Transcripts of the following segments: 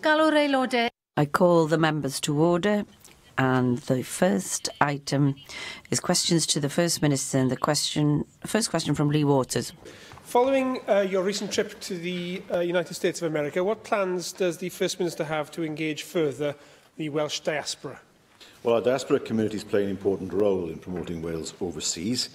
Galw'r aelodau. I call the members to order, and the first item is questions to the First Minister, and the first question from Lee Waters. Following your recent trip to the United States of America, what plans does the First Minister have to engage further the Welsh diaspora? Well, our diaspora communities play an important role in promoting Wales overseas.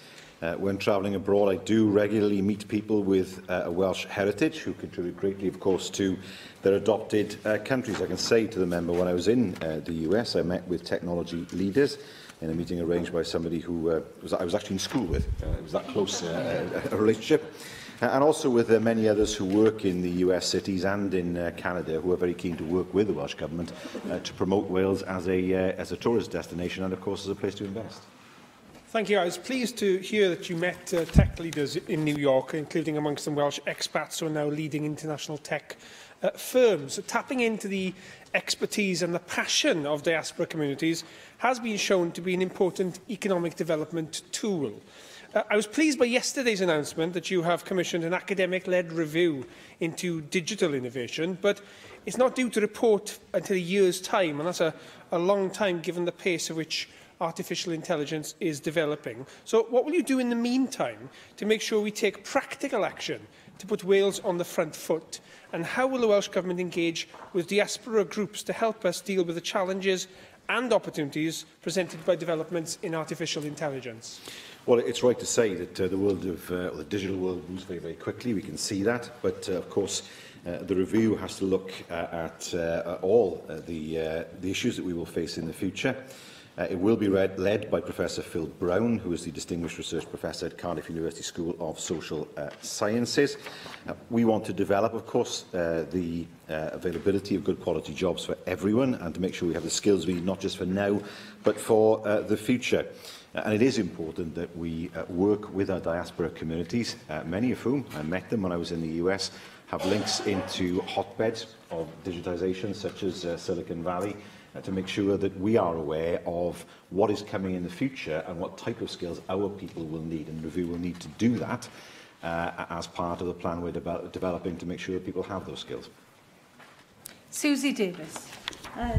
When travelling abroad, I do regularly meet people with a Welsh heritage who contribute greatly, of course, to their adopted countries. I can say to the member, when I was in the US, I met with technology leaders in a meeting arranged by somebody who I was actually in school with. It was that close a relationship. And also with many others who work in the US cities and in Canada, who are very keen to work with the Welsh Government to promote Wales as a tourist destination and, of course, as a place to invest. Thank you. I was pleased to hear that you met tech leaders in New York, including amongst them Welsh expats who are now leading international tech firms. Tapping into the expertise and the passion of diaspora communities has been shown to be an important economic development tool. I was pleased by yesterday's announcement that you have commissioned an academic-led review into digital innovation, but it's not due to report until a year's time, and that's a long time given the pace at which artificial intelligence is developing. So what will you do in the meantime to make sure we take practical action to put Wales on the front foot? And how will the Welsh Government engage with diaspora groups to help us deal with the challenges and opportunities presented by developments in artificial intelligence? Well, it's right to say that the world of the digital world moves very, very quickly. We can see that. But, of course, the review has to look at all the issues that we will face in the future. It will be led by Professor Phil Brown, who is the Distinguished Research Professor at Cardiff University School of Social Sciences. We want to develop, of course, the availability of good quality jobs for everyone and to make sure we have the skills we need not just for now, but for the future. And it is important that we work with our diaspora communities, many of whom, I met them when I was in the US, have links into hotbeds of digitisation such as Silicon Valley, to make sure that we are aware of what is coming in the future and what type of skills our people will need. And Review will need to do that as part of the plan we're developing to make sure that people have those skills. Susie Davis.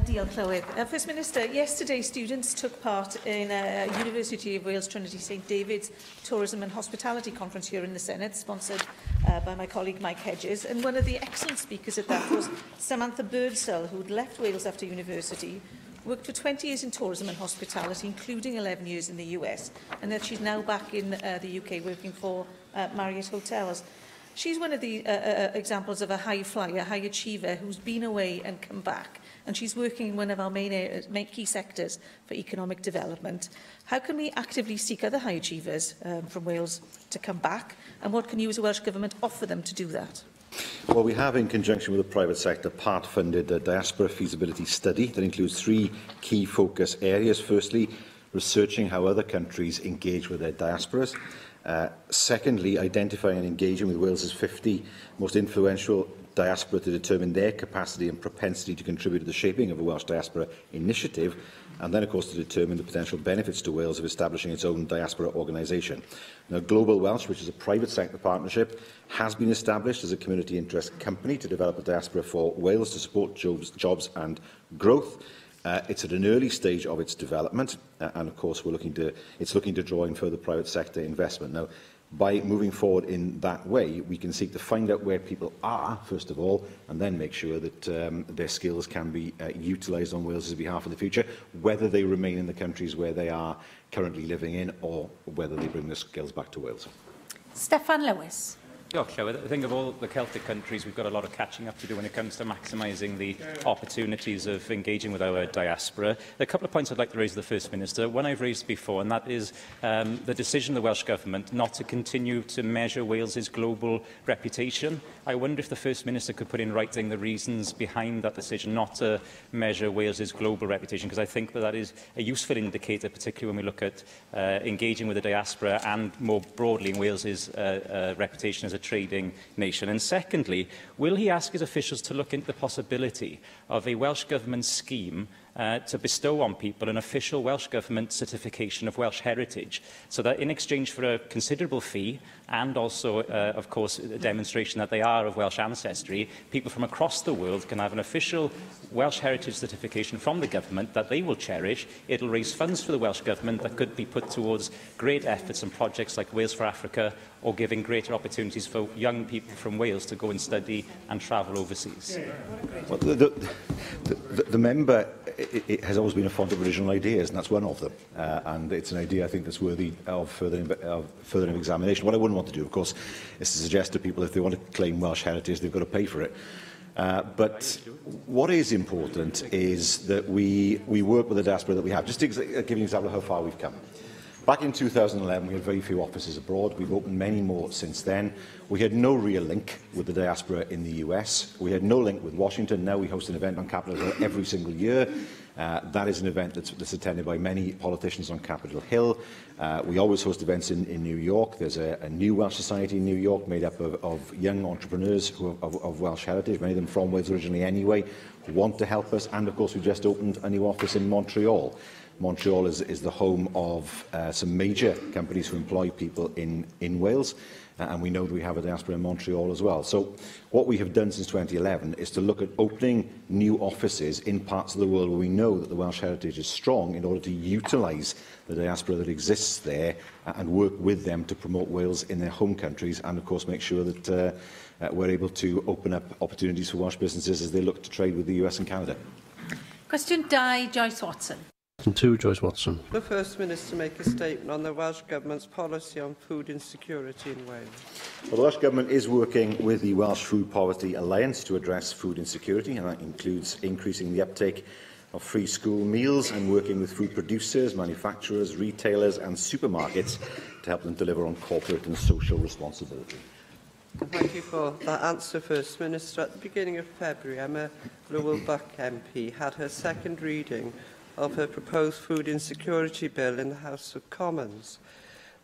Diolch, Llywydd. First Minister, yesterday students took part in a University of Wales Trinity St David's Tourism and Hospitality Conference here in the Senate, sponsored by my colleague Mike Hedges. And one of the excellent speakers at that was Samantha Birdsell, who'd left Wales after university, worked for 20 years in tourism and hospitality, including 11 years in the US, and that she's now back in the UK working for Marriott Hotels. She's one of the examples of a high flyer, high achiever who's been away and come back. And she's working in one of our main key sectors for economic development. How can we actively seek other high achievers from Wales to come back? And what can you as a Welsh Government offer them to do that? Well, we have, in conjunction with the private sector, part-funded a diaspora feasibility study that includes 3 key focus areas. Firstly, researching how other countries engage with their diasporas. Secondly, identifying and engaging with Wales's 50 most influential diaspora to determine their capacity and propensity to contribute to the shaping of a Welsh diaspora initiative, and then, of course, to determine the potential benefits to Wales of establishing its own diaspora organisation. Now, Global Welsh, which is a private sector partnership, has been established as a community interest company to develop a diaspora for Wales to support jobs and growth. It's at an early stage of its development, and of course it's looking to draw in further private sector investment. Now, by moving forward in that way, we can seek to find out where people are, first of all, and then make sure that their skills can be utilised on Wales's behalf in the future, whether they remain in the countries where they are currently living in, or whether they bring their skills back to Wales. Steffan Lewis. Diolch, Llywydd. I think of all the Celtic countries, we've got a lot of catching up to do when it comes to maximising the opportunities of engaging with our diaspora. There are a couple of points I'd like to raise to the First Minister. One I've raised before, and that is the decision of the Welsh Government not to continue to measure Wales's global reputation. I wonder if the First Minister could put in writing the reasons behind that decision not to measure Wales's global reputation, because I think that is a useful indicator, particularly when we look at engaging with the diaspora and, more broadly, Wales's reputation as a trading nation. And secondly, will he ask his officials to look into the possibility of a Welsh Government scheme to bestow on people an official Welsh Government certification of Welsh heritage, so that in exchange for a considerable fee and also, of course, a demonstration that they are of Welsh ancestry, people from across the world can have an official Welsh heritage certification from the government that they will cherish. It will raise funds for the Welsh Government that could be put towards great efforts and projects like Wales for Africa, or giving greater opportunities for young people from Wales to go and study and travel overseas. Well, the member it has always been a fond of original ideas, and that's one of them. And it's an idea, I think, that's worthy of further examination. What I wouldn't want to do, of course, is to suggest to people if they want to claim Welsh heritage, they've got to pay for it. But what is important is that we work with the diaspora that we have. Just to give you an example of how far we've come. Back in 2011, we had very few offices abroad. We've opened many more since then. We had no real link with the diaspora in the US. We had no link with Washington. Now we host an event on Capitol Hill every single year. That is an event that's attended by many politicians on Capitol Hill. We always host events in New York. There's a new Welsh Society in New York made up of young entrepreneurs of Welsh heritage, many of them from Wales originally anyway, who want to help us. And, of course, we've just opened a new office in Montreal. Montreal is the home of some major companies who employ people in Wales, and we know that we have a diaspora in Montreal as well. So what we have done since 2011 is to look at opening new offices in parts of the world where we know that the Welsh heritage is strong, in order to utilise the diaspora that exists there and work with them to promote Wales in their home countries, and of course make sure that we're able to open up opportunities for Welsh businesses as they look to trade with the US and Canada. Cwestiwn 2, Joyce Watson. Question 2, Joyce Watson. The First Minister make a statement on the Welsh Government's policy on food insecurity in Wales. Well, the Welsh Government is working with the Welsh Food Poverty Alliance to address food insecurity, and that includes increasing the uptake of free school meals and working with food producers, manufacturers, retailers and supermarkets to help them deliver on corporate and social responsibility. Thank you for that answer, First Minister. At the beginning of February, Emma Llewellyn-Buck MP had her second reading of her proposed food insecurity bill in the House of Commons.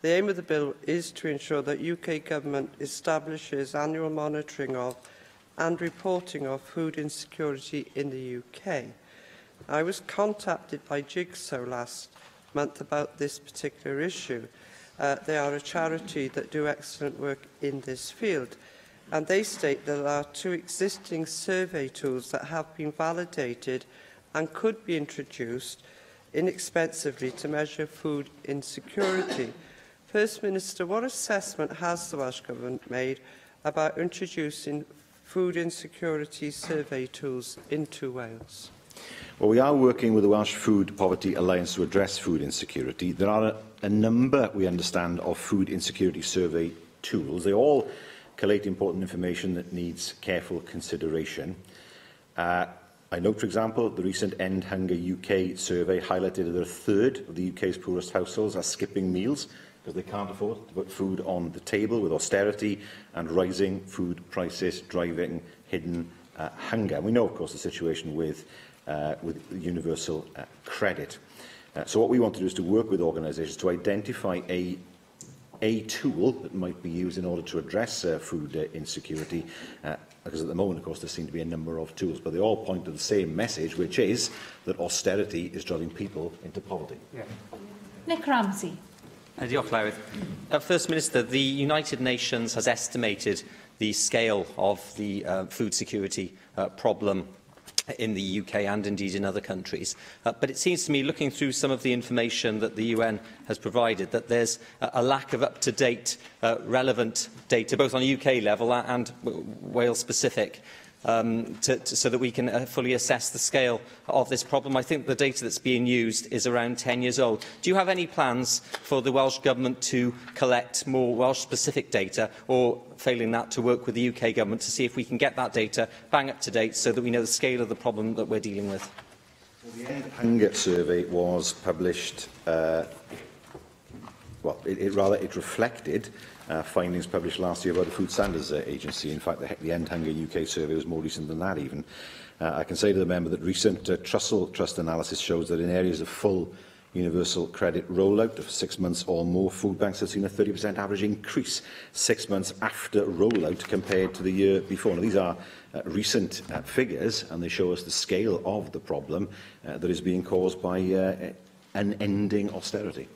The aim of the bill is to ensure that UK Government establishes annual monitoring of and reporting of food insecurity in the UK. I was contacted by Jigsaw last month about this particular issue. They are a charity that do excellent work in this field, and they state that there are 2 existing survey tools that have been validated and could be introduced inexpensively to measure food insecurity. First Minister, what assessment has the Welsh Government made about introducing food insecurity survey tools into Wales? Well, we are working with the Welsh Food Poverty Alliance to address food insecurity. There are a number, we understand, of food insecurity survey tools. They all collate important information that needs careful consideration. I note, for example, the recent End Hunger UK survey highlighted that a third of the UK's poorest households are skipping meals because they can't afford to put food on the table, with austerity and rising food prices driving hidden hunger. We know, of course, the situation with universal credit. So what we want to do is to work with organisations to identify a tool that might be used in order to address food insecurity, because at the moment, of course, there seem to be a number of tools, but they all point to the same message, which is that austerity is driving people into poverty. Nick Ramsey. Diolch, Llywydd. First Minister, the United Nations has estimated the scale of the food security problem in the UK and indeed in other countries. But it seems to me, looking through some of the information that the UN has provided, that there's a lack of up-to-date, relevant data, both on a UK level and Wales-specific, so that we can fully assess the scale of this problem. I think the data that's being used is around 10 years old. Do you have any plans for the Welsh Government to collect more Welsh-specific data, or, failing that, to work with the UK Government to see if we can get that data bang up to date so that we know the scale of the problem that we're dealing with? Well, the End Hunger survey was published, it reflected findings published last year by the Food Standards Agency. In fact, the End Hunger UK survey was more recent than that even. I can say to the member that recent Trussell Trust analysis shows that in areas of full universal credit rollout of 6 months or more, food banks have seen a 30% average increase 6 months after rollout compared to the year before. Now, these are recent figures, and they show us the scale of the problem that is being caused by unending austerity.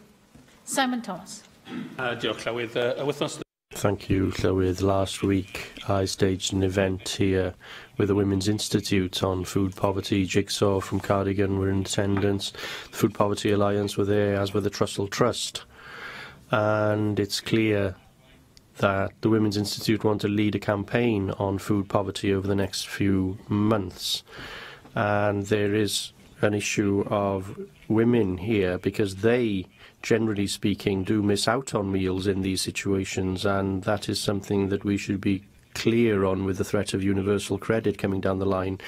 Simon Thomas. Diolch, Llywydd. Thank you, Llywydd. Last week, I staged an event here with the Women's Institute on food poverty. Jigsaw from Cardigan were in attendance. The Food Poverty Alliance were there, as were the Trussell Trust. And it's clear that the Women's Institute want to lead a campaign on food poverty over the next few months. And there is an issue of women here because they, generally speaking, do miss out on meals in these situations, and that is something that we should be clear on with the threat of universal credit coming down the line,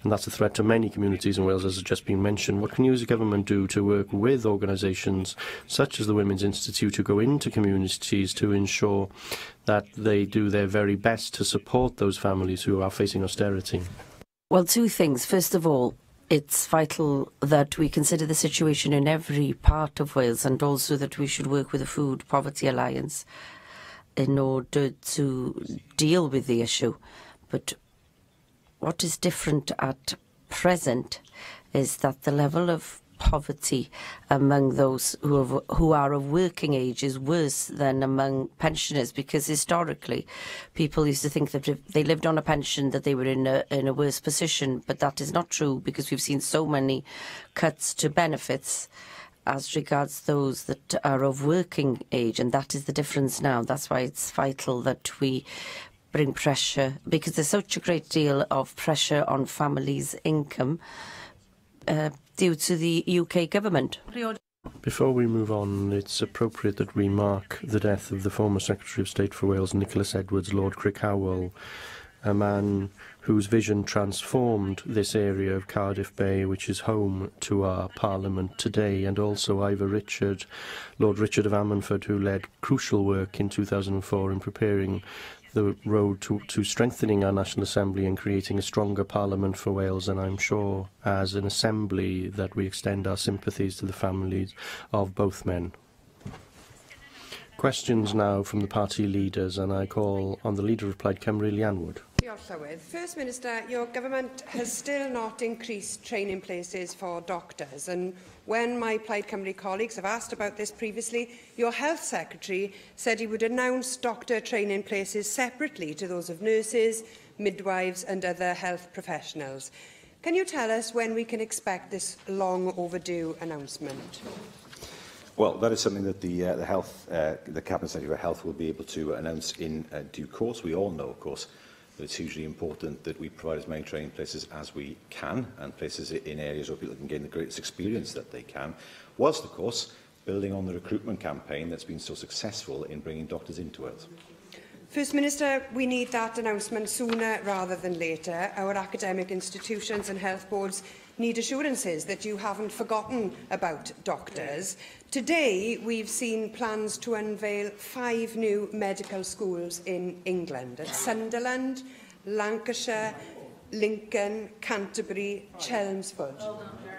and that's a threat to many communities in Wales, as has just been mentioned. What can you as a government do to work with organisations such as the Women's Institute to go into communities to ensure that they do their very best to support those families who are facing austerity? Well, two things. First of all, it's vital that we consider the situation in every part of Wales, and also that we should work with the Food Poverty Alliance in order to deal with the issue. But what is different at present is that the level of poverty among those who are of working age is worse than among pensioners, because historically people used to think that if they lived on a pension that they were in a worse position, but that is not true, because we've seen so many cuts to benefits as regards those that are of working age, and that is the difference now. That's why it's vital that we bring pressure, because there's such a great deal of pressure on families' income due to the UK government. Before we move on, it's appropriate that we mark the death of the former Secretary of State for Wales, Nicholas Edwards, Lord Crickhowell, a man whose vision transformed this area of Cardiff Bay, which is home to our Parliament today, and also Ivor Richard, Lord Richard of Ammanford, who led crucial work in 2004 in preparing the road to strengthening our National Assembly and creating a stronger Parliament for Wales. And I'm sure, as an Assembly, that we extend our sympathies to the families of both men. Questions now from the party leaders, and I call on the Leader of Plaid Cymru, Leanne Wood. Diolch, Llywydd. First Minister, your government has still not increased training places for doctors, and when my Plaid Cymru colleagues have asked about this previously, your Health Secretary said he would announce doctor training places separately to those of nurses, midwives and other health professionals. Can you tell us when we can expect this long overdue announcement? Well, that is something that the Cabinet Secretary for Health will be able to announce in due course. We all know, of course, that it's hugely important that we provide as many training places as we can, and places in areas where people can gain the greatest experience that they can, whilst, of course, building on the recruitment campaign that's been so successful in bringing doctors into Wales. First Minister, we need that announcement sooner rather than later. Our academic institutions and health boards need assurances that you haven't forgotten about doctors. Today, we've seen plans to unveil 5 new medical schools in England, at Sunderland, Lancashire, Lincoln, Canterbury, Chelmsford.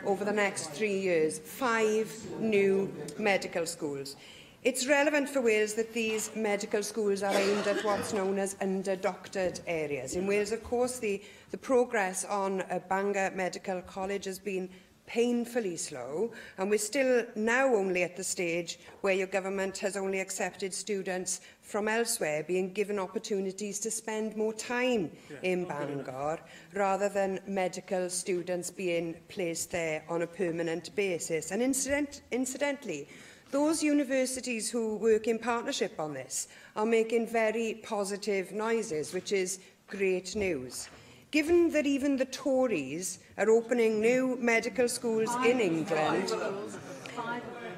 Over the next 3 years, 5 new medical schools. It's relevant for Wales that these medical schools are aimed at what's known as under-doctored areas. In Wales, of course, the progress on Bangor Medical College has been painfully slow, and we're still now only at the stage where your government has only accepted students from elsewhere being given opportunities to spend more time in Bangor, rather than medical students being placed there on a permanent basis. And incidentally, those universities who work in partnership on this are making very positive noises, which is great news. Given that even the Tories are opening new medical schools in England,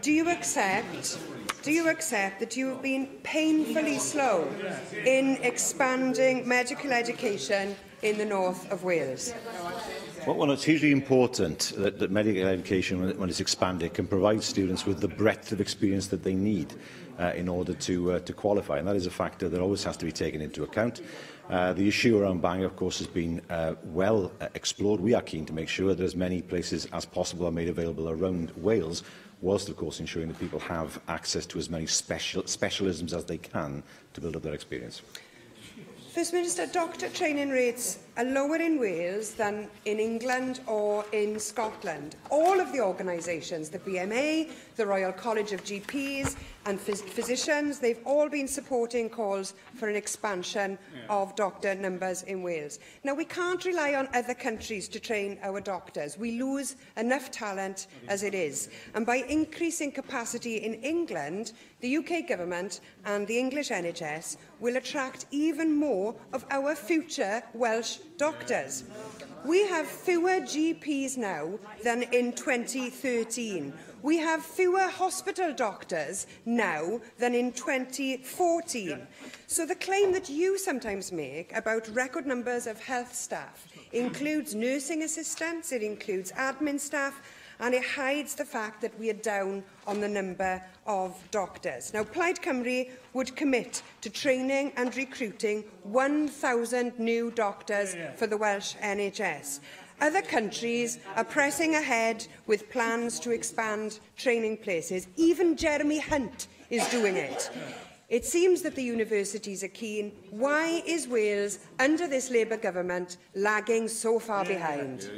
do you accept that you have been painfully slow in expanding medical education in the north of Wales? Well, it's hugely important that medical education, when it's expanded, can provide students with the breadth of experience that they need in order to qualify, and that is a factor that always has to be taken into account. The issue around Bangor, of course, has been well explored. We are keen to make sure that as many places as possible are made available around Wales, whilst, of course, ensuring that people have access to as many specialisms as they can to build up their experience. First Minister, doctor training rates are lower in Wales than in England or in Scotland. All of the organisations, the BMA, the Royal College of GPs and physicians, they've all been supporting calls for an expansion of doctor numbers in Wales. Now, we can't rely on other countries to train our doctors. We lose enough talent as it is. And by increasing capacity in England, the UK Government and the English NHS will attract even more of our future Welsh doctors. We have fewer GPs now than in 2013. We have fewer hospital doctors now than in 2014. So the claim that you sometimes make about record numbers of health staff includes nursing assistants, it includes admin staff, and it hides the fact that we are down on the number of doctors. Now, Plaid Cymru would commit to training and recruiting 1,000 new doctors for the Welsh NHS. Other countries are pressing ahead with plans to expand training places. Even Jeremy Hunt is doing it. It seems that the universities are keen. Why is Wales, under this Labour government, lagging so far behind?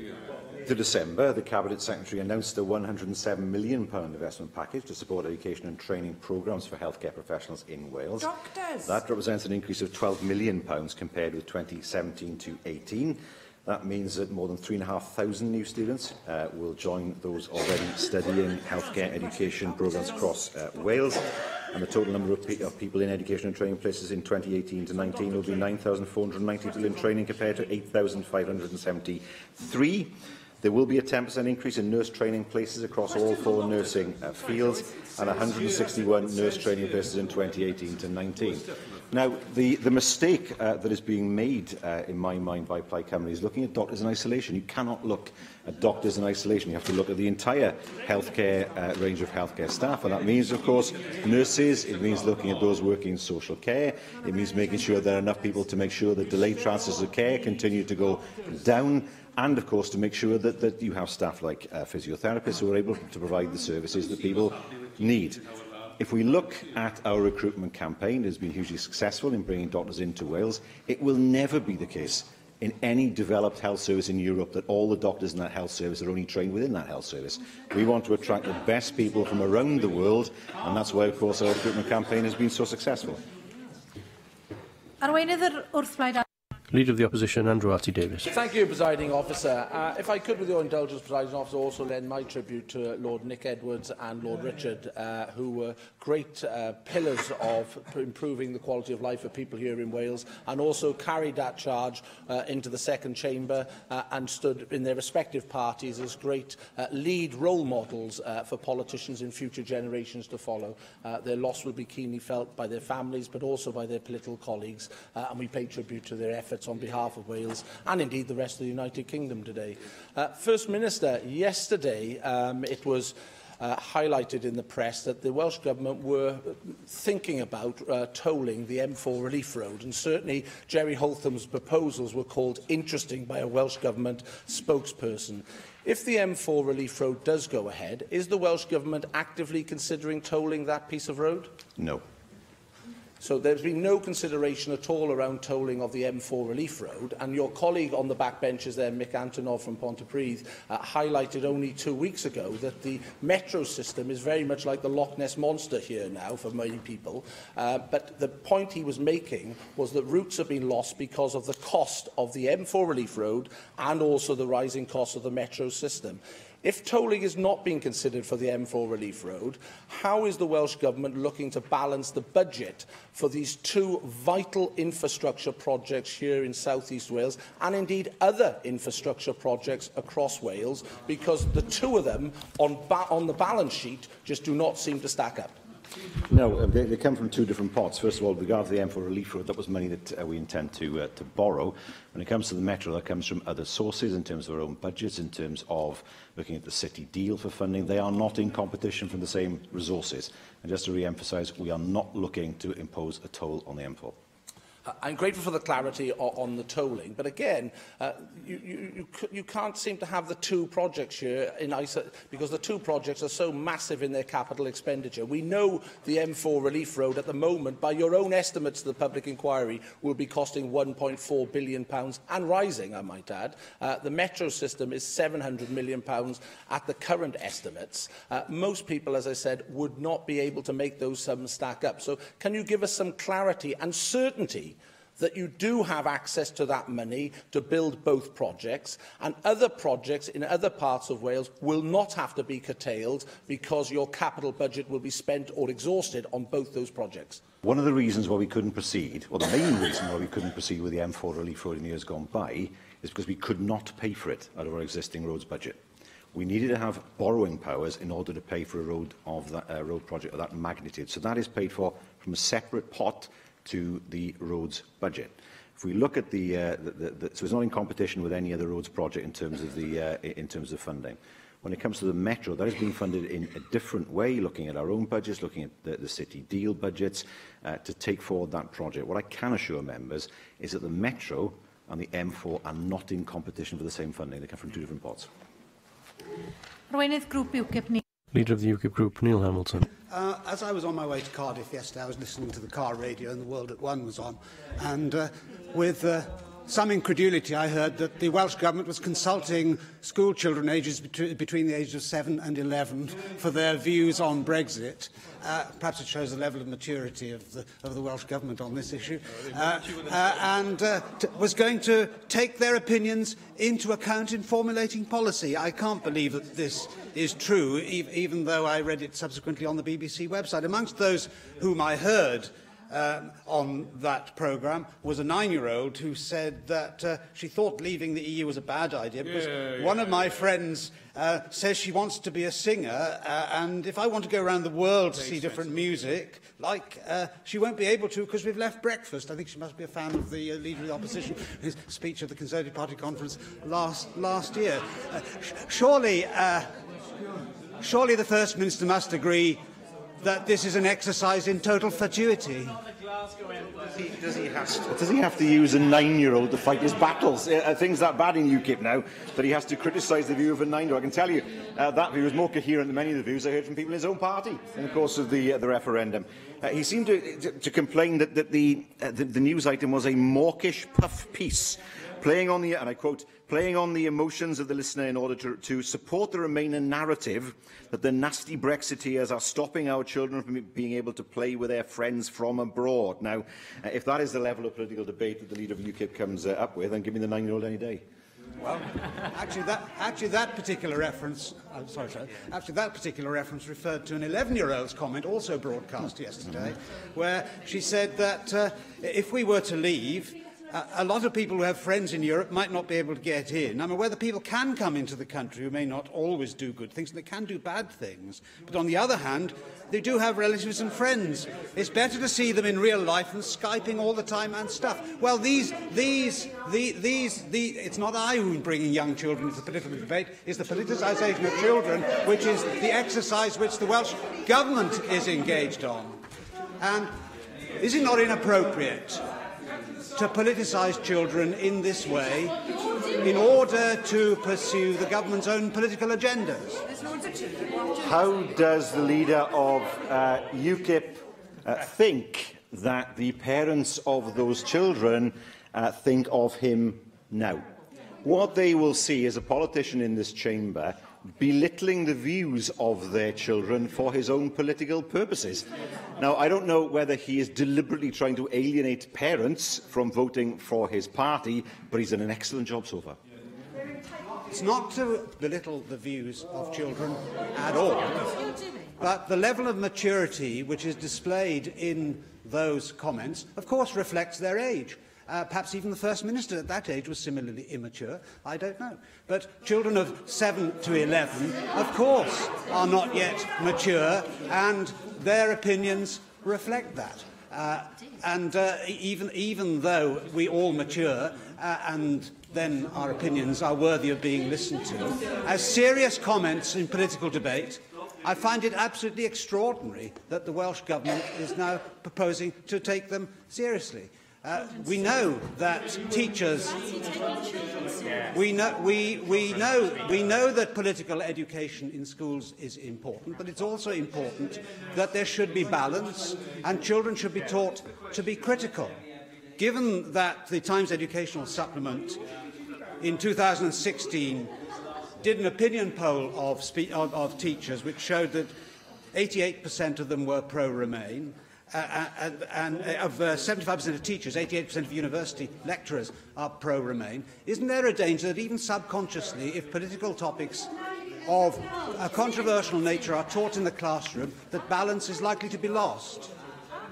To December, the Cabinet Secretary announced a £107 million investment package to support education and training programmes for healthcare professionals in Wales. Doctors! That represents an increase of £12 million compared with 2017 to 18. That means that more than 3,500 new students will join those already studying healthcare education programmes across Wales. And the total number of people in education and training places in 2018 to 19 will be 9,490 people in training compared to 8,573. There will be a 10% increase in nurse training places across all 4 nursing fields and 161 nurse training places in 2018 to 19. Now, the mistake that is being made, in my mind, by Plaid Cymru is looking at doctors in isolation. You cannot look at doctors in isolation. You have to look at the entire healthcare range of healthcare staff, and that means, of course, nurses. It means looking at those working in social care. It means making sure there are enough people to make sure that delayed transfers of care continue to go down, and, of course, to make sure that you have staff like physiotherapists who are able to provide the services that people need. If we look at our recruitment campaign, it has been hugely successful in bringing doctors into Wales. It will never be the case in any developed health service in Europe that all the doctors in that health service are only trained within that health service. We want to attract the best people from around the world, and that's why, of course, our recruitment campaign has been so successful. Arweinydd wrth blaid. Leader of the Opposition, Andrew Arty-Davies. Thank you, Presiding Officer. If I could, with your indulgence, Presiding Officer, also lend my tribute to Lord Nick Edwards and Lord Richard, who were great pillars of improving the quality of life for people here in Wales, and also carried that charge into the second chamber and stood in their respective parties as great lead role models for politicians in future generations to follow. Their loss will be keenly felt by their families, but also by their political colleagues, and we pay tribute to their efforts on behalf of Wales and indeed the rest of the United Kingdom today. First Minister, yesterday it was highlighted in the press that the Welsh Government were thinking about tolling the M4 Relief Road, and certainly Jerry Holtham's proposals were called interesting by a Welsh Government spokesperson. If the M4 Relief Road does go ahead, is the Welsh Government actively considering tolling that piece of road? No. So there's been no consideration at all around tolling of the M4 Relief Road, and your colleague on the backbenches there, Mick Antonov from Pontypridd, highlighted only 2 weeks ago that the metro system is very much like the Loch Ness Monster here now for many people. But the point he was making was that routes have been lost because of the cost of the M4 Relief Road and also the rising cost of the metro system. If tolling is not being considered for the M4 Relief Road, how is the Welsh Government looking to balance the budget for these 2 vital infrastructure projects here in South East Wales, and indeed other infrastructure projects across Wales, because the 2 of them on the balance sheet just do not seem to stack up? No, they come from two different pots. First of all, with regard to the M4 relief road, that was money that we intend to borrow. When it comes to the Metro, that comes from other sources in terms of our own budgets, in terms of looking at the city deal for funding. They are not in competition for the same resources. And just to re-emphasise, we are not looking to impose a toll on the M4. I'm grateful for the clarity on the tolling, but again, you can't seem to have the two projects here in because the two projects are so massive in their capital expenditure. We know the M4 relief road at the moment, by your own estimates of the public inquiry, will be costing £1.4 billion and rising, I might add. The Metro system is £700 million at the current estimates. Most people, as I said, would not be able to make those sums stack up. So can you give us some clarity and certainty that you do have access to that money to build both projects, and other projects in other parts of Wales will not have to be curtailed because your capital budget will be spent or exhausted on both those projects? One of the reasons why we couldn't proceed, or the main reason why we couldn't proceed with the M4 relief road in the years gone by, is because we could not pay for it out of our existing roads budget. We needed to have borrowing powers in order to pay for a road project of that magnitude. So that is paid for from a separate pot to the roads budget. If we look at so it's not in competition with any other roads project in terms of funding. When it comes to the Metro, that is being funded in a different way, looking at our own budgets, looking at the city deal budgets, to take forward that project. What I can assure members is that the Metro and the M4 are not in competition for the same funding. They come from two different pots. Leader of the UKIP group, Neil Hamilton. As I was on my way to Cardiff yesterday, I was listening to the car radio and The World at One was on. And with some incredulity, I heard that the Welsh Government was consulting school children ages between the ages of 7 and 11 for their views on Brexit. Perhaps it shows the level of maturity of the Welsh Government on this issue. Was going to take their opinions into account in formulating policy. I can't believe that this is true, even though I read it subsequently on the BBC website. Amongst those whom I heard on that programme was a 9-year-old who said that she thought leaving the EU was a bad idea because one of my friends says she wants to be a singer, and if I want to go around the world to see different music, she won't be able to because we've left breakfast. I think she must be a fan of the Leader of the Opposition, his speech at the Conservative Party conference last year. Surely the First Minister must agree that this is an exercise in total fatuity. Does he have to use a 9-year-old to fight his battles? Are things that bad in UKIP now that he has to criticise the view of a 9-year-old? I can tell you that view is more coherent than many of the views I heard from people in his own party in the course of the referendum. He seemed to complain that the news item was a mawkish puff piece, playing on the, and I quote, playing on the emotions of the listener in order to support the Remainer narrative that the nasty Brexiteers are stopping our children from being able to play with their friends from abroad. Now, if that is the level of political debate that the Leader of UKIP comes up with, then give me the 9-year-old any day. Well, actually, that particular reference. I'm sorry, sir. Actually, that particular reference referred to an 11-year-old's comment, also broadcast yesterday, where she said that if we were to leave, a lot of people who have friends in Europe might not be able to get in. I'm aware that people can come into the country who may not always do good things, and they can do bad things. But on the other hand, they do have relatives and friends. It's better to see them in real life than Skyping all the time and stuff. Well, it's not I who's bringing young children into the political debate. It's the politicisation of children, which is the exercise which the Welsh Government is engaged on. And is it not inappropriate to politicise children in this way in order to pursue the government's own political agendas? How does the leader of UKIP think that the parents of those children think of him now? What they will see is a politician in this chamber belittling the views of their children for his own political purposes. Now, I don't know whether he is deliberately trying to alienate parents from voting for his party, but he's done an excellent job so far. It's not to belittle the views of children at all, but the level of maturity which is displayed in those comments, of course, reflects their age. Perhaps even the First Minister at that age was similarly immature. I don't know. But children of 7 to 11, of course, are not yet mature, and their opinions reflect that. Even though we all mature, and then our opinions are worthy of being listened to, as serious comments in political debate, I find it absolutely extraordinary that the Welsh Government is now proposing to take them seriously. We know that teachers. We know that political education in schools is important, but it's also important that there should be balance, and children should be taught to be critical. Given that the Times Educational Supplement in 2016 did an opinion poll of teachers which showed that 88% of them were pro-Remain, and of 75% of teachers, 88% of university lecturers are pro-Remain. Isn't there a danger that even subconsciously, if political topics of a controversial nature are taught in the classroom, that balance is likely to be lost?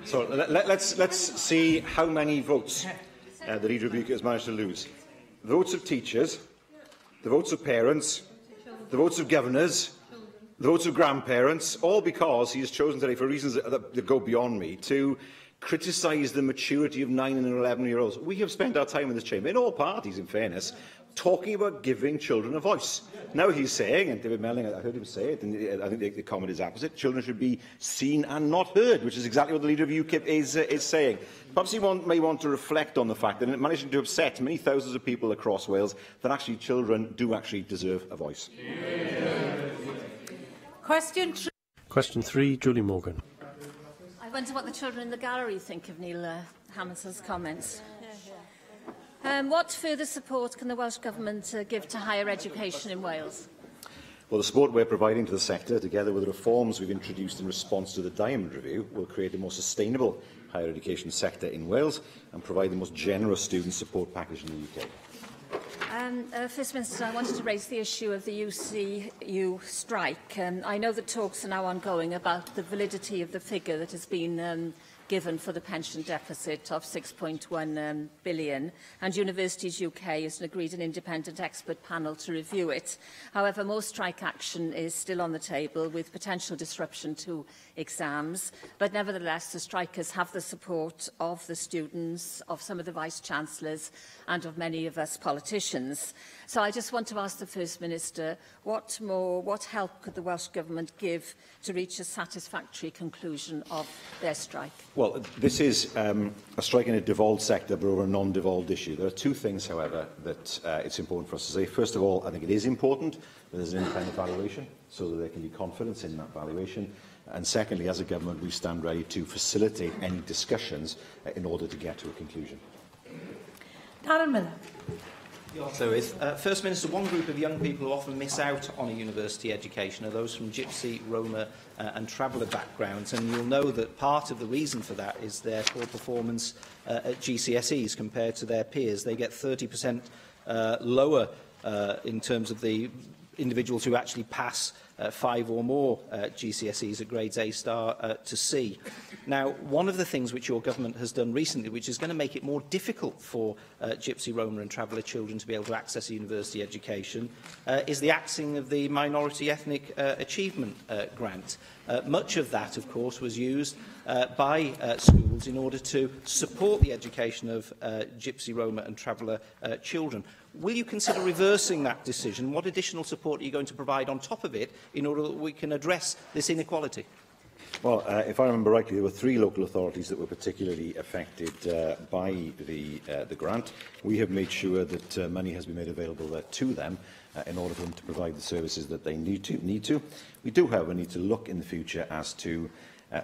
So let's see how many votes the Leader of UKIP has managed to lose. The votes of teachers, the votes of parents, the votes of governors, the votes of grandparents, all because he has chosen today, for reasons that go beyond me, to criticise the maturity of 9 and 11-year-olds. We have spent our time in this chamber, in all parties in fairness, talking about giving children a voice. Now he's saying, and David Melling, I heard him say it, and I think the comment is opposite, children should be seen and not heard, which is exactly what the Leader of UKIP is saying. Perhaps he may want to reflect on the fact that in managing to upset many thousands of people across Wales, that actually children do actually deserve a voice. Question 3, Julie Morgan. I wonder what the children in the gallery think of Neil Hamilton's comments. What further support can the Welsh Government give to higher education in Wales? Well, the support we're providing to the sector, together with the reforms we've introduced in response to the Diamond Review, will create a more sustainable higher education sector in Wales and provide the most generous student support package in the UK. First Minister, I wanted to raise the issue of the UCU strike. I know that talks are now ongoing about the validity of the figure that has been given for the pension deficit of 6.1 billion, and Universities UK has agreed an independent expert panel to review it. However, more strike action is still on the table, with potential disruption to exams, but nevertheless the strikers have the support of the students, of some of the Vice-Chancellors and of many of us politicians. So I just want to ask the First Minister, what help could the Welsh Government give to reach a satisfactory conclusion of their strike? Well, this is a strike in a devolved sector, but over a non-devolved issue. There are two things, however, that it's important for us to say. First of all, I think it is important that there's an independent valuation, so that there can be confidence in that valuation. And secondly, as a government, we stand ready to facilitate any discussions in order to get to a conclusion. Darren Miller. First Minister, one group of young people who often miss out on a university education are those from Gypsy, Roma and traveller backgrounds, and you'll know that part of the reason for that is their poor performance at GCSEs compared to their peers. They get 30% lower in terms of the individuals who actually pass 5 or more GCSEs at grades A star to C. Now, one of the things which your government has done recently, which is going to make it more difficult for Gypsy, Roma and traveller children to be able to access a university education, is the axing of the Minority Ethnic Achievement Grant. Much of that, of course, was used by schools in order to support the education of Gypsy, Roma and traveller children. Will you consider reversing that decision? What additional support are you going to provide on top of it in order that we can address this inequality? Well, if I remember rightly, there were 3 local authorities that were particularly affected by the grant. We have made sure that money has been made available to them in order for them to provide the services that they need to. We do, however, need to look in the future as to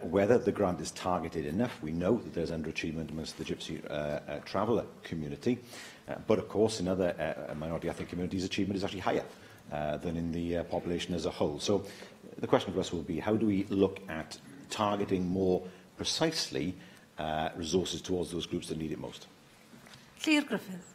whether the grant is targeted enough. We know that there's underachievement amongst the Gypsy traveller community, but of course in other minority ethnic communities achievement is actually higher than in the population as a whole. So the question for us will be, how do we look at targeting more precisely resources towards those groups that need it most? Clear Griffith.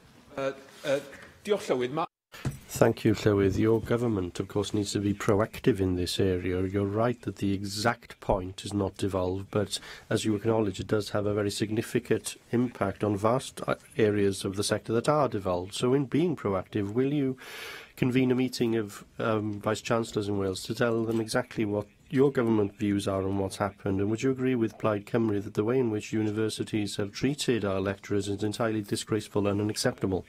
Thank you, Llywydd. Your government, of course, needs to be proactive in this area. You're right that the exact point is not devolved, but as you acknowledge, it does have a very significant impact on vast areas of the sector that are devolved. So in being proactive, will you convene a meeting of Vice-Chancellors in Wales to tell them exactly what your government views are on what's happened? And would you agree with Plaid Cymru that the way in which universities have treated our lecturers is entirely disgraceful and unacceptable?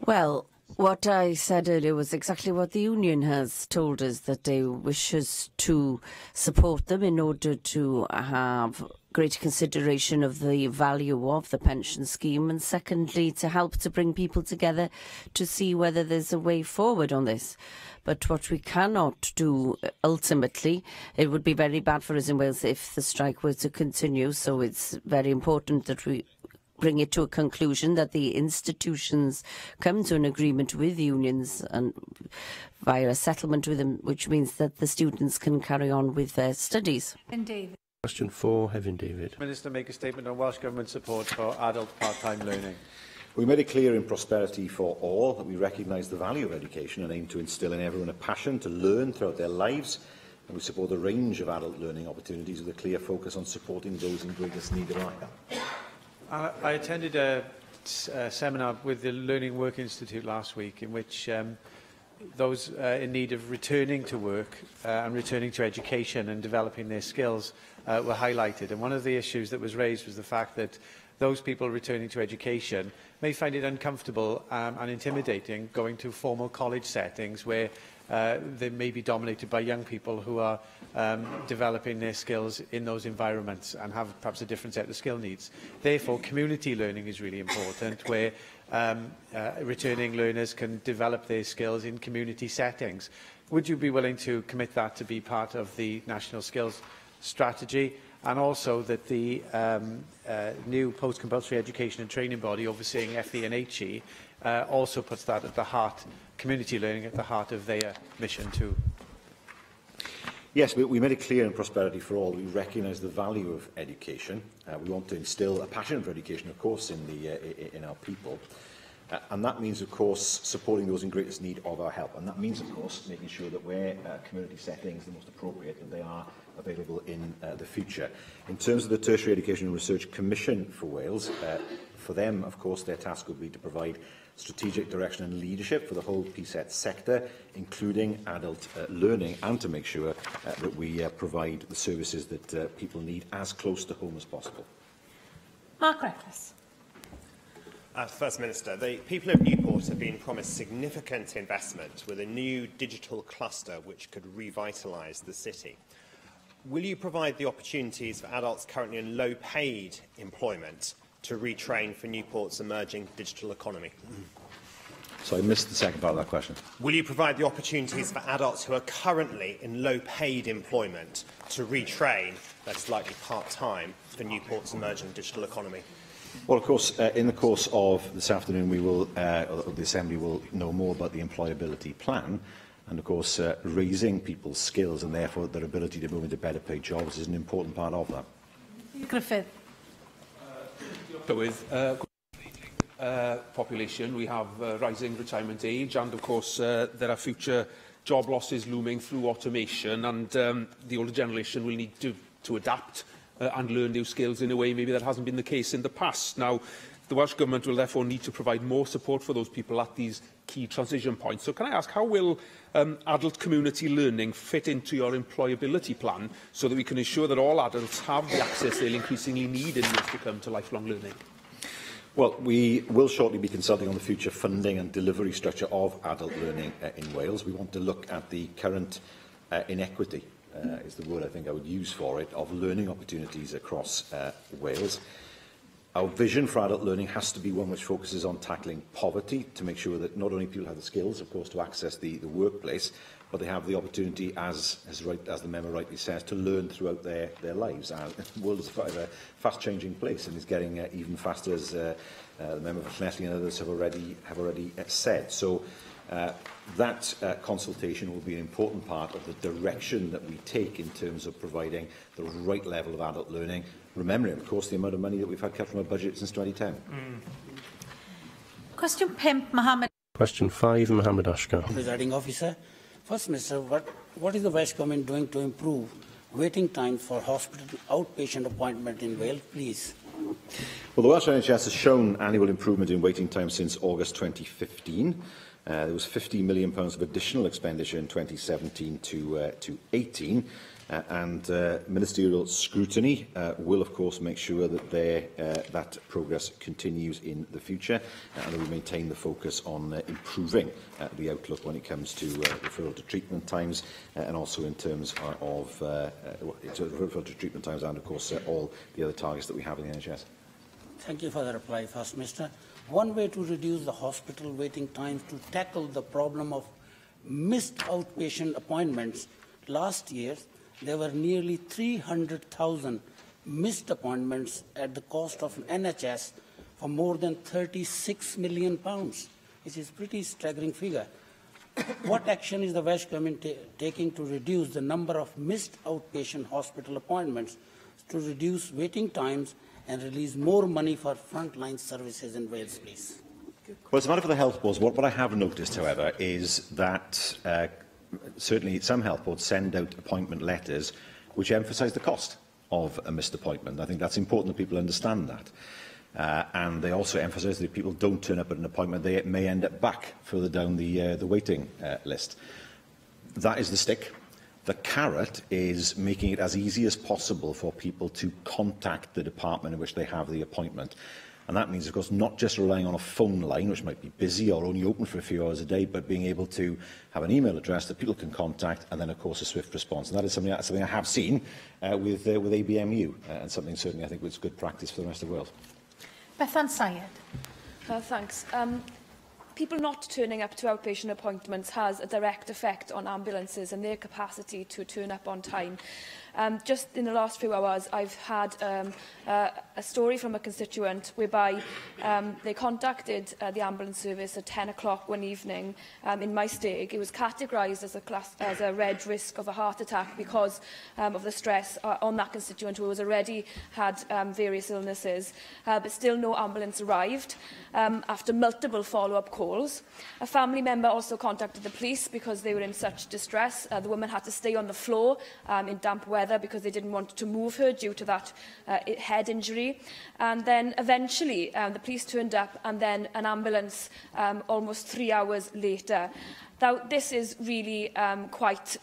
Well, what I said earlier was exactly what the union has told us, that they wishes to support them in order to have greater consideration of the value of the pension scheme, and secondly, to help to bring people together to see whether there's a way forward on this. But what we cannot do, ultimately, it would be very bad for us in Wales if the strike were to continue, so it's very important that we bring it to a conclusion, that the institutions come to an agreement with unions and via a settlement with them, which means that the students can carry on with their studies. David. Question 4, Hefin David. Minister, make a statement on Welsh Government support for adult part-time learning. We made it clear in Prosperity for All that we recognise the value of education and aim to instil in everyone a passion to learn throughout their lives. And we support a range of adult learning opportunities with a clear focus on supporting those in greatest need of our help. I attended a seminar with the Learning Work Institute last week in which those in need of returning to work and returning to education and developing their skills were highlighted. And one of the issues that was raised was the fact that those people returning to education may find it uncomfortable and intimidating going to formal college settings where they may be dominated by young people who are developing their skills in those environments and have perhaps a different set of skill needs. Therefore, community learning is really important, where returning learners can develop their skills in community settings. Would you be willing to commit that to be part of the National Skills Strategy, and also that the new post-compulsory education and training body overseeing FE and HE also puts that at the heart, community learning at the heart of their mission too? Yes, we made it clear in Prosperity for All we recognise the value of education. We want to instil a passion for education, of course, in our people. And that means, of course, supporting those in greatest need of our help. And that means, of course, making sure that where community settings are the most appropriate, that they are available in the future. In terms of the Tertiary Education and Research Commission for Wales, for them, of course, their task will be to provide strategic direction and leadership for the whole PSET sector, including adult learning, and to make sure that we provide the services that people need as close to home as possible. Mark Reckless. First Minister, the people of Newport have been promised significant investment with a new digital cluster which could revitalise the city. Will you provide the opportunities for adults currently in low-paid employment to retrain for Newport's emerging digital economy? So I missed the second part of that question. Will you provide the opportunities for adults who are currently in low-paid employment to retrain, that is likely part-time, for Newport's emerging digital economy? Well, of course, in the course of this afternoon, we will, or the Assembly will know more about the employability plan. And, of course, raising people's skills and, therefore, their ability to move into better-paid jobs is an important part of that. Griffith. With population, we have rising retirement age, and, of course, there are future job losses looming through automation, and the older generation will need to adapt and learn new skills in a way maybe that hasn't been the case in the past. Now, the Welsh Government will therefore need to provide more support for those people at these key transition points. So can I ask, how will adult community learning fit into your employability plan so that we can ensure that all adults have the access they'll increasingly need in years to come to lifelong learning? Well, we will shortly be consulting on the future funding and delivery structure of adult learning in Wales. We want to look at the current inequity, is the word I think I would use for it, of learning opportunities across Wales. Our vision for adult learning has to be one which focuses on tackling poverty, to make sure that not only people have the skills, of course, to access the workplace, but they have the opportunity, as the member rightly says, to learn throughout their lives. The world is a fast-changing place and is getting even faster, as the member for Llanelli and others have already said. So that consultation will be an important part of the direction that we take in terms of providing the right level of adult learning, remembering, of course, the amount of money that we've had cut from our budget since 2010. Question 5, Mohammed. Question 5, Mohammed Ashkar. Presiding officer, First Minister, what is the Welsh Government doing to improve waiting time for hospital outpatient appointment in Wales, please? Well, the Welsh NHS has shown annual improvement in waiting time since August 2015. There was £50 million of additional expenditure in 2017 to 18, and ministerial scrutiny will, of course, make sure that that progress continues in the future, and that we maintain the focus on improving the outlook when it comes to referral to treatment times, and also in terms of referral to treatment times, and of course all the other targets that we have in the NHS. Thank you for the reply, First Minister. One way to reduce the hospital waiting times to tackle the problem of missed outpatient appointments. Last year, there were nearly 300,000 missed appointments at the cost of an NHS for more than £36 million, which is a pretty staggering figure. What action is the Welsh Government taking to reduce the number of missed outpatient hospital appointments, to reduce waiting times and release more money for frontline services in Wales, please? Well, it's a matter for the health boards. What I have noticed, however, is that certainly some health boards send out appointment letters which emphasise the cost of a missed appointment. I think that's important that people understand that. And they also emphasise that if people don't turn up at an appointment, they may end up back further down the waiting list. That is the stick. The carrot is making it as easy as possible for people to contact the department in which they have the appointment. And that means, of course, not just relying on a phone line, which might be busy or only open for a few hours a day, but being able to have an email address that people can contact, and then, of course, a swift response. And that is something I have seen with ABMU, and something certainly I think was good practice for the rest of the world. Bethan Syed. Thanks. People not turning up to outpatient appointments has a direct effect on ambulances and their capacity to turn up on time. Just in the last few hours, I've had a story from a constituent whereby they contacted the ambulance service at 10 o'clock one evening in Maesteg. It was categorised as a red risk of a heart attack because of the stress on that constituent who has already had various illnesses, but still no ambulance arrived after multiple follow-up calls. A family member also contacted the police because they were in such distress. The woman had to stay on the floor in damp weather because they didn't want to move her due to that head injury. And then eventually the police turned up, and then an ambulance almost 3 hours later. Now, this is really quite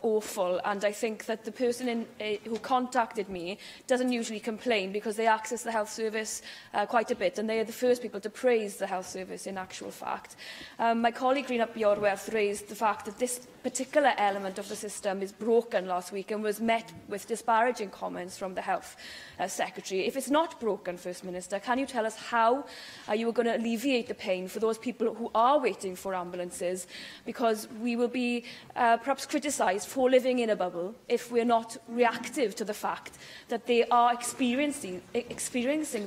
awful, and I think that the person who contacted me doesn't usually complain because they access the health service quite a bit, and they are the first people to praise the health service in actual fact. My colleague Rhina Bjorwerth raised the fact that this particular element of the system is broken last week and was met with disparaging comments from the Health Secretary. If it's not broken, First Minister, can you tell us how you are going to alleviate the pain for those people who are waiting for ambulances? Because we will be perhaps criticised for living in a bubble if we're not reactive to the fact that they are experiencing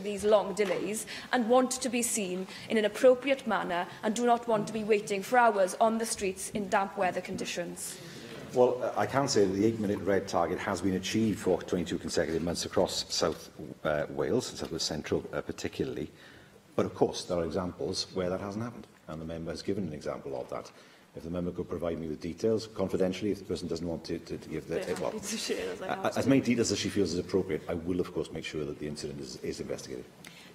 these long delays and want to be seen in an appropriate manner and do not want to be waiting for hours on the streets in damp weather conditions. Well, I can say that the 8-minute red target has been achieved for 22 consecutive months across South Wales, South Wales Central particularly. But of course, there are examples where that hasn't happened, and the member has given an example of that. If the member could provide me with details, confidentially, if the person doesn't want to give as many details as she feels is appropriate, I will, of course, make sure that the incident is investigated.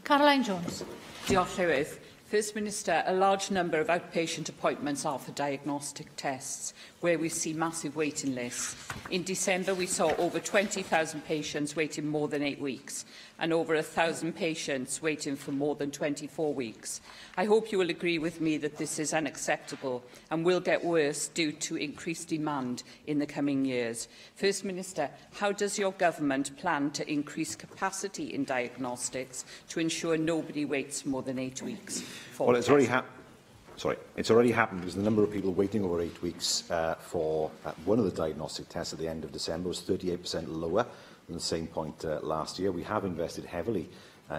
Caroline Jones. Diolch Llywydd. First Minister, a large number of outpatient appointments are for diagnostic tests, where we see massive waiting lists. In December, we saw over 20,000 patients waiting more than 8 weeks, and over 1,000 patients waiting for more than 24 weeks. I hope you will agree with me that this is unacceptable and will get worse due to increased demand in the coming years. First Minister, how does your government plan to increase capacity in diagnostics to ensure nobody waits more than 8 weeks? Well, it's already happened because the number of people waiting over 8 weeks for one of the diagnostic tests at the end of December was 38% lower than the same point last year. We have invested heavily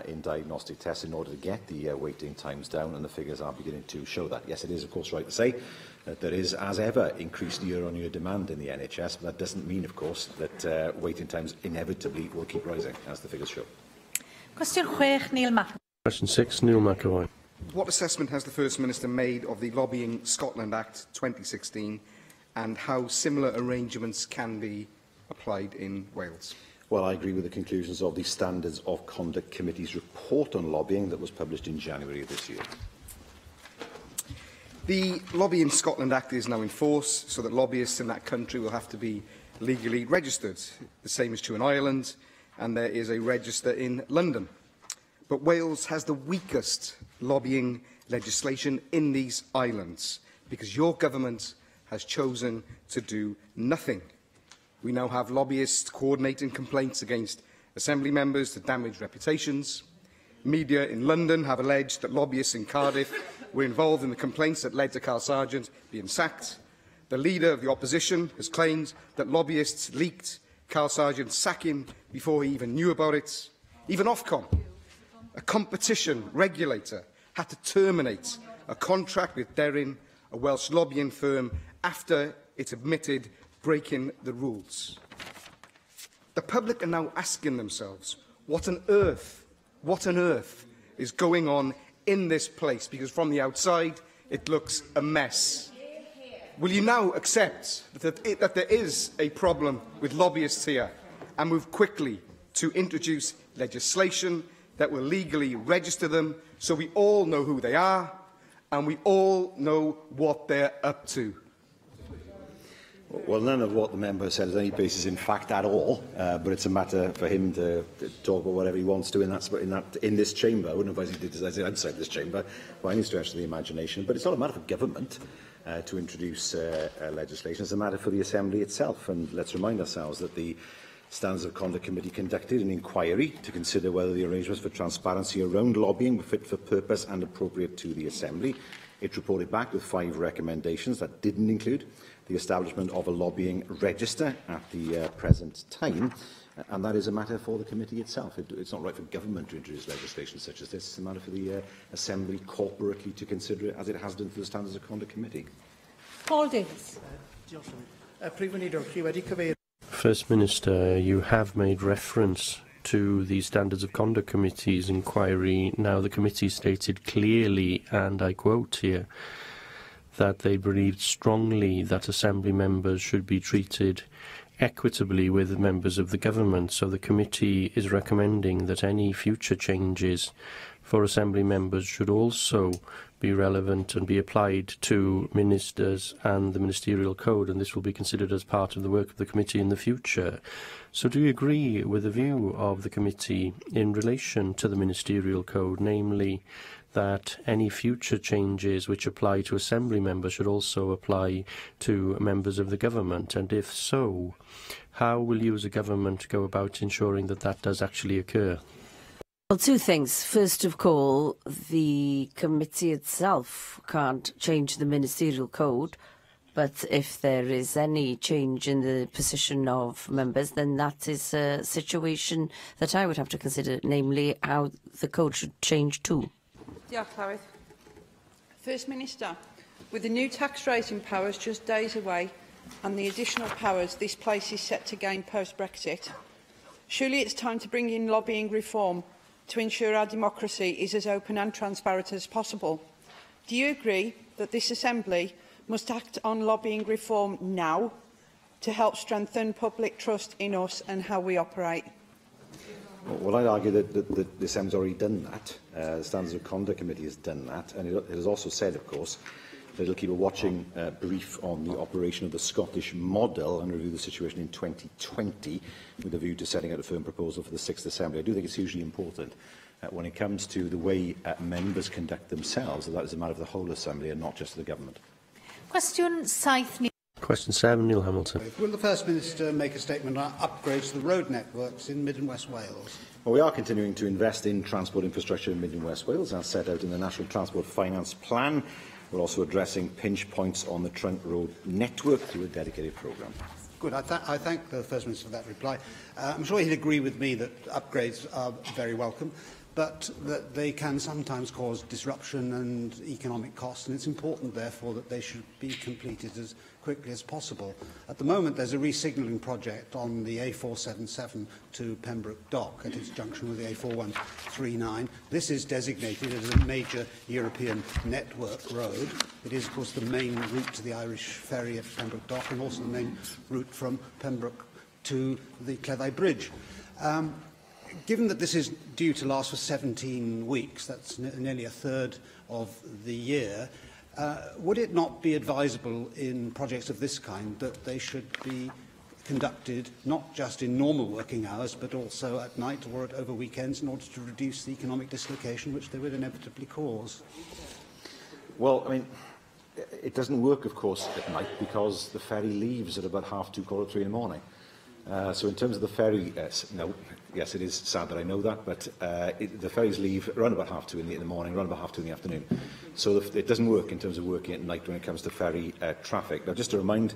in diagnostic tests in order to get the waiting times down, and the figures are beginning to show that. Yes, it is, of course, right to say that there is, as ever, increased year-on-year demand in the NHS, but that doesn't mean, of course, that waiting times inevitably will keep rising, as the figures show. Question 6, Neil McEvoy. Question 6, Neil McEvoy. What assessment has the First Minister made of the Lobbying Scotland Act 2016 and how similar arrangements can be applied in Wales? Well, I agree with the conclusions of the Standards of Conduct Committee's report on lobbying that was published in January of this year. The Lobbying Scotland Act is now in force, so that lobbyists in that country will have to be legally registered. The same is true in Ireland, and there is a register in London. But Wales has the weakest lobbying legislation in these islands, because your government has chosen to do nothing. We now have lobbyists coordinating complaints against Assembly members to damage reputations. Media in London have alleged that lobbyists in Cardiff were involved in the complaints that led to Carl Sargent being sacked. The leader of the opposition has claimed that lobbyists leaked Carl Sargent's sacking before he even knew about it. Even Ofcom, a competition regulator, had to terminate a contract with Deryn, a Welsh lobbying firm, after it admitted breaking the rules. The public are now asking themselves, what on earth is going on in this place? Because from the outside, it looks a mess. Will you now accept that there is a problem with lobbyists here and move quickly to introduce legislation that will legally register them so we all know who they are and we all know what they're up to? Well, none of what the member said has any basis in fact at all, but it's a matter for him to talk about whatever he wants to in this chamber. I wouldn't advise him to decide it outside this chamber by any stretch of the imagination. But it's not a matter for government to introduce legislation. It's a matter for the Assembly itself. And let's remind ourselves that the Standards of Conduct Committee conducted an inquiry to consider whether the arrangements for transparency around lobbying were fit for purpose and appropriate to the Assembly. It reported back with 5 recommendations that didn't include the establishment of a lobbying register at the present time, and that is a matter for the committee itself. It's not right for government to introduce legislation such as this. It's a matter for the Assembly corporately to consider it, as it has done for the Standards of Conduct Committee. Paul Davies. First Minister, you have made reference to the Standards of Conduct Committee's inquiry. Now, the committee stated clearly, and I quote here, that they believed strongly that Assembly members should be treated equitably with members of the government. So the committee is recommending that any future changes for Assembly members should also be relevant and be applied to ministers and the Ministerial Code, and this will be considered as part of the work of the committee in the future. So do you agree with the view of the committee in relation to the Ministerial Code, namely that any future changes which apply to Assembly members should also apply to members of the government? And if so, how will you as a government go about ensuring that that does actually occur? Well, 2 things. First of all, the committee itself can't change the Ministerial Code, but if there is any change in the position of members, then that is a situation that I would have to consider, namely how the code should change too. First Minister, with the new tax raising powers just days away and the additional powers this place is set to gain post-Brexit, surely it's time to bring in lobbying reform to ensure our democracy is as open and transparent as possible. Do you agree that this Assembly must act on lobbying reform now to help strengthen public trust in us and how we operate? Well, I'd argue that the Assembly's already done that. The Standards of Conduct Committee has done that, and it has also said, of course, that it will keep a watching brief on the operation of the Scottish model and review the situation in 2020 with a view to setting out a firm proposal for the 6th Assembly. I do think it's hugely important when it comes to the way members conduct themselves, that is a matter of the whole Assembly and not just the government. Question 7. Question 7, Neil Hamilton. Will the First Minister make a statement on upgrades to the road networks in Mid and West Wales? Well, we are continuing to invest in transport infrastructure in Mid and West Wales, as set out in the National Transport Finance Plan. We're also addressing pinch points on the trunk road network through a dedicated programme. Good. I thank the First Minister for that reply. I'm sure he'd agree with me that upgrades are very welcome. but that they can sometimes cause disruption and economic costs, and it's important, therefore, that they should be completed as quickly as possible. At the moment, there's a re-signalling project on the A477 to Pembroke Dock at its junction with the A4139. This is designated as a major European network road. It is, of course, the main route to the Irish ferry at Pembroke Dock and also the main route from Pembroke to the Cleddau Bridge. Given that this is due to last for 17 weeks, that's nearly a third of the year, would it not be advisable in projects of this kind that they should be conducted not just in normal working hours but also at night or over weekends in order to reduce the economic dislocation which they would inevitably cause? Well, I mean, it doesn't work, of course, at night because the ferry leaves at about 2:30, 3:45 in the morning. So in terms of the ferry, no, yes, it is sad that I know that, but the ferries leave around about 2:30 in the morning, around about 2:30 in the afternoon. So it doesn't work in terms of working at night when it comes to ferry traffic. Now, just to remind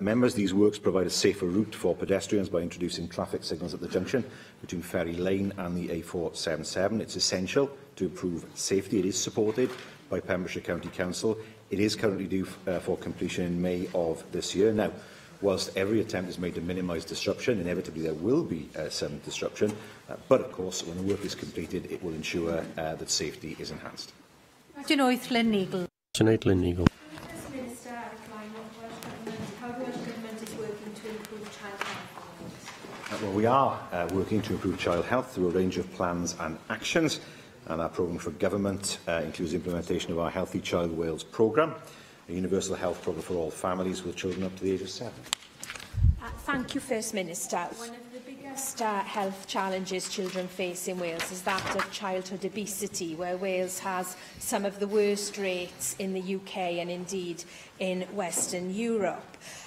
members, these works provide a safer route for pedestrians by introducing traffic signals at the junction between Ferry Lane and the A477. It's essential to improve safety. It is supported by Pembrokeshire County Council. It is currently due for completion in May of this year. Now, whilst every attempt is made to minimise disruption, inevitably there will be some disruption, but of course when the work is completed it will ensure that safety is enhanced. Question 8, Lynn Eagle. Question 8, Lynn Eagle. Minister, how the Welsh Government is working to improve child health? Well, we are working to improve child health through a range of plans and actions, and our programme for government includes implementation of our Healthy Child Wales programme, a universal health programme for all families with children up to the age of 7. Thank you, First Minister. One of the biggest health challenges children face in Wales is that of childhood obesity, where Wales has some of the worst rates in the UK and indeed in Western Europe.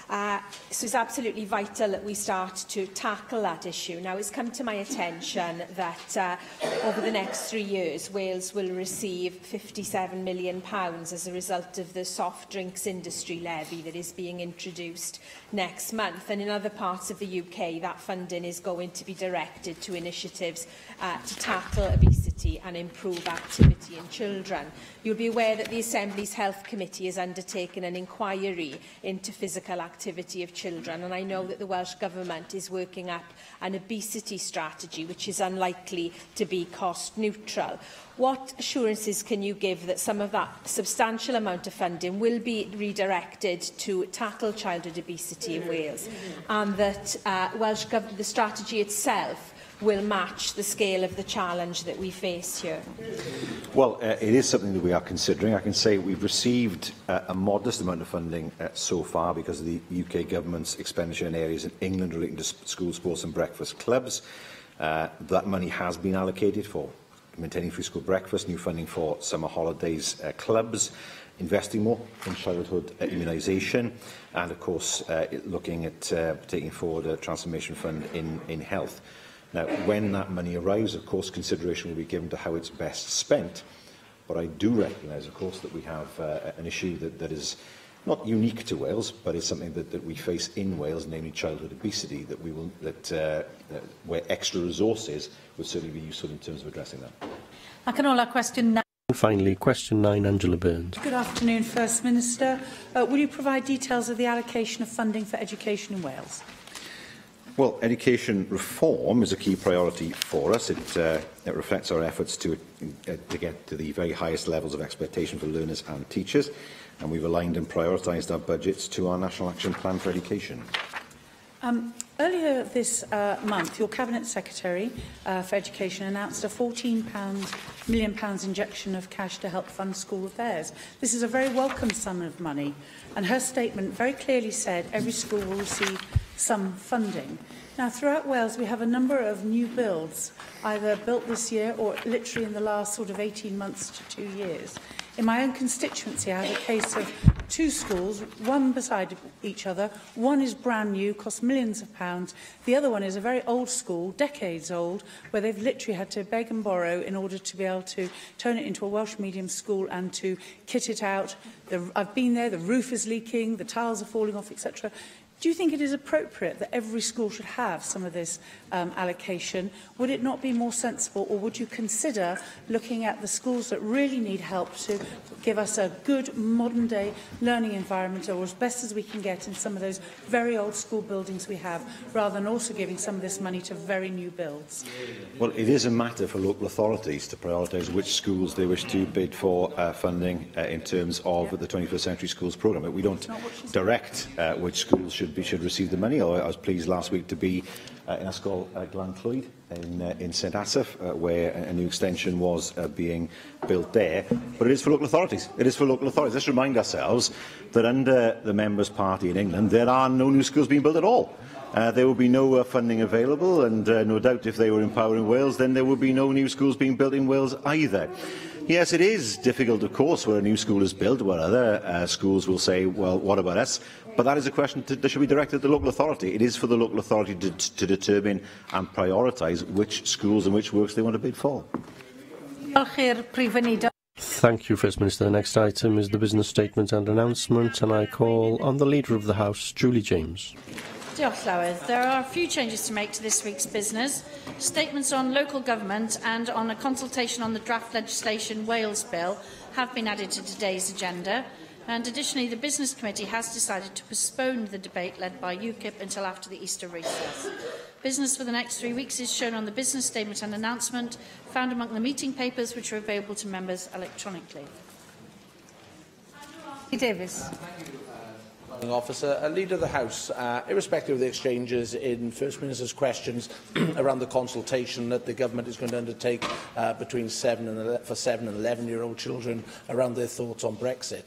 So it's absolutely vital that we start to tackle that issue. Now, it's come to my attention that over the next 3 years, Wales will receive £57 million as a result of the soft drinks industry levy that is being introduced next month. And in other parts of the UK, that funding is going to be directed to initiatives to tackle obesity and improve activity in children. You'll be aware that the Assembly's Health Committee has undertaken an inquiry into physical activity of children, and I know that the Welsh Government is working up an obesity strategy which is unlikely to be cost neutral. What assurances can you give that some of that substantial amount of funding will be redirected to tackle childhood obesity in Wales, and that the strategy itself will match the scale of the challenge that we face here? Well, it is something that we are considering. I can say we've received a modest amount of funding so far because of the UK Government's expenditure in areas in England relating to school sports and breakfast clubs. That money has been allocated for maintaining free school breakfast, new funding for summer holidays clubs, investing more in childhood immunisation, and of course looking at taking forward a transformation fund in health. Now, when that money arrives, of course, consideration will be given to how it's best spent. But I do recognise, of course, that we have an issue that is not unique to Wales, but is something that we face in Wales, namely childhood obesity, where extra resources would certainly be useful in terms of addressing that. Ac yn ola, question 9. And finally, question 9, Angela Burns. Good afternoon, First Minister. Will you provide details of the allocation of funding for education in Wales? Well, education reform is a key priority for us. It reflects our efforts to get to the very highest levels of expectation for learners and teachers, and we've aligned and prioritised our budgets to our National Action Plan for Education. Earlier this month, your Cabinet Secretary for Education announced a £14 million injection of cash to help fund school affairs. This is a very welcome sum of money, and her statement very clearly said every school will receive some funding. Now, throughout Wales, we have a number of new builds, either built this year or literally in the last sort of 18 months to 2 years. In my own constituency, I have a case of 2 schools, one beside each other. One is brand new, costs millions of pounds. The other one is a very old school, decades old, where they've literally had to beg and borrow in order to be able to turn it into a Welsh medium school and to kit it out. I've been there, the roof is leaking, the tiles are falling off, etc. Do you think it is appropriate that every school should have some of this allocation? Would it not be more sensible, or would you consider looking at the schools that really need help to give us a good modern-day learning environment, or as best as we can get in some of those very old school buildings we have, rather than also giving some of this money to very new builds? Well, it is a matter for local authorities to prioritise which schools they wish to bid for funding in terms of the 21st Century Schools programme. But we don't direct which schools should receive the money. I was pleased last week to be in Ysgol Glan-Clwyd in St Asaph, where a new extension was being built there. But it is for local authorities. It is for local authorities. Let's remind ourselves that under the Members' Party in England, there are no new schools being built at all. There will be no funding available, and no doubt if they were in power in Wales, then there would be no new schools being built in Wales either. Yes, it is difficult, of course, where a new school is built, where other schools will say, well, what about us? But that is a question that should be directed at the local authority. It is for the local authority to determine and prioritise which schools and which works they want to bid for. Thank you, First Minister. The next item is the business statement and announcement, and I call on the Leader of the House, Julie James. Diolch Llywyd. There are a few changes to make to this week's business. Statements on local government and on a consultation on the draft legislation Wales Bill have been added to today's agenda. And additionally, the Business Committee has decided to postpone the debate led by UKIP until after the Easter recess. Business for the next 3 weeks is shown on the business statement and announcement found among the meeting papers, which are available to members electronically. Davis. Officer, a Leader of the House, irrespective of the exchanges in First Minister's questions around the consultation that the government is going to undertake between 7 and 11-year-old children around their thoughts on Brexit,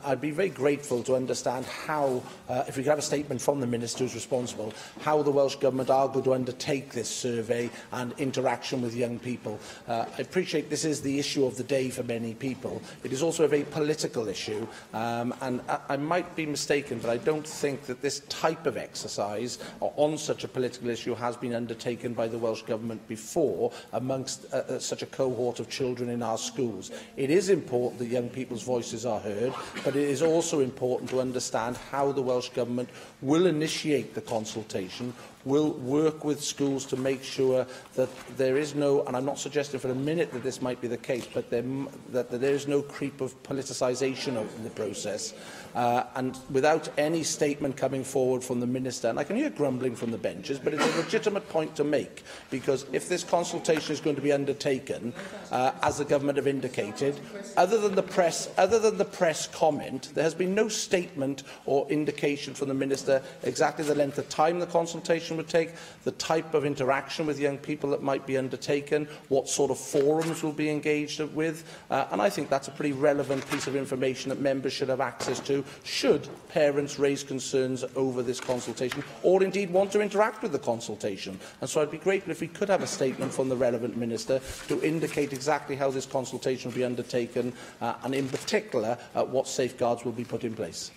I'd be very grateful to understand how, if we could have a statement from the Minister who's responsible, how the Welsh Government are going to undertake this survey and interaction with young people. I appreciate this is the issue of the day for many people. It is also a very political issue, and I might be mistaken, but I don't think that this type of exercise on such a political issue has been undertaken by the Welsh Government before amongst such a cohort of children in our schools. It is important that young people's voices are heard, but it is also important to understand how the Welsh Government will initiate the consultation, will work with schools to make sure that there is no, and I'm not suggesting for a minute that this might be the case, but that there is no creep of politicisation in the process. And without any statement coming forward from the Minister, and I can hear grumbling from the benches, but it's a legitimate point to make, because if this consultation is going to be undertaken, as the Government have indicated, other than the press comment, there has been no statement or indication from the Minister exactly the length of time the consultation would take, the type of interaction with young people that might be undertaken, what sort of forums will be engaged with, and I think that's a pretty relevant piece of information that members should have access to should parents raise concerns over this consultation or indeed want to interact with the consultation. And so I'd be grateful if we could have a statement from the relevant Minister to indicate exactly how this consultation will be undertaken and in particular what safeguards will be put in place.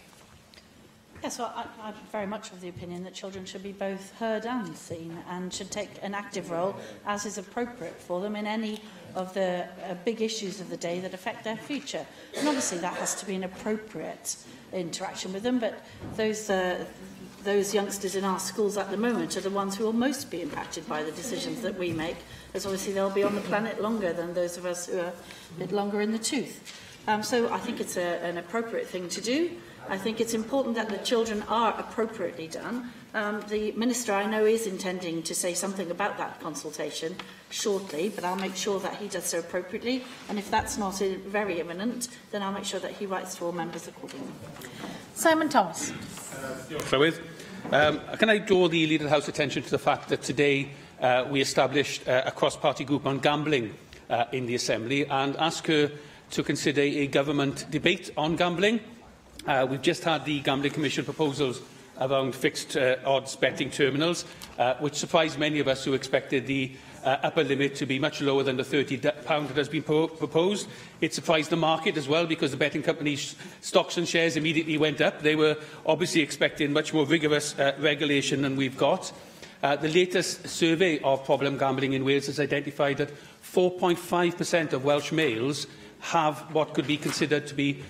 Yes, well, I'm very much of the opinion that children should be both heard and seen and should take an active role, as is appropriate for them, in any of the big issues of the day that affect their future. And obviously that has to be an appropriate interaction with them, but those youngsters in our schools at the moment are the ones who will most be impacted by the decisions that we make, as obviously they'll be on the planet longer than those of us who are a bit longer in the tooth. So I think it's an appropriate thing to do. I think it's important that the children are appropriately done. The Minister, I know, is intending to say something about that consultation shortly, but I'll make sure that he does so appropriately. And if that's not very imminent, then I'll make sure that he writes to all members accordingly. Simon Thomas. Can I draw the Leader of the House attention to the fact that today we established a cross-party group on gambling in the Assembly, and ask her to consider a government debate on gambling. We've just had the Gambling Commission proposals around fixed odds betting terminals, which surprised many of us who expected the upper limit to be much lower than the £30 that has been proposed. It surprised the market as well, because the betting companies' stocks and shares immediately went up. They were obviously expecting much more rigorous regulation than we've got. The latest survey of problem gambling in Wales has identified that 4.5% of Welsh males have what could be considered to be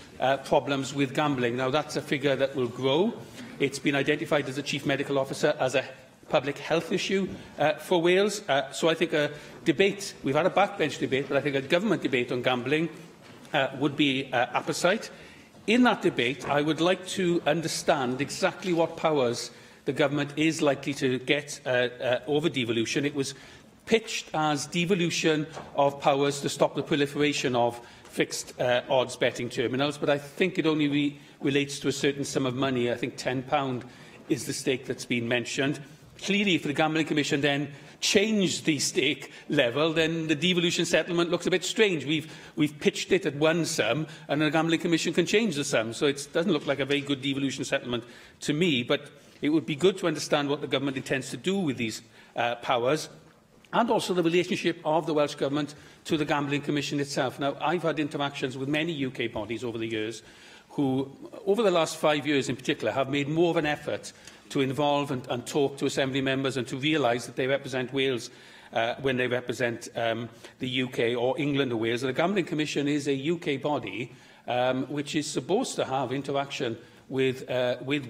problems with gambling. Now, that's a figure that will grow. It's been identified as a Chief Medical Officer as a public health issue for Wales. So I think a debate, we've had a backbench debate, but I think a government debate on gambling would be apposite. In that debate, I would like to understand exactly what powers the government is likely to get over devolution. It was pitched as devolution of powers to stop the proliferation of fixed odds betting terminals, but I think it only relates to a certain sum of money. I think £10 is the stake that's been mentioned. Clearly, if the Gambling Commission then changed the stake level, then the devolution settlement looks a bit strange. We've pitched it at one sum, and the Gambling Commission can change the sum. So it doesn't look like a very good devolution settlement to me, but it would be good to understand what the government intends to do with these powers, and also the relationship of the Welsh Government to the Gambling Commission itself. Now, I've had interactions with many UK bodies over the years who, over the last 5 years in particular, have made more of an effort to involve and talk to Assembly members and to realise that they represent Wales when they represent the UK or England or Wales. And the Gambling Commission is a UK body which is supposed to have interaction with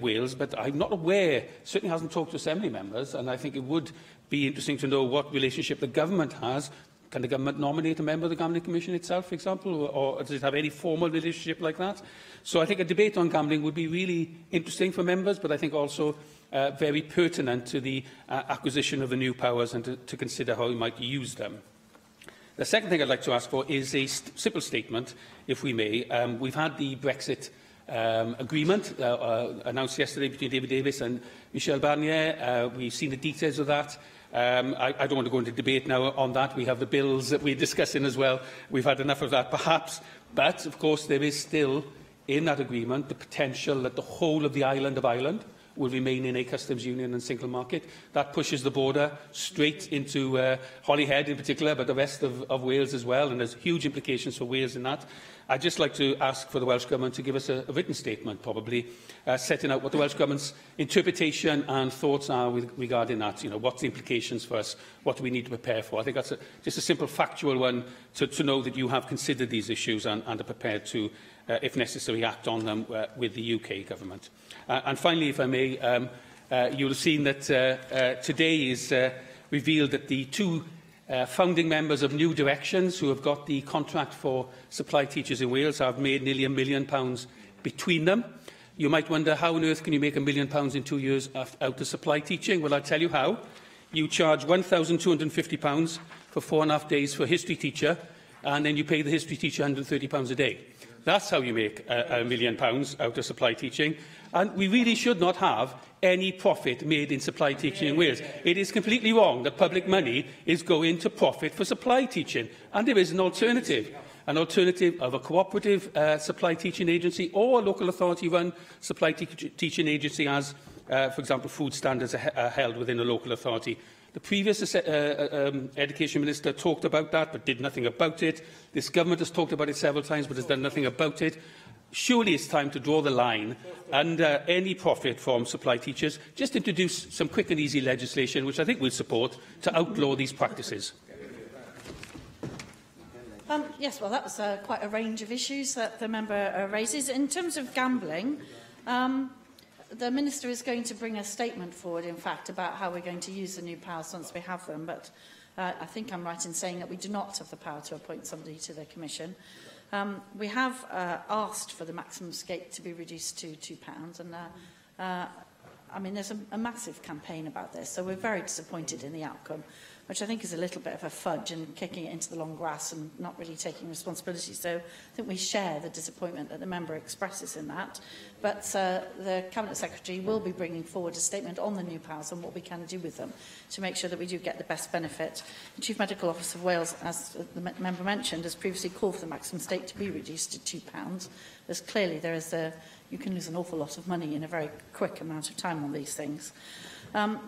Wales, but I'm not aware, certainly hasn't talked to Assembly members, and I think it would be interesting to know what relationship the government has. Can the government nominate a member of the Gambling Commission itself, for example, or does it have any formal relationship like that? So I think a debate on gambling would be really interesting for members, but I think also very pertinent to the acquisition of the new powers and to consider how we might use them. The second thing I'd like to ask for is a simple statement, if we may. We've had the Brexit agreement announced yesterday between David Davis and Michel Barnier. We've seen the details of that. I don't want to go into debate now on that. We have the bills that we're discussing as well. We've had enough of that, perhaps. But, of course, there is still, in that agreement, the potential that the whole of the island of Ireland will remain in a customs union and single market. That pushes the border straight into Holyhead in particular, but the rest of Wales as well, and there's huge implications for Wales in that. I'd just like to ask for the Welsh Government to give us a written statement, probably, setting out what the Welsh Government's interpretation and thoughts are regarding that. You know, what's the implications for us? What do we need to prepare for? I think that's just a simple factual one to know that you have considered these issues and are prepared to, if necessary, act on them with the UK Government. And finally, if I may, you'll have seen that today is revealed that the two founding members of New Directions, who have got the contract for supply teachers in Wales, have made nearly £1 million between them. You might wonder, how on earth can you make £1 million in 2 years out of supply teaching? Well, I'll tell you how. You charge £1,250 for 4.5 days for a history teacher, and then you pay the history teacher £130 a day. That's how you make £1 million out of supply teaching. And we really should not have any profit made in supply teaching in Wales. It is completely wrong that public money is going to profit for supply teaching. And there is an alternative of a cooperative supply teaching agency or a local authority-run supply teaching agency as, for example, food standards are held within a local authority. The previous Education Minister talked about that but did nothing about it. This government has talked about it several times but has done nothing about it. Surely it's time to draw the line under any profit from supply teachers. Just introduce some quick and easy legislation, which I think we'll support, to outlaw these practices. Yes, well, that was quite a range of issues that the member raises. In terms of gambling, the Minister is going to bring a statement forward, in fact, about how we're going to use the new powers once we have them. But I think I'm right in saying that we do not have the power to appoint somebody to the Commission. We have asked for the maximum stake to be reduced to £2, and I mean, there's a massive campaign about this, so we're very disappointed in the outcome, which I think is a little bit of a fudge and kicking it into the long grass and not really taking responsibility. So I think we share the disappointment that the member expresses in that. But the Cabinet Secretary will be bringing forward a statement on the new powers and what we can do with them to make sure that we do get the best benefit. The Chief Medical Officer of Wales, as the member mentioned, has previously called for the maximum stake to be reduced to £2. There's clearly you can lose an awful lot of money in a very quick amount of time on these things.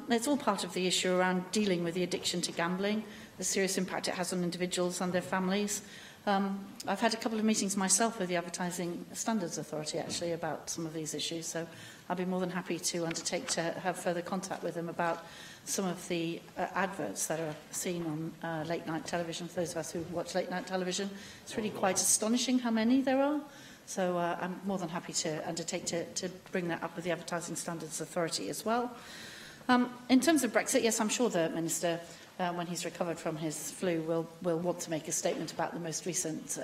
It's all part of the issue around dealing with the addiction to gambling, the serious impact it has on individuals and their families. I've had a couple of meetings myself with the Advertising Standards Authority, actually, about some of these issues, so I'll be more than happy to undertake to have further contact with them about some of the adverts that are seen on late-night television. For those of us who watch late-night television, it's really quite astonishing how many there are. So I'm more than happy to undertake to bring that up with the Advertising Standards Authority as well. In terms of Brexit, yes, I'm sure the Minister, when he's recovered from his flu, will want to make a statement about the most recent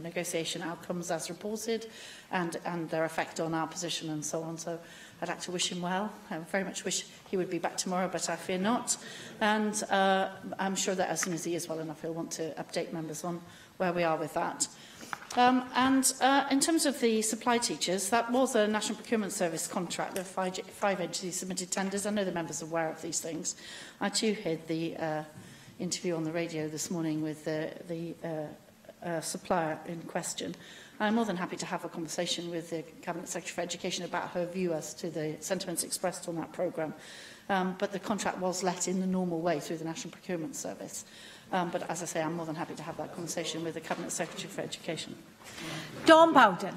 negotiation outcomes as reported and their effect on our position and so on. So I'd like to wish him well. I very much wish he would be back tomorrow, but I fear not. And I'm sure that as soon as he is well enough, he'll want to update members on where we are with that. In terms of the supply teachers, that was a National Procurement Service contract. There were five entities submitted tenders. I know the members are aware of these things. I too heard the interview on the radio this morning with the supplier in question. I'm more than happy to have a conversation with the Cabinet Secretary for Education about her view as to the sentiments expressed on that programme. But the contract was let in the normal way through the National Procurement Service. But as I say, I'm more than happy to have that conversation with the Cabinet Secretary for Education. Dawn Bowden.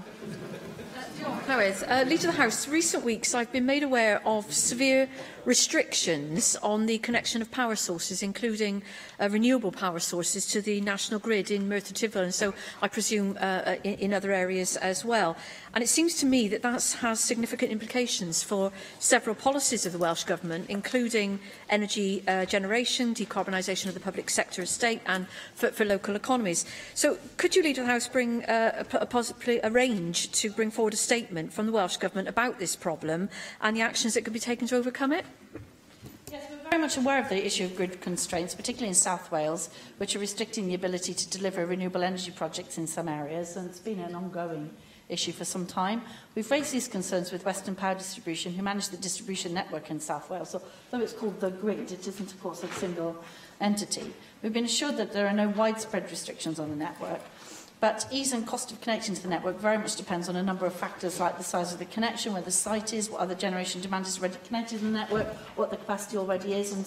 Leader of the House, recent weeks I've been made aware of severe restrictions on the connection of power sources, including renewable power sources, to the national grid in Merthyr Tydfil, and so I presume in other areas as well. And it seems to me that that has significant implications for several policies of the Welsh Government, including energy generation, decarbonisation of the public sector estate, and for local economies. So could you, Leader of the House, bring possibly arrange to bring forward a statement from the Welsh Government about this problem and the actions that could be taken to overcome it? Yes, we're very much aware of the issue of grid constraints, particularly in South Wales, which are restricting the ability to deliver renewable energy projects in some areas, and it's been an ongoing issue for some time. We've raised these concerns with Western Power Distribution, who manage the distribution network in South Wales. So, though it's called the grid, it isn't, of course, a single entity. We've been assured that there are no widespread restrictions on the network, but ease and cost of connection to the network very much depends on a number of factors like the size of the connection, where the site is, what other generation demand is already connected to the network, what the capacity already is, and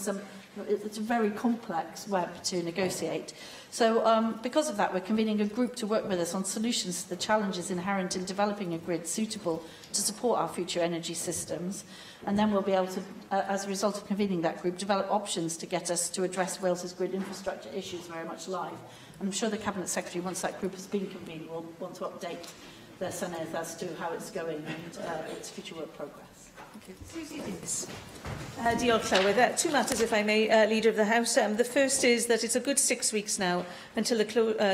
it's a very complex web to negotiate. So because of that, we're convening a group to work with us on solutions to the challenges inherent in developing a grid suitable to support our future energy systems. And then we'll be able to, as a result of convening that group, develop options to get us to address Wales's grid infrastructure issues very much live. And I'm sure the Cabinet Secretary, once that group has been convened, will want to update the Senedd as to how it's going and its future work progress. Diolch, Llywydd. Two matters, if I may, Leader of the House. The first is that it's a good 6 weeks now until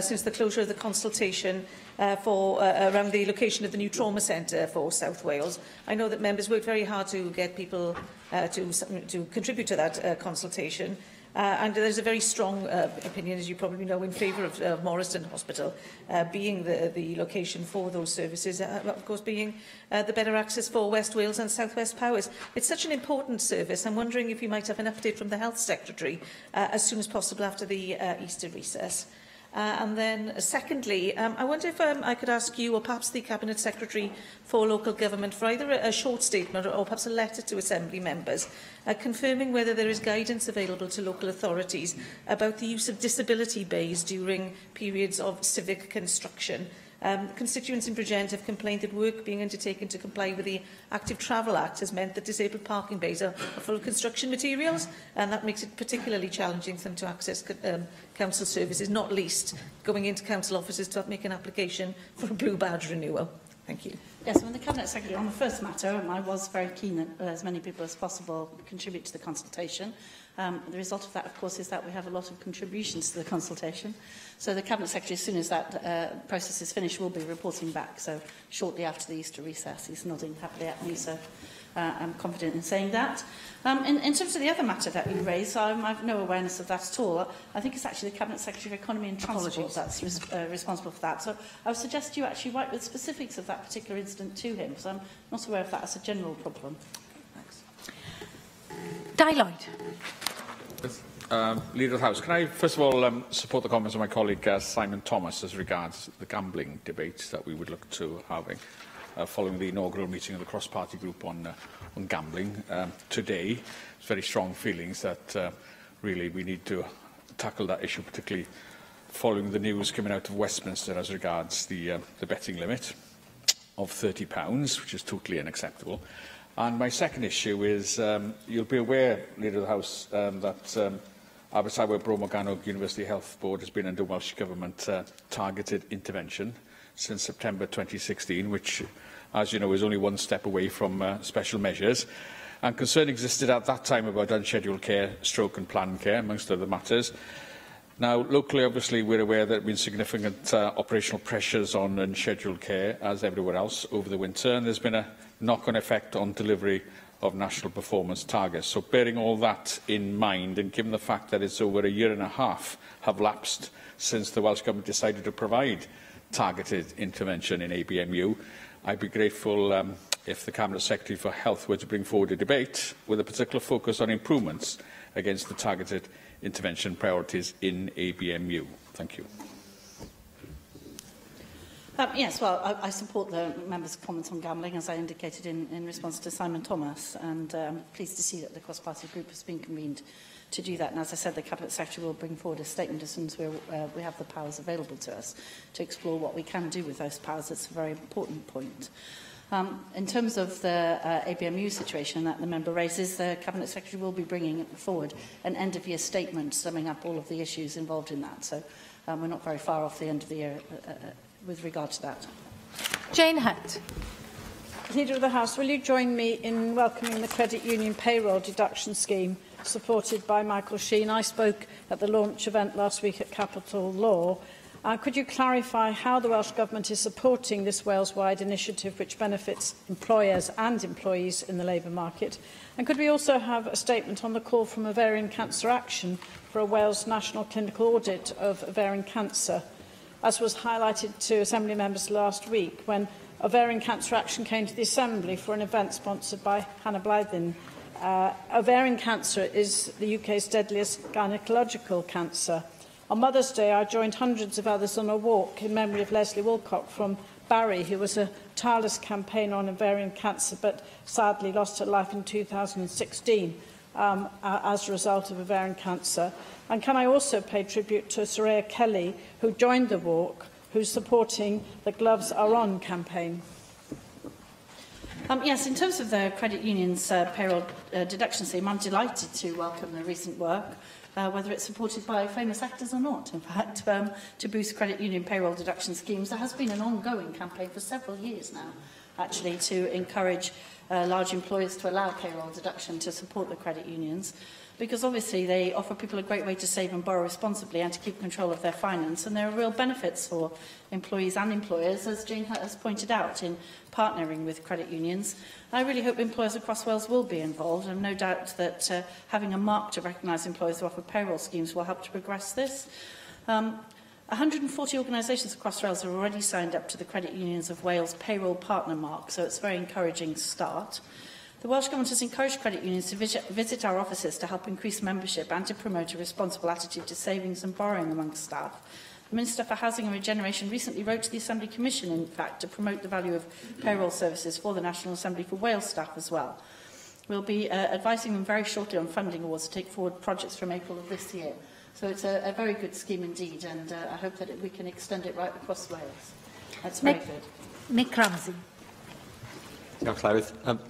since the closure of the consultation around the location of the new trauma centre for South Wales. I know that members worked very hard to get people to contribute to that consultation. And there's a very strong opinion, as you probably know, in favour of Morriston Hospital being the location for those services, of course being the better access for West Wales and South West Powers. It's such an important service. I'm wondering if you might have an update from the Health Secretary as soon as possible after the Easter recess. And then, secondly, I wonder if I could ask you, or perhaps the Cabinet Secretary for Local Government, for either a short statement or perhaps a letter to Assembly members, confirming whether there is guidance available to local authorities about the use of disability bays during periods of civic construction. Constituents in Bridgend have complained that work being undertaken to comply with the Active Travel Act has meant that disabled parking bays are full of construction materials, and that makes it particularly challenging for them to access council services, not least going into council offices to make an application for a blue badge renewal. Thank you. Yes, when the Cabinet Secretary, on the first matter, I was very keen that as many people as possible contribute to the consultation. The result of that, of course, is that we have a lot of contributions to the consultation. So the Cabinet Secretary, as soon as that process is finished, will be reporting back. So shortly after the Easter recess, he's nodding happily at me, so I'm confident in saying that. In terms of the other matter that you raised, I have no awareness of that at all. I think it's actually the Cabinet Secretary of Economy and Transport that's responsible for that. So I would suggest you actually write the specifics of that particular incident to him, because I'm not aware of that as a general problem. Thanks. Dai Lloyd. Leader of the House, can I first of all support the comments of my colleague Simon Thomas as regards the gambling debate that we would look to having following the inaugural meeting of the cross-party group on gambling today. There's very strong feelings that really we need to tackle that issue, particularly following the news coming out of Westminster as regards the betting limit of £30, which is totally unacceptable. And my second issue is, you'll be aware, Leader of the House, that Abertawe Bro Morgannwg University Health Board has been under Welsh Government targeted intervention since September 2016, which, as you know, is only one step away from special measures. And concern existed at that time about unscheduled care, stroke and planned care, amongst other matters. Now, locally, obviously, we're aware that there have been significant operational pressures on unscheduled care, as everywhere else, over the winter, and there's been a knock-on effect on delivery of national performance targets. So, bearing all that in mind, and given the fact that it's over a year and a half have lapsed since the Welsh Government decided to provide targeted intervention in ABMU, I'd be grateful if the Cabinet Secretary for Health were to bring forward a debate with a particular focus on improvements against the targeted intervention priorities in ABMU. Thank you. Yes, well, I support the member's comments on gambling, as I indicated in response to Simon Thomas, and I'm pleased to see that the cross-party group has been convened to do that. And as I said, the Cabinet Secretary will bring forward a statement as soon as we have the powers available to us to explore what we can do with those powers. It's a very important point. In terms of the ABMU situation that the member raises, the Cabinet Secretary will be bringing forward an end-of-year statement summing up all of the issues involved in that. So we're not very far off the end of the year with regard to that. Jane Hunt. Leader of the House, will you join me in welcoming the Credit Union Payroll Deduction Scheme supported by Michael Sheen? I spoke at the launch event last week at Capital Law. Could you clarify how the Welsh Government is supporting this Wales-wide initiative which benefits employers and employees in the labour market? And could we also have a statement on the call from Ovarian Cancer Action for a Wales national clinical audit of ovarian cancer, as was highlighted to Assembly members last week when Ovarian Cancer Action came to the Assembly for an event sponsored by Hannah Blythin. Ovarian cancer is the UK's deadliest gynecological cancer. On Mother's Day, I joined hundreds of others on a walk in memory of Leslie Wilcock from Barry, who was a tireless campaigner on ovarian cancer, but sadly lost her life in 2016 as a result of ovarian cancer. And can I also pay tribute to Soraya Kelly, who joined the walk, who's supporting the Gloves Are On campaign? Yes, in terms of the credit union's payroll deduction scheme, I'm delighted to welcome the recent work, whether it's supported by famous actors or not, in fact, to boost credit union payroll deduction schemes. There has been an ongoing campaign for several years now, actually, to encourage large employers to allow payroll deduction to support the credit unions, because obviously they offer people a great way to save and borrow responsibly and to keep control of their finance, and there are real benefits for employees and employers, as Jane has pointed out, in partnering with credit unions. I really hope employers across Wales will be involved, and no doubt that having a mark to recognise employers who offer payroll schemes will help to progress this. 140 organisations across Wales have already signed up to the Credit Unions of Wales payroll partner mark, so it's a very encouraging start. The Welsh Government has encouraged credit unions to visit our offices to help increase membership and to promote a responsible attitude to savings and borrowing amongst staff. The Minister for Housing and Regeneration recently wrote to the Assembly Commission, in fact, to promote the value of payroll services for the National Assembly for Wales staff as well. We'll be advising them very shortly on funding awards to take forward projects from April of this year. So it's a very good scheme indeed, and I hope that we can extend it right across Wales. That's very good. Nick Ramsey.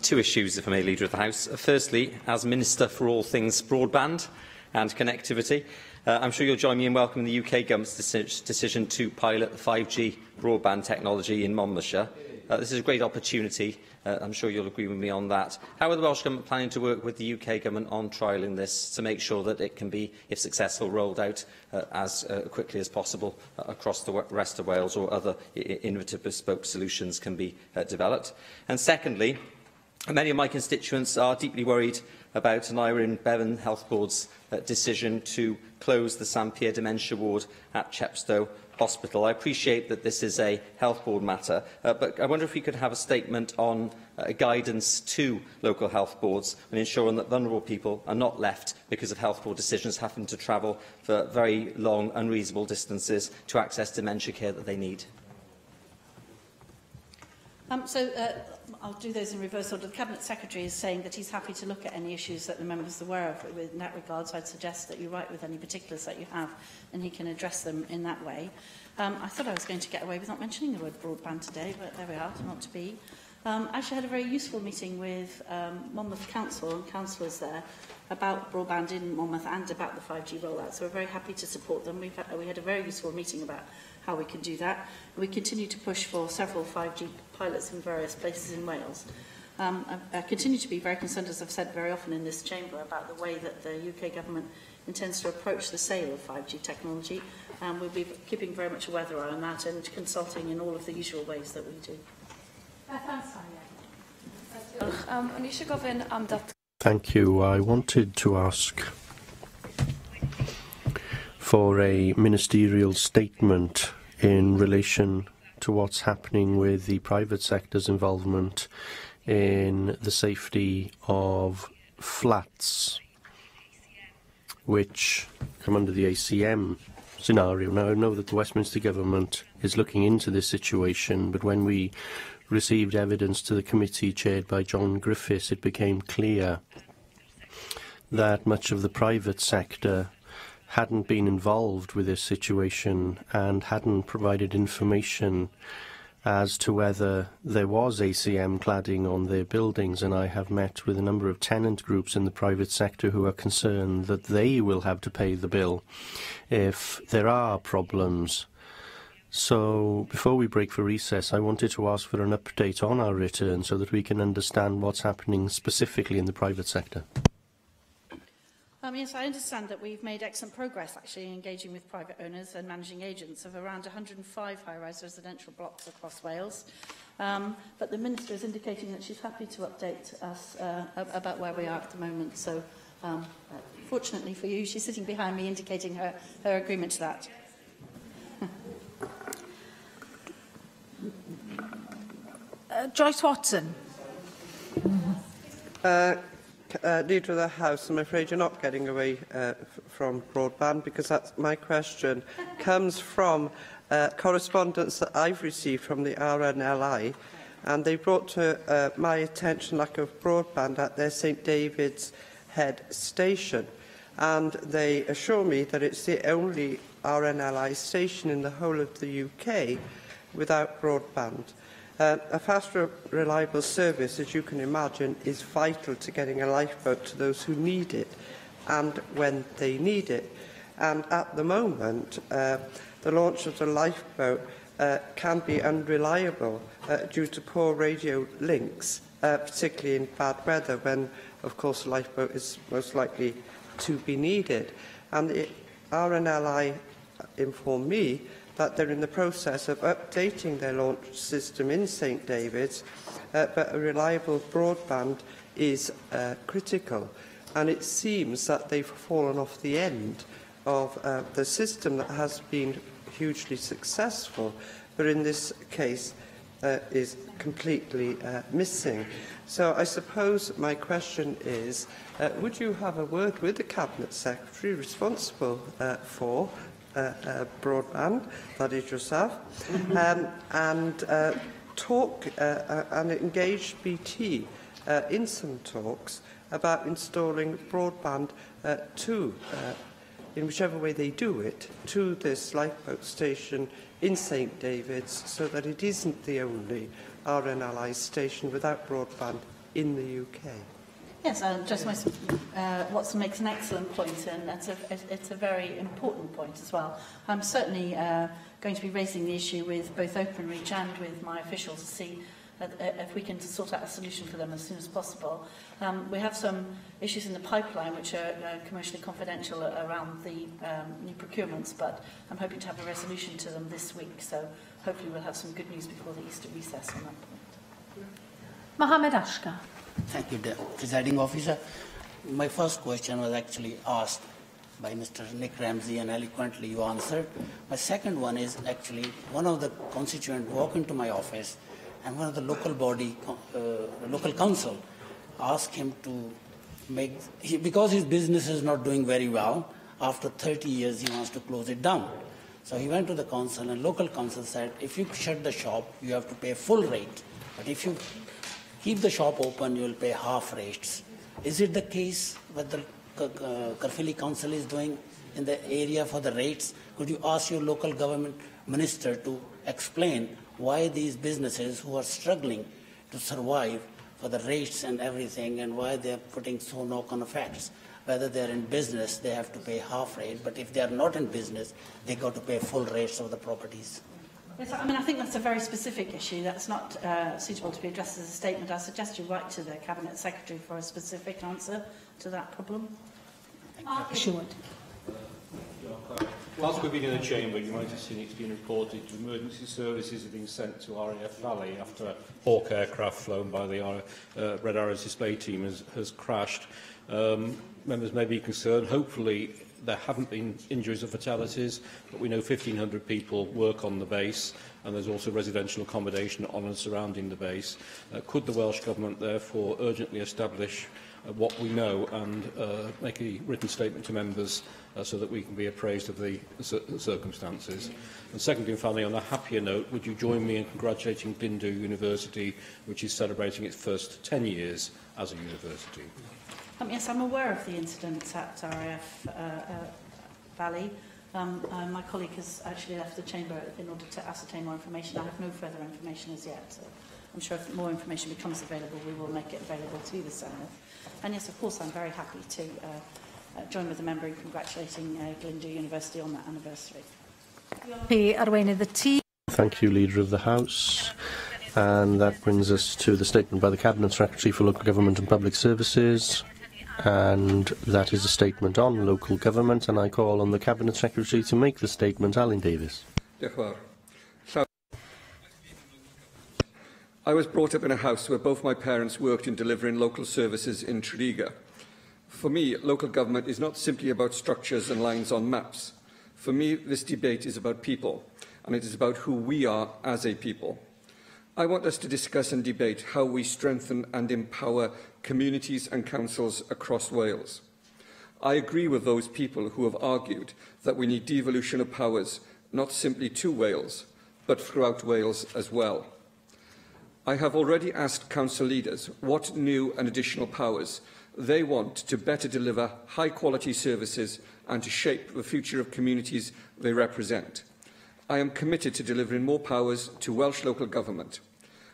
Two issues, if I may, Leader of the House. Firstly, as Minister for all things broadband and connectivity, I'm sure you'll join me in welcoming the UK Government's decision to pilot the 5G broadband technology in Monmouthshire. This is a great opportunity. I'm sure you'll agree with me on that. How are the Welsh Government planning to work with the UK Government on trialling this to make sure that it can be, if successful, rolled out as quickly as possible across the rest of Wales, or other innovative bespoke solutions can be developed? And secondly, many of my constituents are deeply worried about Naira and Bevan Health Board's decision to close the St Pierre Dementia Ward at Chepstow Hospital. I appreciate that this is a Health Board matter, but I wonder if we could have a statement on guidance to local health boards and ensuring that vulnerable people are not left, because of Health Board decisions, having to travel for very long, unreasonable distances to access dementia care that they need. I'll do those in reverse order. The Cabinet Secretary is saying that he's happy to look at any issues that the members are aware of. In that regard, so I'd suggest that you write with any particulars that you have, and he can address them in that way. I thought I was going to get away with not mentioning the word broadband today, but there we are, not to be. Actually had a very useful meeting with Monmouth Council and councillors there about broadband in Monmouth and about the 5G rollout. So we're very happy to support them. We had a very useful meeting about how we can do that. We continue to push for several 5G pilots in various places in Wales. I continue to be very concerned, as I've said very often in this chamber, about the way that the UK government intends to approach the sale of 5G technology. We'll be keeping very much a weather eye on that and consulting in all of the usual ways that we do. Thank you. I wanted to ask for a ministerial statement in relation to what's happening with the private sector's involvement in the safety of flats which come under the ACM scenario. Now, I know that the Westminster Government is looking into this situation, but when we received evidence to the committee chaired by John Griffiths, it became clear that much of the private sector hadn't been involved with this situation and hadn't provided information as to whether there was ACM cladding on their buildings. And I have met with a number of tenant groups in the private sector who are concerned that they will have to pay the bill if there are problems. So before we break for recess, I wanted to ask for an update on our return so that we can understand what's happening specifically in the private sector. Yes, I understand that we've made excellent progress actually engaging with private owners and managing agents of around 105 high-rise residential blocks across Wales. But the Minister is indicating that she's happy to update us about where we are at the moment. So fortunately for you, she's sitting behind me indicating her agreement to that. Joyce Watson. Leader of the House, I'm afraid you're not getting away from broadband, because that's my question comes from correspondence that I've received from the RNLI, and they brought to my attention lack of broadband at their St David's Head station, and they assure me that it's the only RNLI station in the whole of the UK without broadband. A fast, reliable service, as you can imagine, is vital to getting a lifeboat to those who need it and when they need it. And at the moment, the launch of the lifeboat can be unreliable due to poor radio links, particularly in bad weather when, of course, the lifeboat is most likely to be needed. And the RNLI informed me that they're in the process of updating their launch system in St David's, but a reliable broadband is critical. And it seems that they've fallen off the end of the system that has been hugely successful, but in this case is completely missing. So I suppose my question is, would you have a word with the Cabinet Secretary responsible for broadband, that is yourself, and talk and engage BT in some talks about installing broadband in whichever way they do it, to this lifeboat station in St David's, so that it isn't the only RNLI station without broadband in the UK. Yes, Watson makes an excellent point, and it's a very important point as well. I'm certainly going to be raising the issue with both Openreach and with my officials to see if we can sort out a solution for them as soon as possible. We have some issues in the pipeline which are commercially confidential around the new procurements, but I'm hoping to have a resolution to them this week, so hopefully we'll have some good news before the Easter recess on that point. Mohammed Ashkar. Thank you, Presiding Officer. My first question was actually asked by Mr. Nick Ramsey, and eloquently you answered. My second one is actually one of the constituents walked into my office, and one of the local body, local council, asked him to make, because his business is not doing very well, after 30 years he wants to close it down. So he went to the council, and local council said, if you shut the shop, you have to pay full rate. But if you keep the shop open, you will pay half rates. Is it the case what the Caerphilly Council is doing in the area for the rates? Could you ask your local government minister to explain why these businesses who are struggling to survive for the rates and everything, and why they're putting so knock-on effects. Whether they're in business, they have to pay half rate, but if they are not in business, they got to pay full rates of the properties. Yes, I mean, I think that's a very specific issue. That's not suitable to be addressed as a statement. I suggest you write to the Cabinet Secretary for a specific answer to that problem. Sure. Whilst we've been in the chamber, you might have seen it's been reported that emergency services have been sent to RAF Valley after a Hawk aircraft flown by the Red Arrows display team has crashed. Members may be concerned. Hopefully there haven't been injuries or fatalities, but we know 1,500 people work on the base, and there's also residential accommodation on and surrounding the base. Could the Welsh Government therefore urgently establish what we know and make a written statement to members so that we can be appraised of the circumstances? And secondly and finally, on a happier note, would you join me in congratulating Glyndŵr University, which is celebrating its first 10 years as a university? Yes, I'm aware of the incident at RAF Valley. My colleague has actually left the chamber in order to ascertain more information. I have no further information as yet. So I'm sure if more information becomes available, we will make it available to the Senedd. And yes, of course, I'm very happy to join with the member in congratulating Glyndŵr University on that anniversary. Thank you, Leader of the House. And that brings us to the statement by the Cabinet Secretary for Local Government and Public Services. And that is a statement on local government, and I call on the Cabinet Secretary to make the statement. Alan Davies. I was brought up in a house where both my parents worked in delivering local services in Tredegar. For me, local government is not simply about structures and lines on maps. For me, this debate is about people, and it is about who we are as a people. I want us to discuss and debate how we strengthen and empower communities and councils across Wales. I agree with those people who have argued that we need devolution of powers, not simply to Wales, but throughout Wales as well. I have already asked council leaders what new and additional powers they want to better deliver high-quality services and to shape the future of communities they represent. I am committed to delivering more powers to Welsh local government,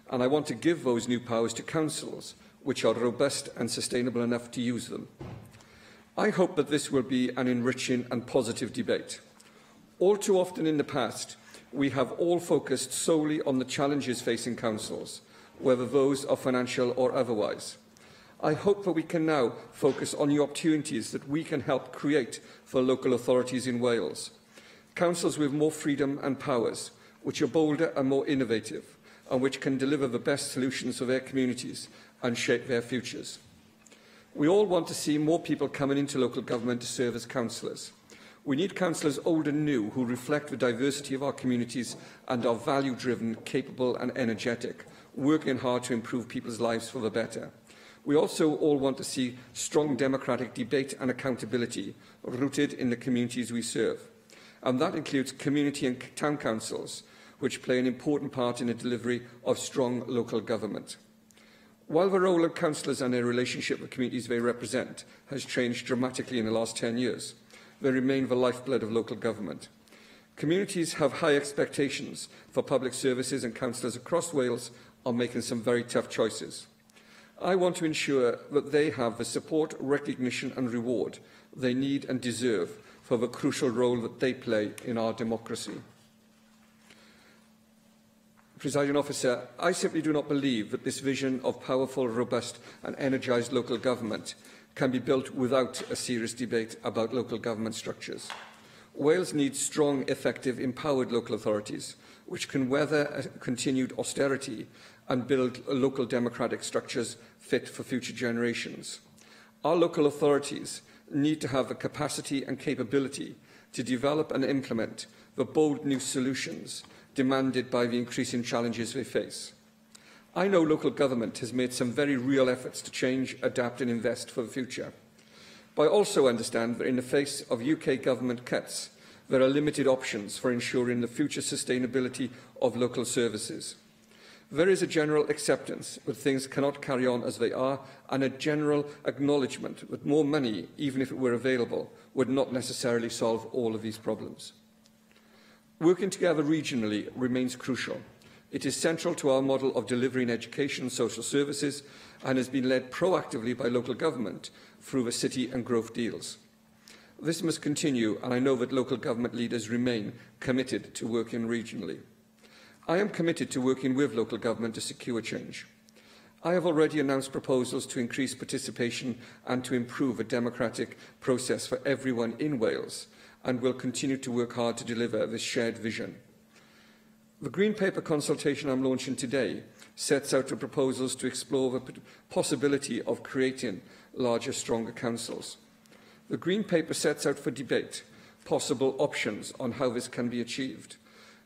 and I want to give those new powers to councils which are robust and sustainable enough to use them. I hope that this will be an enriching and positive debate. All too often in the past, we have all focused solely on the challenges facing councils, whether those are financial or otherwise. I hope that we can now focus on the opportunities that we can help create for local authorities in Wales. Councils with more freedom and powers, which are bolder and more innovative, and which can deliver the best solutions for their communities and shape their futures. We all want to see more people coming into local government to serve as councillors. We need councillors old and new who reflect the diversity of our communities and are value-driven, capable and energetic, working hard to improve people's lives for the better. We also all want to see strong democratic debate and accountability rooted in the communities we serve. And that includes community and town councils, which play an important part in the delivery of strong local government. While the role of councillors and their relationship with communities they represent has changed dramatically in the last 10 years, they remain the lifeblood of local government. Communities have high expectations for public services, and councillors across Wales are making some very tough choices. I want to ensure that they have the support, recognition and reward they need and deserve for the crucial role that they play in our democracy. Presiding Officer, I simply do not believe that this vision of powerful, robust and energised local government can be built without a serious debate about local government structures. Wales needs strong, effective, empowered local authorities which can weather continued austerity and build local democratic structures fit for future generations. Our local authorities need to have the capacity and capability to develop and implement the bold new solutions demanded by the increasing challenges they face. I know local government has made some very real efforts to change, adapt and invest for the future. But I also understand that in the face of UK government cuts, there are limited options for ensuring the future sustainability of local services. There is a general acceptance that things cannot carry on as they are, and a general acknowledgement that more money, even if it were available, would not necessarily solve all of these problems. Working together regionally remains crucial, It is central to our model of delivering education and social services and has been led proactively by local government through the city and growth deals. This must continue, and I know that local government leaders remain committed to working regionally. I am committed to working with local government to secure change. I have already announced proposals to increase participation and to improve a democratic process for everyone in Wales, and will continue to work hard to deliver this shared vision. The Green Paper consultation I'm launching today sets out the proposals to explore the possibility of creating larger, stronger councils. The Green Paper sets out for debate possible options on how this can be achieved.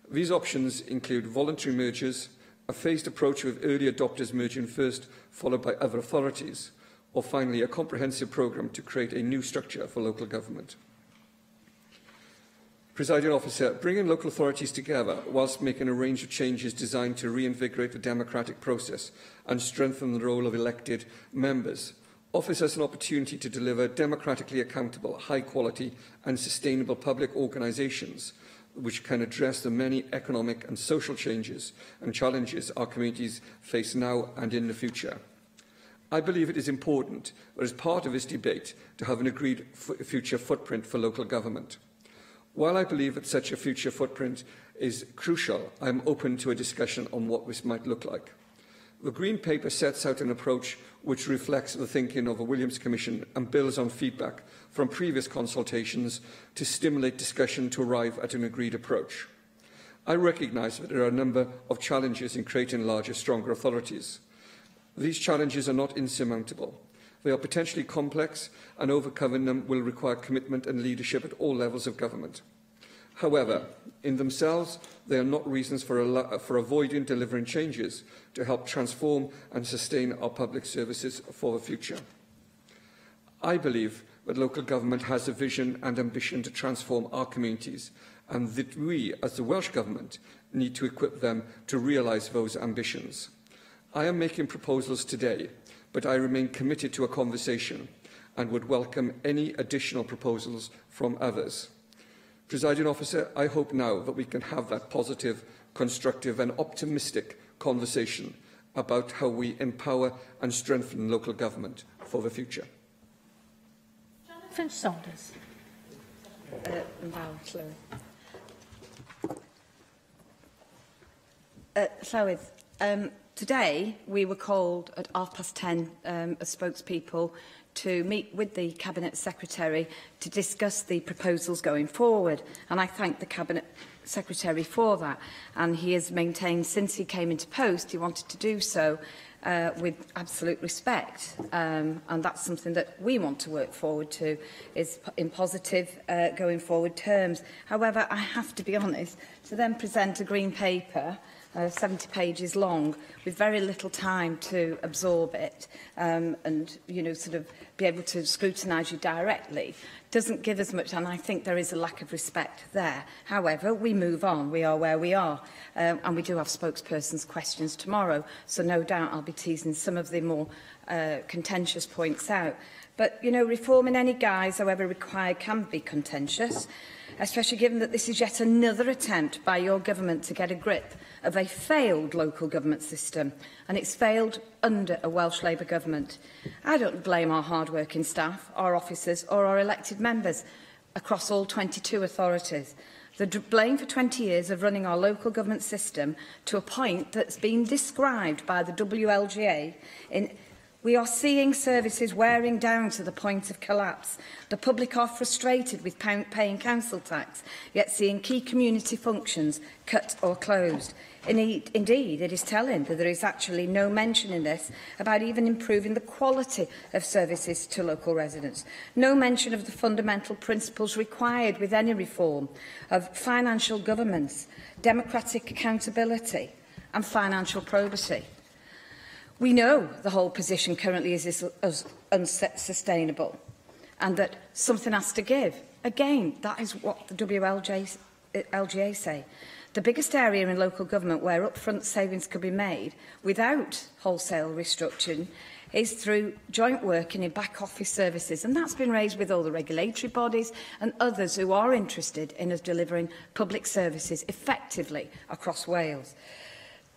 These options include voluntary mergers, a phased approach with early adopters merging first, followed by other authorities, or finally a comprehensive programme to create a new structure for local government. Presiding Officer, bringing local authorities together whilst making a range of changes designed to reinvigorate the democratic process and strengthen the role of elected members offers us an opportunity to deliver democratically accountable, high-quality and sustainable public organisations which can address the many economic and social changes and challenges our communities face now and in the future. I believe it is important, as part of this debate, to have an agreed future footprint for local government. While I believe that such a future footprint is crucial, I am open to a discussion on what this might look like. The Green Paper sets out an approach which reflects the thinking of the Williams Commission and builds on feedback from previous consultations to stimulate discussion to arrive at an agreed approach. I recognise that there are a number of challenges in creating larger, stronger authorities. These challenges are not insurmountable. They are potentially complex, and overcoming them will require commitment and leadership at all levels of government. However, in themselves, they are not reasons for avoiding delivering changes to help transform and sustain our public services for the future. I believe that local government has a vision and ambition to transform our communities, and that we, as the Welsh Government, need to equip them to realise those ambitions. I am making proposals today, but I remain committed to a conversation and would welcome any additional proposals from others. Presiding Officer, I hope now that we can have that positive, constructive and optimistic conversation about how we empower and strengthen local government for the future. Jonathan Saunders. Today, we were called at 10:30 as spokespeople to meet with the Cabinet Secretary to discuss the proposals going forward. And I thank the Cabinet Secretary for that. And he has maintained since he came into post, he wanted to do so with absolute respect. And that's something that we want to work forward to, is in positive going forward terms. However, I have to be honest, to then present a green paper 70 pages long, with very little time to absorb it and, you know, sort of be able to scrutinise you directly, doesn't give us much, and I think there is a lack of respect there. However, we move on. We are where we are, and we do have spokespersons' questions tomorrow, so no doubt I'll be teasing some of the more contentious points out. But, you know, reform in any guise, however required, can be contentious, especially given that this is yet another attempt by your government to get a grip of a failed local government system, and it's failed under a Welsh Labour government. I don't blame our hard-working staff, our officers or our elected members across all 22 authorities. The blame for 20 years of running our local government system to a point that's been described by the WLGA in we are seeing services wearing down to the point of collapse. The public are frustrated with paying council tax, yet seeing key community functions cut or closed. Indeed, it is telling that there is actually no mention in this about even improving the quality of services to local residents. No mention of the fundamental principles required with any reform of financial governance, democratic accountability and financial probity. We know the whole position currently is unsustainable and that something has to give. Again, that is what the WLGA say. The biggest area in local government where upfront savings could be made without wholesale restructuring is through joint working in back office services, and that's been raised with all the regulatory bodies and others who are interested in us delivering public services effectively across Wales.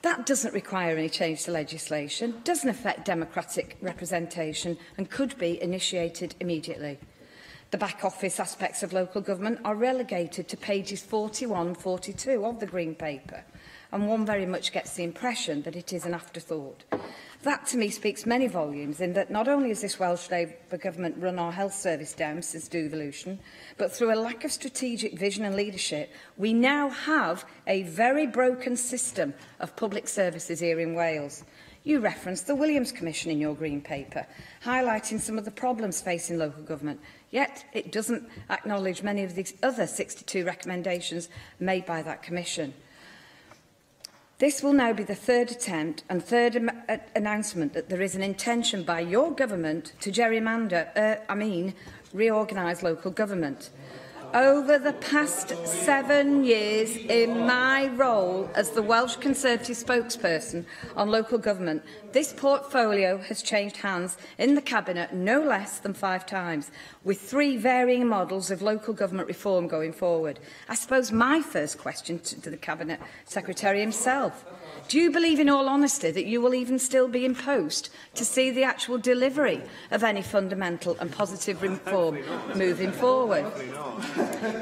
That doesn't require any change to legislation, doesn't affect democratic representation and could be initiated immediately. The back office aspects of local government are relegated to pages 41 and 42 of the Green Paper, and one very much gets the impression that it is an afterthought. That, to me, speaks many volumes in that not only has this Welsh Labour government run our health service down since devolution, but through a lack of strategic vision and leadership, we now have a very broken system of public services here in Wales. You referenced the Williams Commission in your Green Paper, highlighting some of the problems facing local government, yet it doesn't acknowledge many of the other 62 recommendations made by that Commission. This will now be the third attempt and third announcement that there is an intention by your government to reorganise local government. Over the past 7 years, in my role as the Welsh Conservative spokesperson on local government, this portfolio has changed hands in the Cabinet no less than 5 times, with 3 varying models of local government reform going forward. I suppose my first question to the Cabinet Secretary himself: do you believe, in all honesty, that you will even still be in post to see the actual delivery of any fundamental and positive reform moving forward?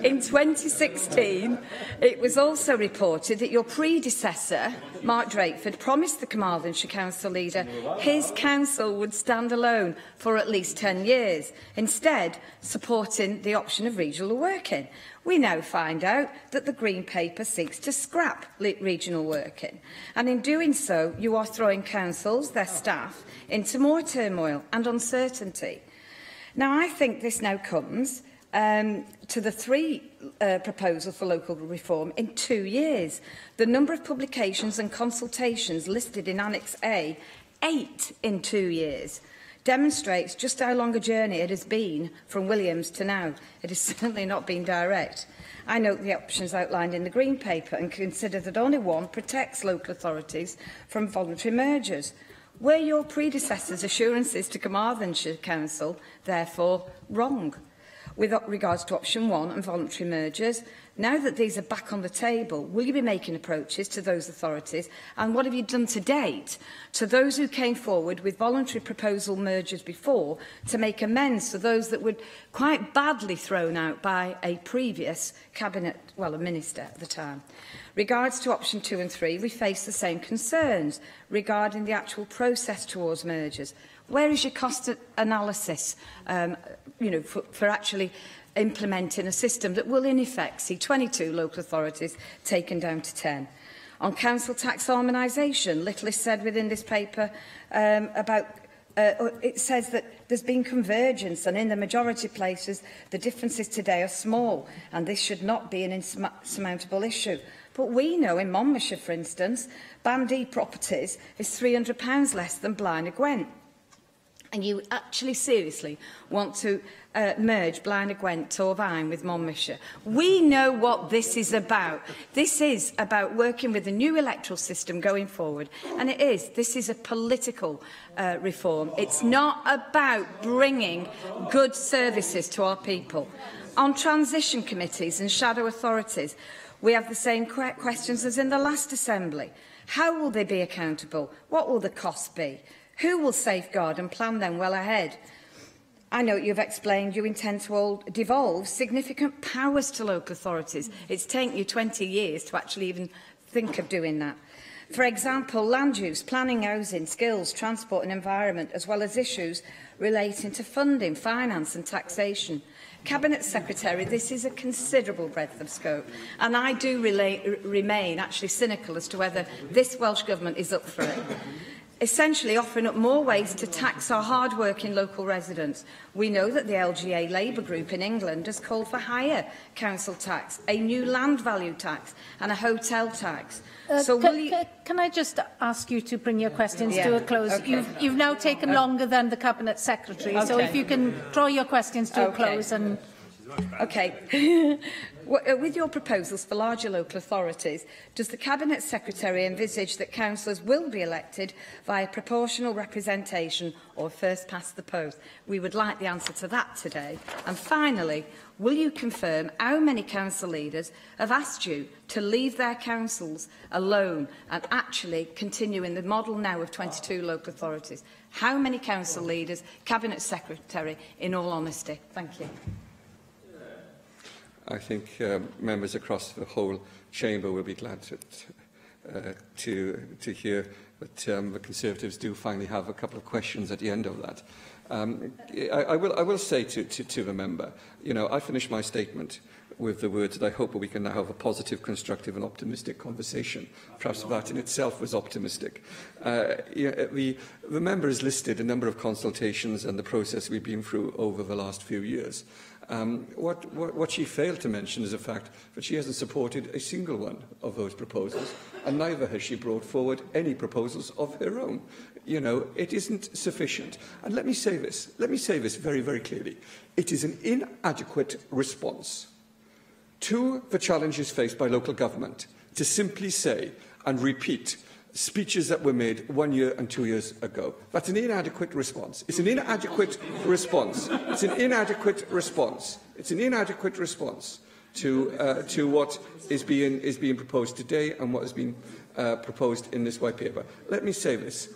In 2016, it was also reported that your predecessor, Mark Drakeford, promised the Carmarthenshire Council leader his council would stand alone for at least 10 years, instead supporting the option of regional working. We now find out that the Green Paper seeks to scrap regional working, and in doing so, you are throwing councils, their staff, into more turmoil and uncertainty. Now, I think this now comes to the 3 proposals for local reform in 2 years. The number of publications and consultations listed in Annex A, 8 in 2 years, demonstrates just how long a journey it has been from Williams to now. It has certainly not been direct. I note the options outlined in the Green Paper and consider that only one protects local authorities from voluntary mergers. Were your predecessors' assurances to Carmarthenshire Council, therefore, wrong? With regards to option 1 and voluntary mergers, now that these are back on the table, will you be making approaches to those authorities? And what have you done to date to those who came forward with voluntary proposal mergers before to make amends for those that were quite badly thrown out by a previous cabinet, well, a minister at the time? Regards to option 2 and 3, we face the same concerns regarding the actual process towards mergers. Where is your cost analysis, for actually implementing a system that will, in effect, see 22 local authorities taken down to 10? On council tax harmonisation, little is said within this paper it says that there's been convergence, and in the majority of places, the differences today are small, and this should not be an insurmountable issue. But we know in Monmouthshire, for instance, Band E properties is £300 less than Blaen y Gwent. And you actually seriously want to merge Blaen y Gwent to Torfaen with Monmouthshire. We know what this is about. This is about working with the new electoral system going forward. And this is a political reform. It's not about bringing good services to our people. On transition committees and shadow authorities, we have the same questions as in the last Assembly. How will they be accountable? What will the costs be? Who will safeguard and plan them well ahead? I know you've explained you intend to devolve significant powers to local authorities. It's taken you 20 years to actually even think of doing that. For example, land use, planning, housing, skills, transport and environment, as well as issues relating to funding, finance and taxation. Cabinet Secretary, this is a considerable breadth of scope, and I do remain actually cynical as to whether this Welsh Government is up for it. Essentially offering up more ways to tax our hard-working local residents. We know that the LGA Labour group in England has called for higher council tax, a new land value tax and a hotel tax. Can I just ask you to bring your questions to a close? Okay. You've now taken longer than the Cabinet Secretary, so if you can draw your questions to a close. And Okay. With your proposals for larger local authorities, does the Cabinet Secretary envisage that councillors will be elected via proportional representation or first past the post? We would like the answer to that today. And finally, will you confirm how many council leaders have asked you to leave their councils alone and actually continue in the model now of 22 local authorities? How many council leaders, Cabinet Secretary, in all honesty? Thank you. I think members across the whole chamber will be glad to hear that the Conservatives do finally have a couple of questions at the end of that. I will say to the member, you know, I finished my statement with the words that I hope that we can now have a positive, constructive and optimistic conversation. Perhaps that in itself was optimistic. The member has listed a number of consultations and the process we've been through over the last few years. What she failed to mention is the fact that she hasn't supported a single one of those proposals, and neither has she brought forward any proposals of her own. You know, it isn't sufficient. And let me say this very, very clearly. It is an inadequate response to the challenges faced by local government to simply say and repeat speeches that were made 1 year and 2 years ago. That's an inadequate response. It's an inadequate response. It's an inadequate response. It's an inadequate response to what is being proposed today and what has been proposed in this white paper. Let me say this.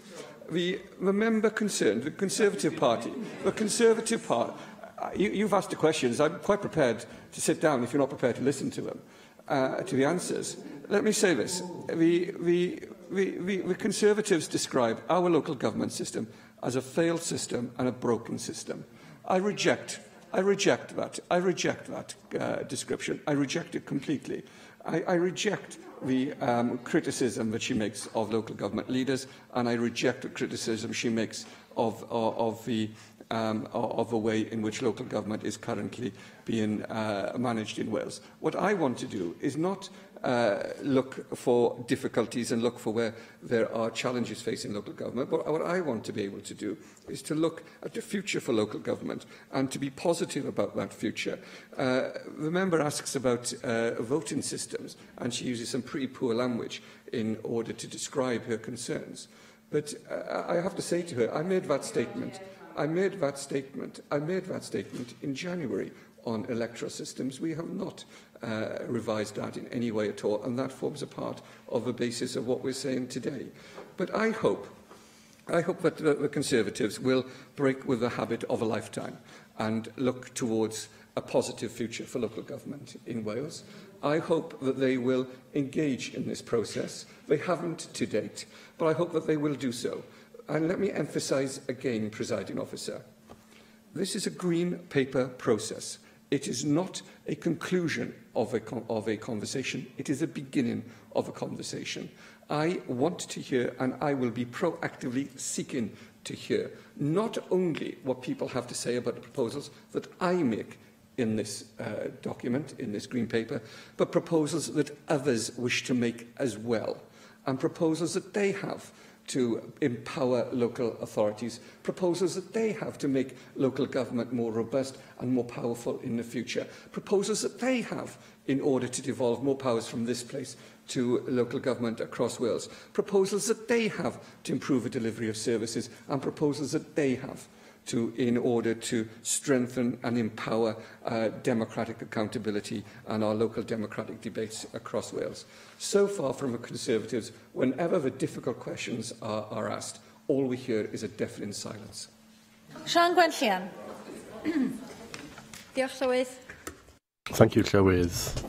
The member concerned, the Conservative Party, you've asked the questions. I'm quite prepared to sit down if you're not prepared to listen to them, to the answers. Let me say this. The Conservatives describe our local government system as a failed system and a broken system. I reject that description. I reject it completely. I reject the criticism that she makes of local government leaders, and I reject the criticism she makes of the way in which local government is currently being managed in Wales. What I want to do is not look for difficulties and look for where there are challenges facing local government, but what I want to be able to do is to look at the future for local government and to be positive about that future. The member asks about voting systems, and she uses some pretty poor language in order to describe her concerns. But I have to say to her, I made that statement in January on electoral systems. We have not revised that in any way at all, and that forms a part of the basis of what we're saying today. But I hope that the Conservatives will break with the habit of a lifetime and look towards a positive future for local government in Wales. I hope that they will engage in this process. They haven't to date, but I hope that they will do so. And let me emphasise again, Presiding Officer, this is a green paper process. It is not a conclusion of a conversation. It is a beginning of a conversation. I want to hear, and I will be proactively seeking to hear, not only what people have to say about the proposals that I make in this document, in this green paper, but proposals that others wish to make as well, and proposals that they have to empower local authorities, proposals that they have to make local government more robust and more powerful in the future, proposals that they have in order to devolve more powers from this place to local government across Wales, proposals that they have to improve the delivery of services, and proposals that they have in order to strengthen and empower democratic accountability and our local democratic debates across Wales. So far from the Conservatives, whenever the difficult questions are asked, all we hear is a deafening silence. Sian Gwenllian. Diolch, Llywydd. Thank you, Llywydd.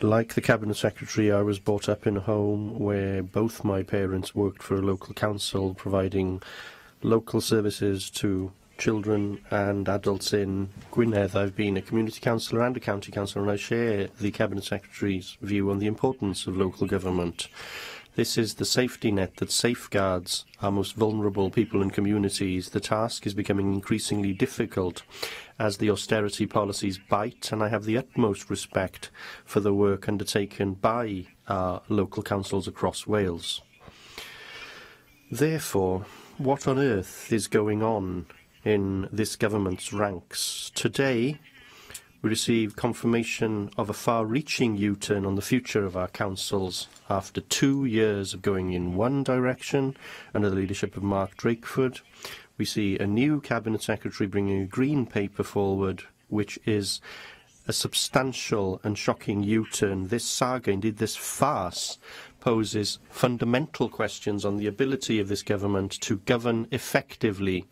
Like the Cabinet Secretary, I was brought up in a home where both my parents worked for a local council, providing local services to children and adults in Gwynedd. I've been a community councillor and a county councillor, and I share the Cabinet Secretary's view on the importance of local government. This is the safety net that safeguards our most vulnerable people and communities. The task is becoming increasingly difficult as the austerity policies bite, and I have the utmost respect for the work undertaken by our local councils across Wales. Therefore, what on earth is going on in this government's ranks? Today, We received confirmation of a far-reaching U-turn on the future of our councils after 2 years of going in one direction under the leadership of Mark Drakeford. We see a new Cabinet Secretary bringing a green paper forward, which is a substantial and shocking U-turn. This saga, indeed this farce, poses fundamental questions on the ability of this government to govern effectively,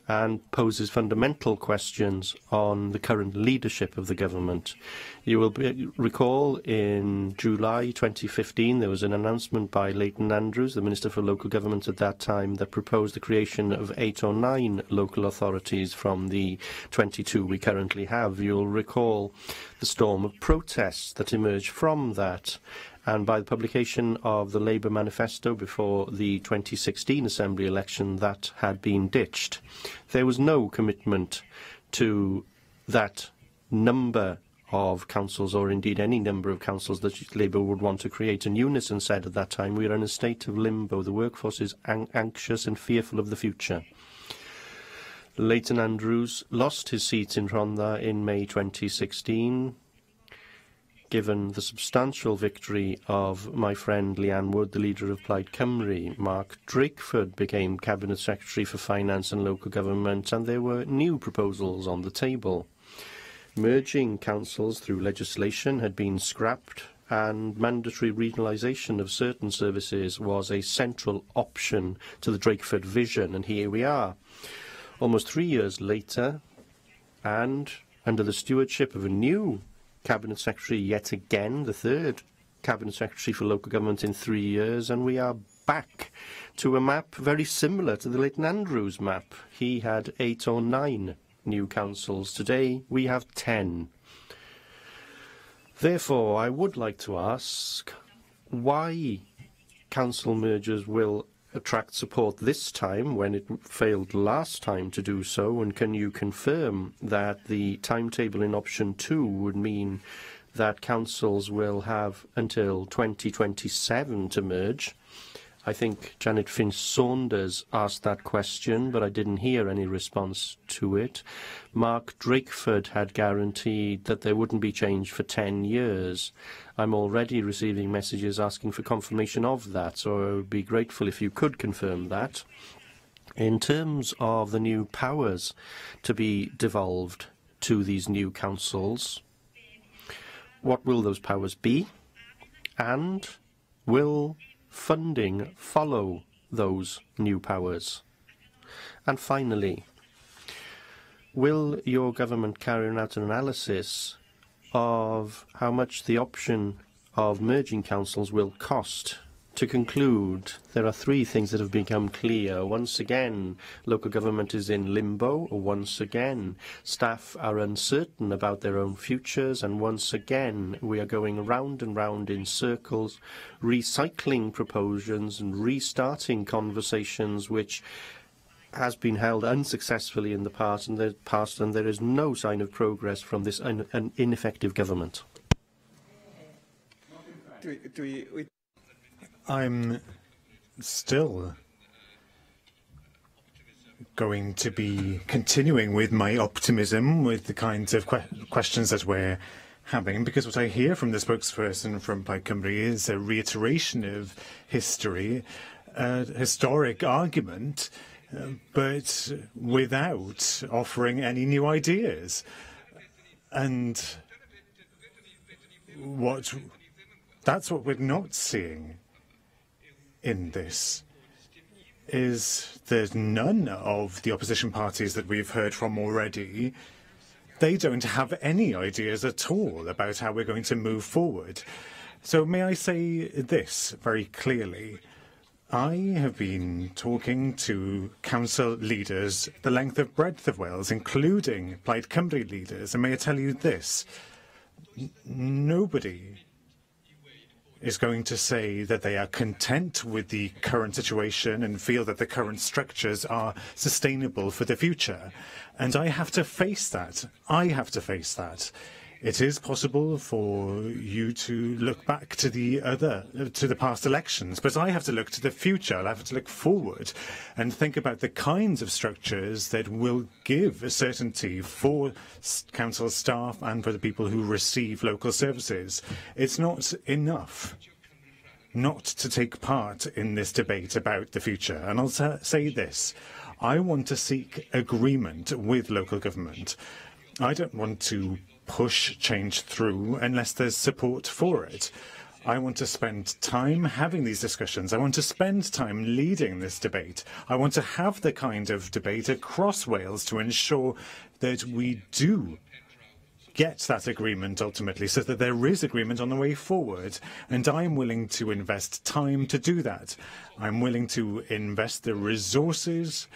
and poses fundamental questions on the current leadership of the government. You will recall in July 2015 there was an announcement by Leighton Andrews, the Minister for Local Government at that time, that proposed the creation of 8 or 9 local authorities from the 22 we currently have. You'll recall the storm of protests that emerged from that, and by the publication of the Labour manifesto before the 2016 Assembly election, that had been ditched. There was no commitment to that number of councils, or indeed any number of councils that Labour would want to create. And Unison said at that time, we are in a state of limbo. The workforce is anxious and fearful of the future. Leighton Andrews lost his seat in Rhondda in May 2016. Given the substantial victory of my friend Leanne Wood, the leader of Plaid Cymru, Mark Drakeford became Cabinet Secretary for Finance and Local Government, and there were new proposals on the table. Merging councils through legislation had been scrapped, and mandatory regionalisation of certain services was a central option to the Drakeford vision, and here we are. Almost 3 years later, and under the stewardship of a new Cabinet Secretary yet again, the third Cabinet Secretary for Local Government in 3 years, and we are back to a map very similar to the Leighton Andrews map. He had 8 or 9 new councils. Today we have 10. Therefore, I would like to ask why council mergers will attract support this time when it failed last time to do so, and can you confirm that the timetable in option 2 would mean that councils will have until 2027 to merge? I think Janet Finch-Saunders asked that question, but I didn't hear any response to it. Mark Drakeford had guaranteed that there wouldn't be change for 10 years. I'm already receiving messages asking for confirmation of that, so I would be grateful if you could confirm that. In terms of the new powers to be devolved to these new councils, what will those powers be? And will funding follow those new powers? And finally, will your government carry out an analysis of how much the option of merging councils will cost? To conclude, there are 3 things that have become clear. Once again, local government is in limbo. Once again, staff are uncertain about their own futures. And once again, we are going round and round in circles, recycling proposals and restarting conversations which has been held unsuccessfully in the past, and there is no sign of progress from this ineffective government. I'm still going to be continuing with my optimism with the kinds of questions that we're having, because what I hear from the spokesperson from Plaid Cymru is a reiteration of history, a historic argument, but without offering any new ideas. And that's what we're not seeing in this, is that none of the opposition parties that we've heard from already, they don't have any ideas at all about how we're going to move forward. So may I say this very clearly? I have been talking to council leaders the length and breadth of Wales, including Plaid Cymru leaders, and may I tell you this, nobody is going to say that they are content with the current situation and feel that the current structures are sustainable for the future. And I have to face that. I have to face that. It is possible for you to look back to the past elections, but I have to look to the future. I have to look forward and think about the kinds of structures that will give a certainty for council staff and for the people who receive local services. It's not enough not to take part in this debate about the future. And I'll say this. I want to seek agreement with local government. I don't want to push change through unless there's support for it. I want to spend time having these discussions. I want to spend time leading this debate. I want to have the kind of debate across Wales to ensure that we do get that agreement ultimately, so that there is agreement on the way forward. And I'm willing to invest time to do that. I'm willing to invest the resources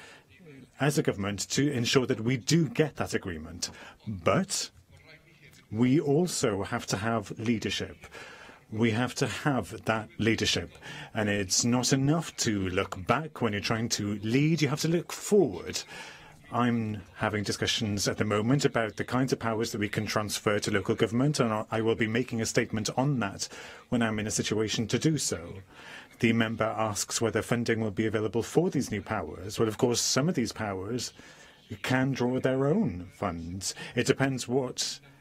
as a government to ensure that we do get that agreement. But we also have to have leadership. We have to have that leadership. And it's not enough to look back when you're trying to lead. You have to look forward. I'm having discussions at the moment about the kinds of powers that we can transfer to local government, and I will be making a statement on that when I'm in a situation to do so. The member asks whether funding will be available for these new powers. Well, of course, some of these powers can draw their own funds. It depends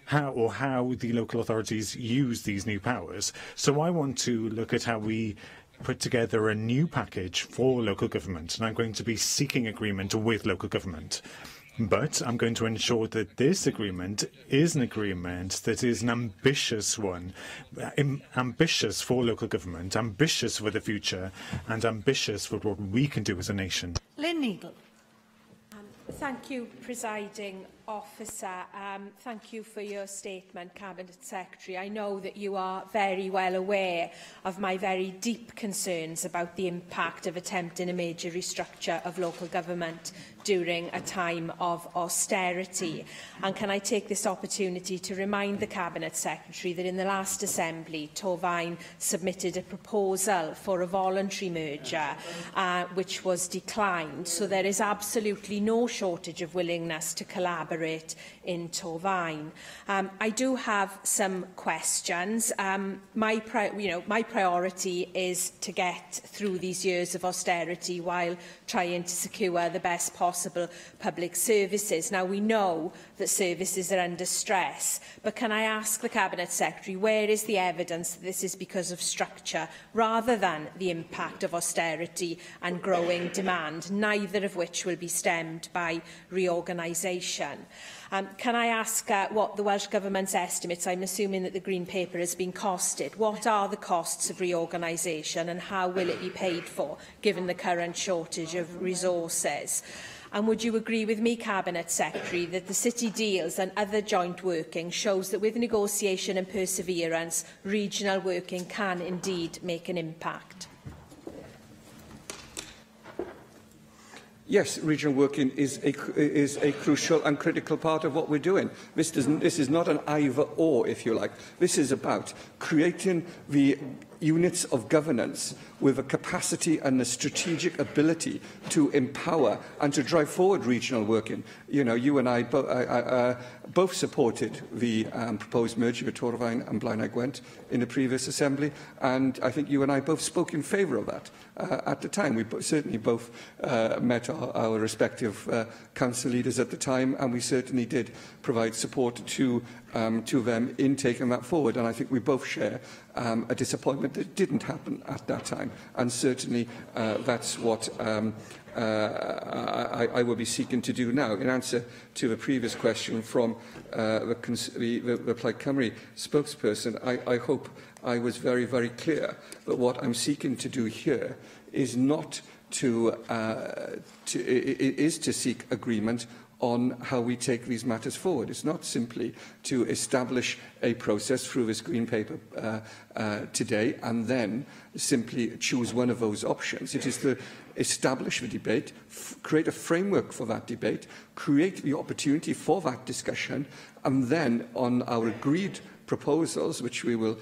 how the local authorities use these new powers. So I want to look at how we put together a new package for local government, and I'm going to be seeking agreement with local government. But I'm going to ensure that this agreement is an agreement that is an ambitious one, ambitious for local government, ambitious for the future, and ambitious for what we can do as a nation. Lynn Neagle. Thank you, Presiding Officer. Thank you for your statement, Cabinet Secretary. I know that you are very well aware of my very deep concerns about the impact of attempting a major restructure of local government during a time of austerity. And can I take this opportunity to remind the Cabinet Secretary that in the last Assembly, Torfaen submitted a proposal for a voluntary merger, which was declined. So there is absolutely no shortage of willingness to collaborate in Torfaen. I do have some questions. My priority is to get through these years of austerity while trying to secure the best possible public services. Now, we know that services are under stress, but can I ask the Cabinet Secretary, where is the evidence that this is because of structure rather than the impact of austerity and growing demand, neither of which will be stemmed by reorganisation? Can I ask what the Welsh Government's estimates, I'm assuming that the Green Paper has been costed, what are the costs of reorganisation and how will it be paid for, given the current shortage of resources? And would you agree with me, Cabinet Secretary, that the City deals and other joint working shows that with negotiation and perseverance, regional working can indeed make an impact? Yes, regional working is a crucial and critical part of what we're doing. This is not an either-or, if you like. This is about creating the units of governance with a capacity and a strategic ability to empower and to drive forward regional working. You know, you and I both supported the proposed merger with Torfaen and Blaenau Gwent in the previous Assembly, and I think you and I both spoke in favour of that at the time. We certainly both met our respective council leaders at the time, and we certainly did provide support to them in taking that forward. And I think we both share a disappointment that it didn't happen at that time. And certainly that's what I will be seeking to do now. In answer to the previous question from the Plaid Cymru spokesperson, I hope I was very, very clear that what I'm seeking to do here is not to seek agreement on how we take these matters forward. It's not simply to establish a process through this Green Paper today and then simply choose one of those options. It is to establish the debate, create a framework for that debate, create the opportunity for that discussion, and then on our agreed proposals, which we will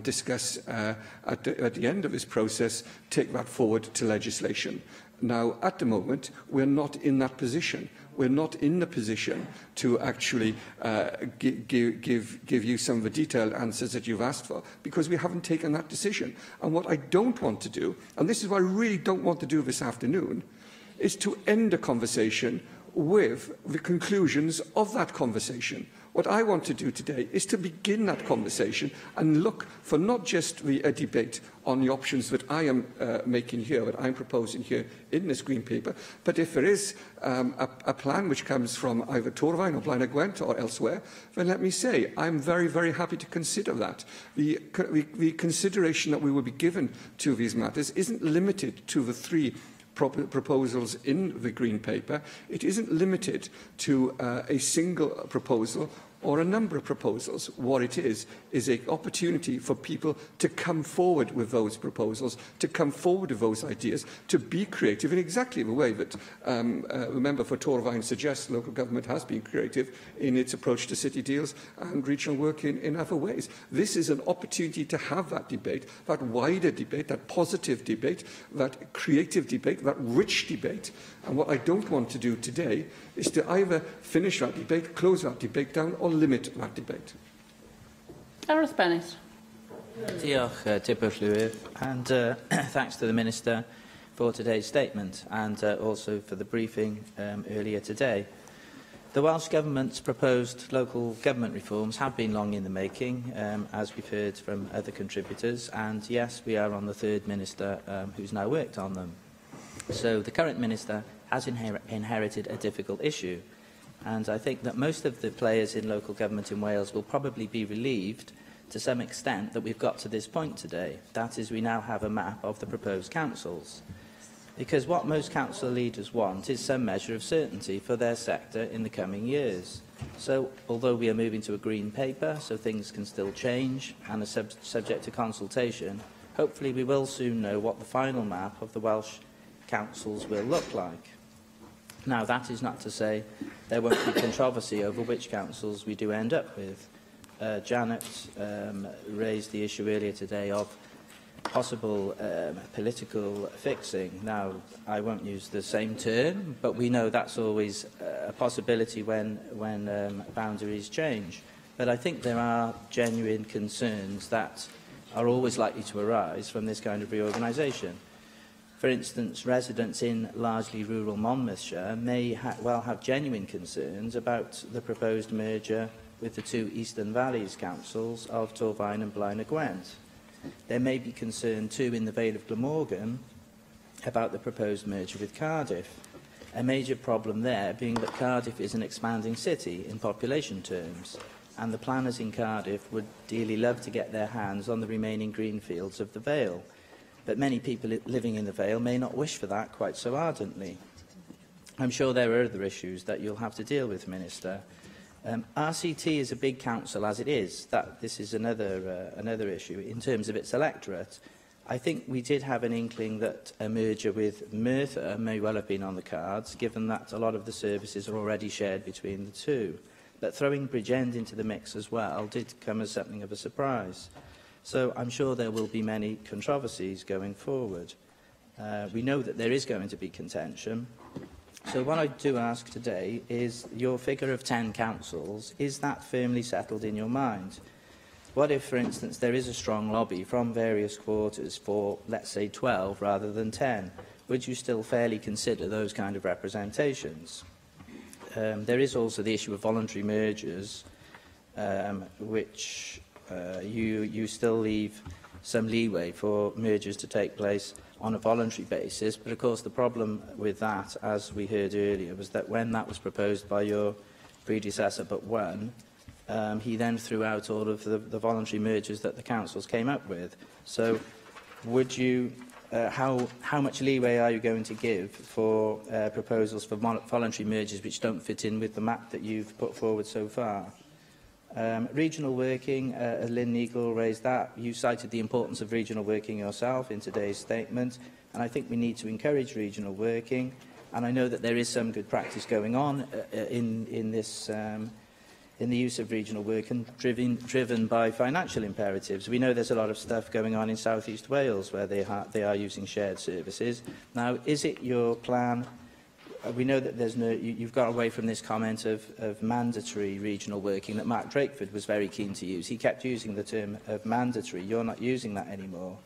discuss at the end of this process, take that forward to legislation. Now, at the moment, we're not in that position. we're not in the position to actually give you some of the detailed answers that you've asked for, because we haven't taken that decision. And what I don't want to do, and this is what I really don't want to do this afternoon, is to end a conversation with the conclusions of that conversation. What I want to do today is to begin that conversation and look for not just a debate on the options that I am making here, that I'm proposing here in this Green Paper, but if there is a plan which comes from either Torfaen or Blaenau Gwent or elsewhere, then let me say I'm very, very happy to consider that. The consideration that we will be given to these matters isn't limited to the three proposals in the Green Paper. It isn't limited to a single proposal or a number of proposals. What it is an opportunity for people to come forward with those proposals, to come forward with those ideas, to be creative in exactly the way that the member for Torfaen suggests local government has been creative in its approach to city deals and regional work in other ways. This is an opportunity to have that debate, that wider debate, that positive debate, that creative debate, that rich debate. And what I don't want to do today is to either finish that debate, close that debate down, or limit that debate. Gareth Bennett. Diolch, Tipper Llywydd, and thanks to the Minister for today's statement and also for the briefing earlier today. The Welsh Government's proposed local government reforms have been long in the making, as we've heard from other contributors, and yes, we are on the third Minister who's now worked on them. So the current Minister has inherited a difficult issue, and I think that most of the players in local government in Wales will probably be relieved to some extent that we've got to this point today. That is, we now have a map of the proposed councils. Because what most council leaders want is some measure of certainty for their sector in the coming years. So, although we are moving to a green paper, so things can still change and are subject to consultation, hopefully we will soon know what the final map of the Welsh councils will look like. Now, that is not to say there won't be controversy over which councils we do end up with. Janet raised the issue earlier today of possible political fixing. Now, I won't use the same term, but we know that's always a possibility when boundaries change. But I think there are genuine concerns that are always likely to arise from this kind of reorganisation. For instance, residents in largely rural Monmouthshire may well have genuine concerns about the proposed merger with the two Eastern Valleys councils of Torfaen and Blaenau Gwent. There may be concern too in the Vale of Glamorgan about the proposed merger with Cardiff. A major problem there being that Cardiff is an expanding city in population terms, and the planners in Cardiff would dearly love to get their hands on the remaining green fields of the Vale. But many people living in the Vale may not wish for that quite so ardently. I'm sure there are other issues that you'll have to deal with, Minister. RCT is a big council as it is. This is another issue in terms of its electorate. I think we did have an inkling that a merger with Merthyr may well have been on the cards, given that a lot of the services are already shared between the two. But throwing Bridgend into the mix as well did come as something of a surprise. So I'm sure there will be many controversies going forward. We know that there is going to be contention. So what I do ask today is your figure of 10 councils, is that firmly settled in your mind? What if, for instance, there is a strong lobby from various quarters for, let's say, 12 rather than 10? Would you still fairly consider those kind of representations? There is also the issue of voluntary mergers, which you still leave some leeway for mergers to take place on a voluntary basis. But, of course, the problem with that, as we heard earlier, was that when that was proposed by your predecessor but one, he then threw out all of the voluntary mergers that the councils came up with. So would you, how much leeway are you going to give for proposals for voluntary mergers which don't fit in with the map that you've put forward so far? Regional working, Lynn Neagle raised that. You cited the importance of regional working yourself in today's statement, and I think we need to encourage regional working. And I know that there is some good practice going on in the use of regional working, driven by financial imperatives. We know there's a lot of stuff going on in South East Wales where they are using shared services. Now, is it your plan we know that there's no, you've got away from this comment of mandatory regional working that Mark Drakeford was very keen to use. He kept using the term of mandatory. You're not using that anymore.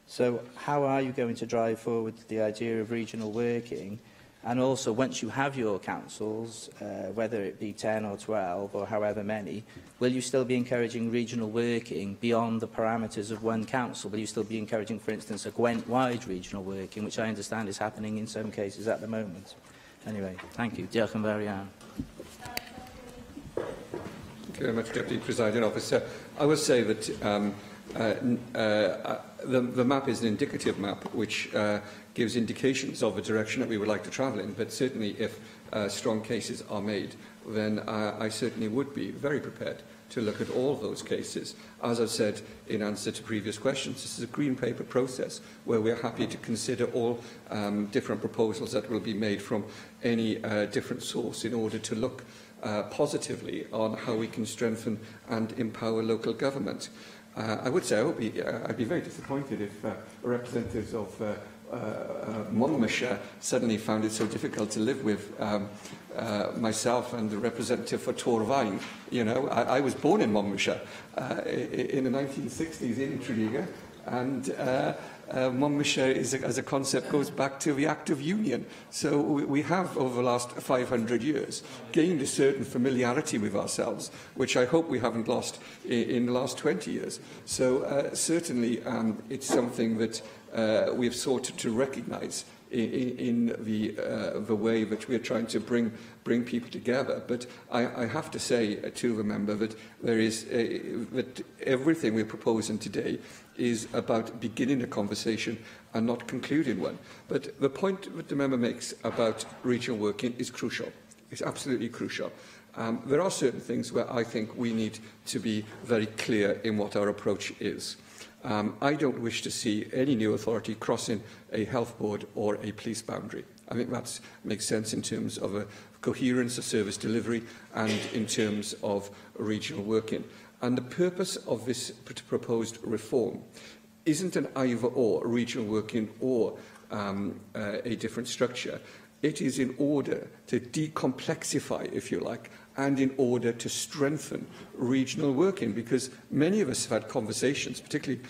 So how are you going to drive forward the idea of regional working? And also, once you have your councils, whether it be 10 or 12 or however many, will you still be encouraging regional working beyond the parameters of one council? Will you still be encouraging, for instance, a Gwent-wide regional working, which I understand is happening in some cases at the moment? Anyway, thank you. Diolch yn fawr iawn. Thank you very much, Deputy Presiding Officer. I will say that the map is an indicative map which gives indications of the direction that we would like to travel in, but certainly if strong cases are made, then I certainly would be very prepared to look at all of those cases. As I've said in answer to previous questions, this is a green paper process where we're happy to consider all different proposals that will be made from any different source in order to look positively on how we can strengthen and empower local government. I would say I'd be very disappointed if representatives of Monmouthshire suddenly found it so difficult to live with myself and the representative for Torfaen. You know, I was born in Monmouthshire in the 1960s in Tredegar, and Monmouthshire as a concept goes back to the Act of Union. So we have, over the last 500 years, gained a certain familiarity with ourselves, which I hope we haven't lost in the last 20 years. So certainly it's something that we've sought to recognise in the way that we're trying to bring people together. But I have to say to the member that there is that everything we're proposing today is about beginning a conversation and not concluding one. But the point that the member makes about regional working is crucial. It's absolutely crucial. There are certain things where I think we need to be very clear in what our approach is. I don't wish to see any new authority crossing a health board or a police boundary. I think that makes sense in terms of a coherence of service delivery and in terms of regional working. And the purpose of this proposed reform isn't an either-or, regional working or a different structure. It is in order to decomplexify, if you like, and in order to strengthen regional working, because many of us have had conversations, particularly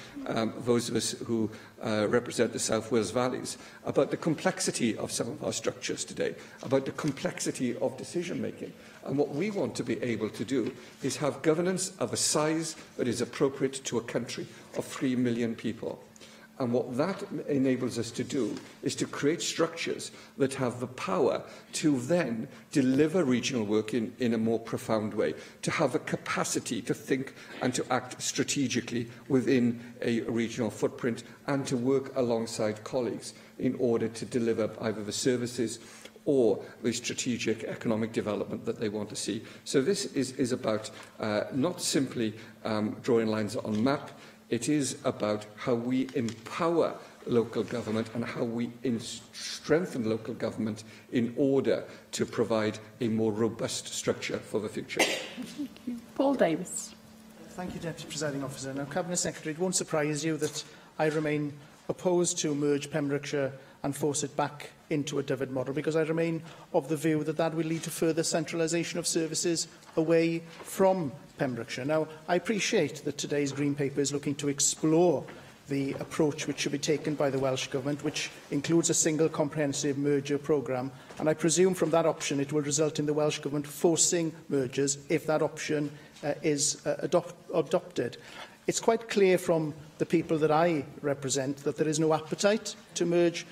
those of us who represent the South Wales Valleys, about the complexity of some of our structures today, about the complexity of decision-making. And what we want to be able to do is have governance of a size that is appropriate to a country of 3 million people. And what that enables us to do is to create structures that have the power to then deliver regional work in a more profound way, to have a capacity to think and to act strategically within a regional footprint and to work alongside colleagues in order to deliver either the services or the strategic economic development that they want to see. So this is about not simply drawing lines on a map. It is about how we empower local government and how we strengthen local government in order to provide a more robust structure for the future. Thank you. Paul Davis. Thank you, Deputy Presiding Officer. Now, Cabinet Secretary, it won't surprise you that I remain opposed to merge Pembrokeshire and force it back into a Dyfed model, because I remain of the view that that will lead to further centralisation of services away from Pembrokeshire. Now, I appreciate that today's Green Paper is looking to explore the approach which should be taken by the Welsh Government, which includes a single comprehensive merger programme, and I presume from that option it will result in the Welsh Government forcing mergers if that option is adopted. It's quite clear from the people that I represent that there is no appetite to merge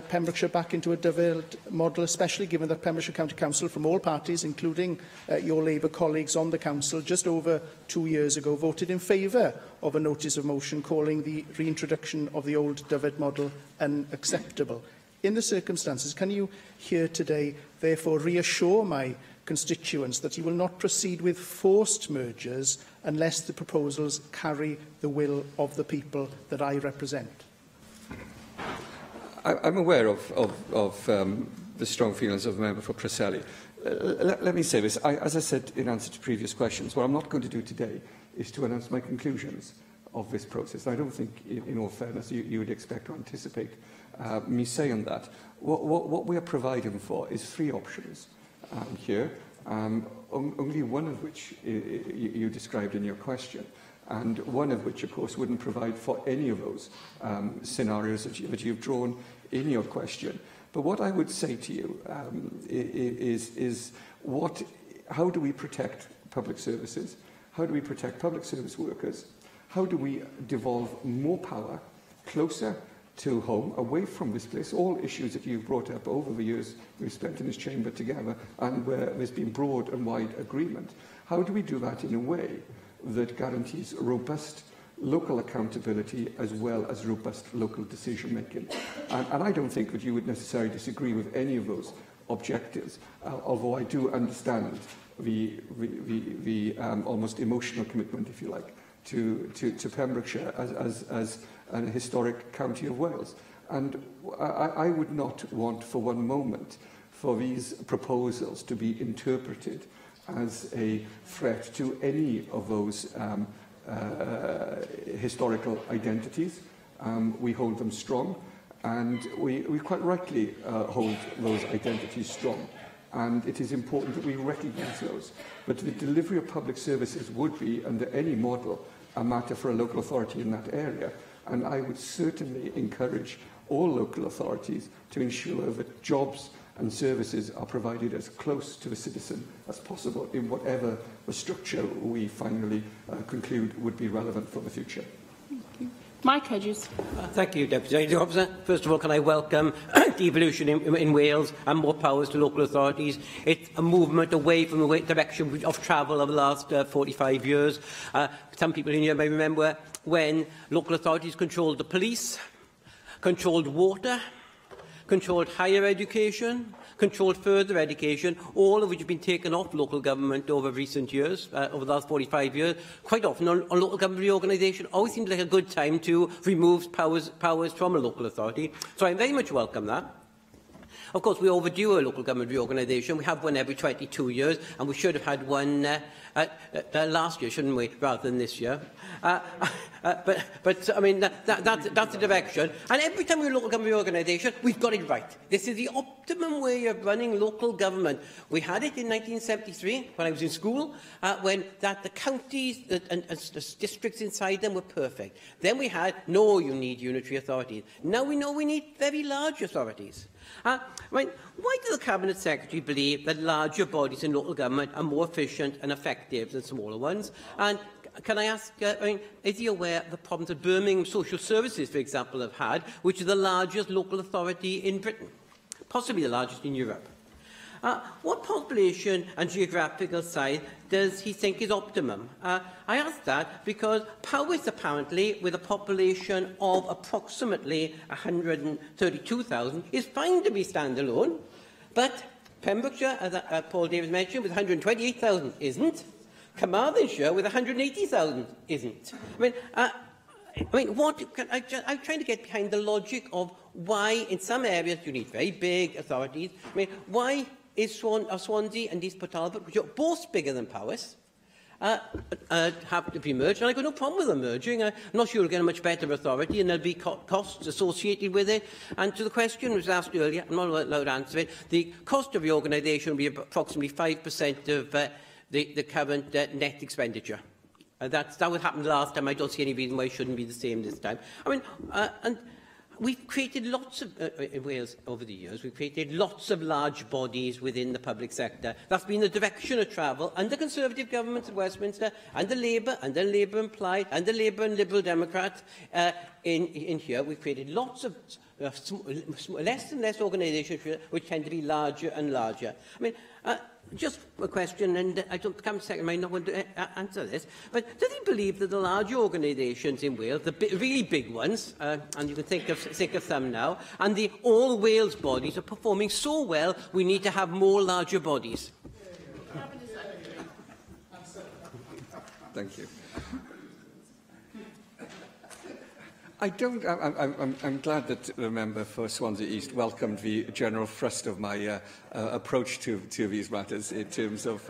Pembrokeshire back into a Dyfed model, especially given that Pembrokeshire County Council from all parties, including your Labour colleagues on the Council, just over 2 years ago voted in favour of a notice of motion calling the reintroduction of the old Dyfed model unacceptable. In the circumstances, can you here today therefore reassure my constituents that you will not proceed with forced mergers unless the proposals carry the will of the people that I represent? I'm aware of the strong feelings of the member for Preseli. Let me say this. As I said in answer to previous questions, what I'm not going to do today is to announce my conclusions of this process. I don't think, in all fairness, you would expect to anticipate me say on that. What we are providing for is 3 options here, only one of which you described in your question, and one of which, of course, wouldn't provide for any of those scenarios that you've drawn in your question. But what I would say to you is how do we protect public services? How do we protect public service workers? How do we devolve more power closer to home, away from this place? All issues that you've brought up over the years we've spent in this chamber together and where there's been broad and wide agreement. How do we do that in a way that guarantees robust local accountability as well as robust local decision making? And I don't think that you would necessarily disagree with any of those objectives, although I do understand the almost emotional commitment, if you like, to Pembrokeshire as an historic county of Wales. And I would not want for one moment for these proposals to be interpreted as a threat to any of those historical identities. We hold them strong, and we quite rightly hold those identities strong. And it is important that we recognise those. But the delivery of public services would be, under any model, a matter for a local authority in that area. And I would certainly encourage all local authorities to ensure that jobs and services are provided as close to the citizen as possible in whatever the structure we finally conclude would be relevant for the future. Mike Hedges. Thank you, Deputy Presiding Officer. First of all, can I welcome devolution in Wales and more powers to local authorities. It's a movement away from the direction of travel of the last 45 years. Some people in here may remember when local authorities controlled the police, controlled water, controlled higher education, controlled further education, all of which have been taken off local government over recent years, over the last 45 years. Quite often on local government reorganisation, always seems like a good time to remove powers from a local authority. So I very much welcome that. Of course, we overdue a local government reorganisation. We have one every 22 years, and we should have had one last year, shouldn't we, rather than this year. But I mean, that's the direction. And every time we have a local government reorganisation, we've got it right. This is the optimum way of running local government. We had it in 1973, when I was in school, when the counties and the districts inside them were perfect. Then we had, no, you need unitary authorities. Now we know we need very large authorities. Why does the Cabinet Secretary believe that larger bodies in local government are more efficient and effective than smaller ones? And can I ask, is he aware of the problems that Birmingham Social Services, for example, have had, which is the largest local authority in Britain, possibly the largest in Europe? What population and geographical size does he think is optimum? I ask that because Powys, apparently, with a population of approximately 132,000, is fine to be standalone, but Pembrokeshire, as Paul Davies mentioned, with 128,000 isn't. Carmarthenshire, with 180,000, isn't. I'm trying to get behind the logic of why, in some areas, you need very big authorities. Why is Swansea and East Port Talbot, which are both bigger than Powys, have to be merged? And I've got no problem with them merging. I'm not sure you'll get a much better authority, and there'll be costs associated with it. And to the question which was asked earlier, I'm not allowed to answer it, the cost of reorganisation will be approximately 5% of the current net expenditure. That would happen last time. I don't see any reason why it shouldn't be the same this time. And we've created lots of, in Wales over the years, we've created lots of large bodies within the public sector. That's been the direction of travel under Conservative governments in Westminster, under Labour implied, under Labour and Liberal Democrat in here. We've created lots of less and less organisations which tend to be larger and larger. Just a question, and I don't come second, I might not want to answer this, but does he believe that the larger organisations in Wales, the really big ones, and you can think of some now, and the all Wales bodies are performing so well, we need to have more larger bodies? Thank you. I'm glad that the member for Swansea East welcomed the general thrust of my approach to these matters in terms of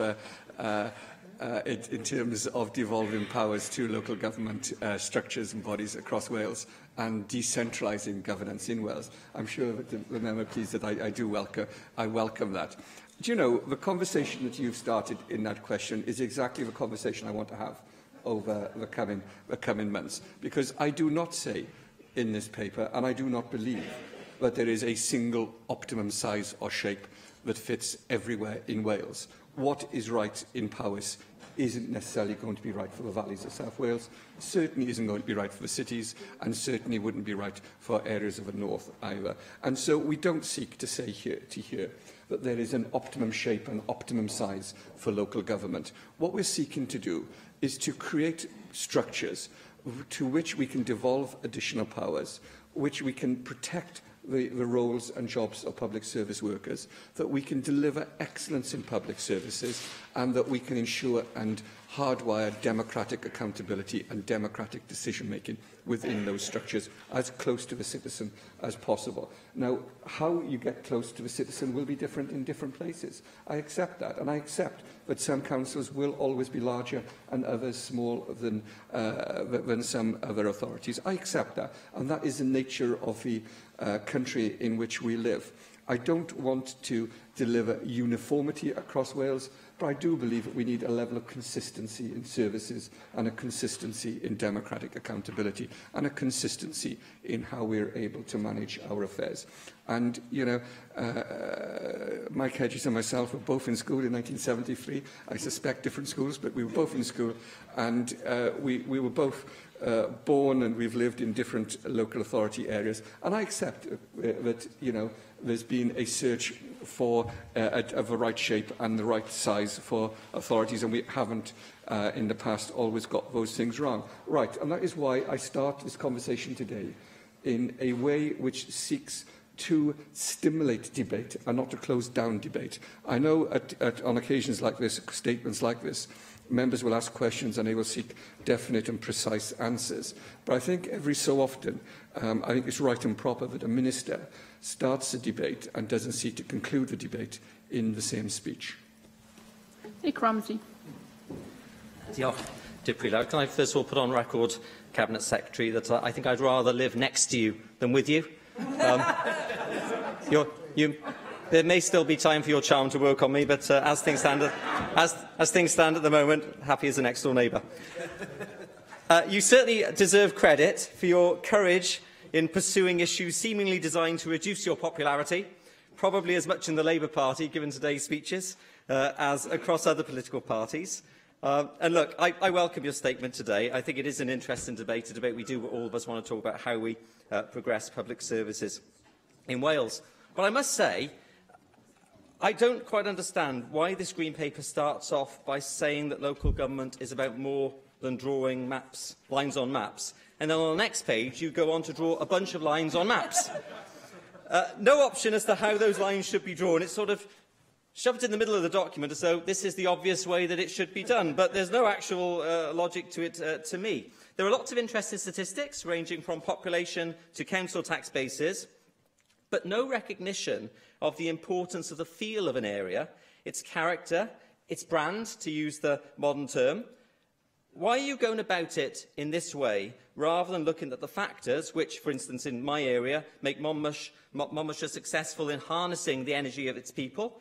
in terms of devolving powers to local government structures and bodies across Wales and decentralising governance in Wales. I'm sure that the member pleased that I welcome that. Do you know, the conversation that you've started in that question is exactly the conversation I want to have over the coming months, because I do not say in this paper, and I do not believe that there is a single optimum size or shape that fits everywhere in Wales. What is right in Powys isn't necessarily going to be right for the valleys of South Wales, certainly isn't going to be right for the cities, and certainly wouldn't be right for areas of the north either. And so we don't seek to say here that there is an optimum shape and optimum size for local government. What we're seeking to do is to create structures to which we can devolve additional powers, which we can protect the roles and jobs of public service workers, that we can deliver excellence in public services, and that we can ensure and hardwire democratic accountability and democratic decision-making within those structures as close to the citizen as possible. Now, how you get close to the citizen will be different in different places. I accept that, and I accept that some councils will always be larger and others smaller than some other authorities. I accept that, and that is the nature of the country in which we live. I don't want to deliver uniformity across Wales, but I do believe that we need a level of consistency in services and a consistency in democratic accountability and a consistency in how we're able to manage our affairs. And, you know, Mike Hedges and myself were both in school in 1973. I suspect different schools, but we were both in school, and we were both born, and we've lived in different local authority areas. And I accept that, you know, there's been a search for of the right shape and the right size for authorities, and we haven't in the past always got those things wrong. Right, and that is why I start this conversation today in a way which seeks to stimulate debate and not to close down debate. I know on occasions like this, statements like this, members will ask questions and they will seek definite and precise answers. But I think every so often, I think it's right and proper that a minister starts a debate and doesn't seek to conclude the debate in the same speech. Nick Ramsey. Diolch, Deputy Lawyer. Can I first of all put on record, Cabinet Secretary, that I think I'd rather live next to you than with you. There may still be time for your charm to work on me, but as things stand at the moment, happy as a next-door neighbour. You certainly deserve credit for your courage in pursuing issues seemingly designed to reduce your popularity, probably as much in the Labour Party, given today's speeches, as across other political parties. And look, I welcome your statement today. I think it is an interesting debate, a debate we do, all of us want to talk about how we progress public services in Wales. But I must say, I don't quite understand why this Green Paper starts off by saying that local government is about more than drawing maps, lines on maps, and then on the next page you go on to draw a bunch of lines on maps. No option as to how those lines should be drawn. It's sort of shoved in the middle of the document as though this is the obvious way that it should be done, but there's no actual logic to it to me. There are lots of interesting statistics ranging from population to council tax bases, but no recognition of the importance of the feel of an area, its character, its brand, to use the modern term. Why are you going about it in this way, rather than looking at the factors which, for instance, in my area, make Monmouthshire successful in harnessing the energy of its people,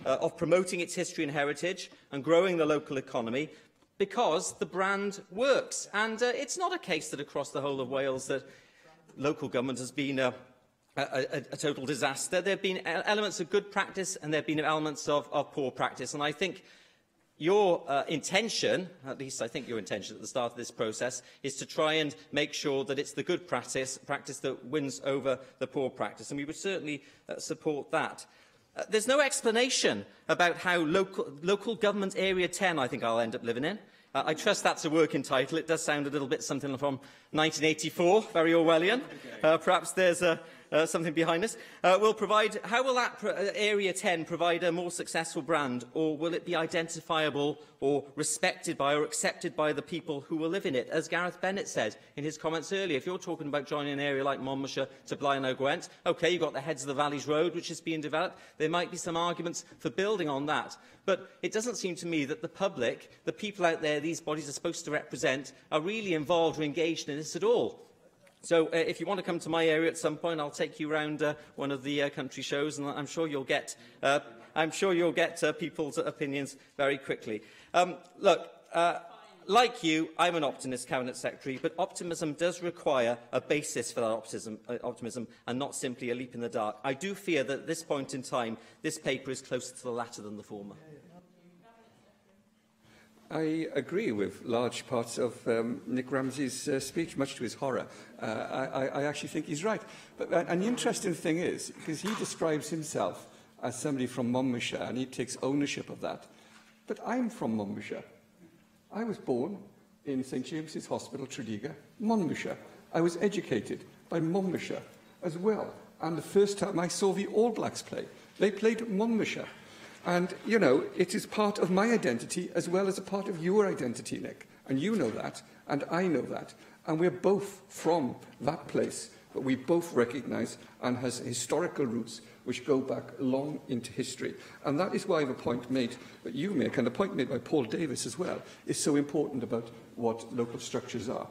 of promoting its history and heritage, and growing the local economy, because the brand works? And it's not a case that across the whole of Wales that local government has been a total disaster. There have been elements of good practice and there have been elements of poor practice. And I think your intention, at least I think your intention at the start of this process, is to try and make sure that it's the good practice that wins over the poor practice. And we would certainly support that. There's no explanation about how local government Area 10, I think I'll end up living in. I trust that's a working title. It does sound a little bit something from 1984, very Orwellian. Perhaps there's something behind us. How will that Area 10 provide a more successful brand, or will it be identifiable or respected by or accepted by the people who will live in it? As Gareth Bennett said in his comments earlier, if you're talking about joining an area like Monmouthshire to Blaen o Gwent, OK, you've got the Heads of the Valleys Road, which is being developed. There might be some arguments for building on that. But it doesn't seem to me that the public, the people out there these bodies are supposed to represent, are really involved or engaged in this at all. So if you want to come to my area at some point, I'll take you round one of the country shows, and I'm sure you'll get people's opinions very quickly. Like you, I'm an optimist, Cabinet Secretary, but optimism does require a basis for that optimism and not simply a leap in the dark. I do fear that at this point in time, this paper is closer to the latter than the former. I agree with large parts of Nick Ramsey's speech, much to his horror. I actually think he's right. And the interesting thing is, because he describes himself as somebody from Monmouthshire, and he takes ownership of that. But I'm from Monmouthshire. I was born in St James's Hospital, Tredegar, Monmouthshire. I was educated by Monmouthshire as well. And the first time I saw the All Blacks play, they played Monmouthshire. And, you know, it is part of my identity as well as a part of your identity, Nick. And you know that, and I know that. And we're both from that place, but we both recognise and has historical roots which go back long into history. And that is why the point made that you make, and the point made by Paul Davis as well, is so important about what local structures are.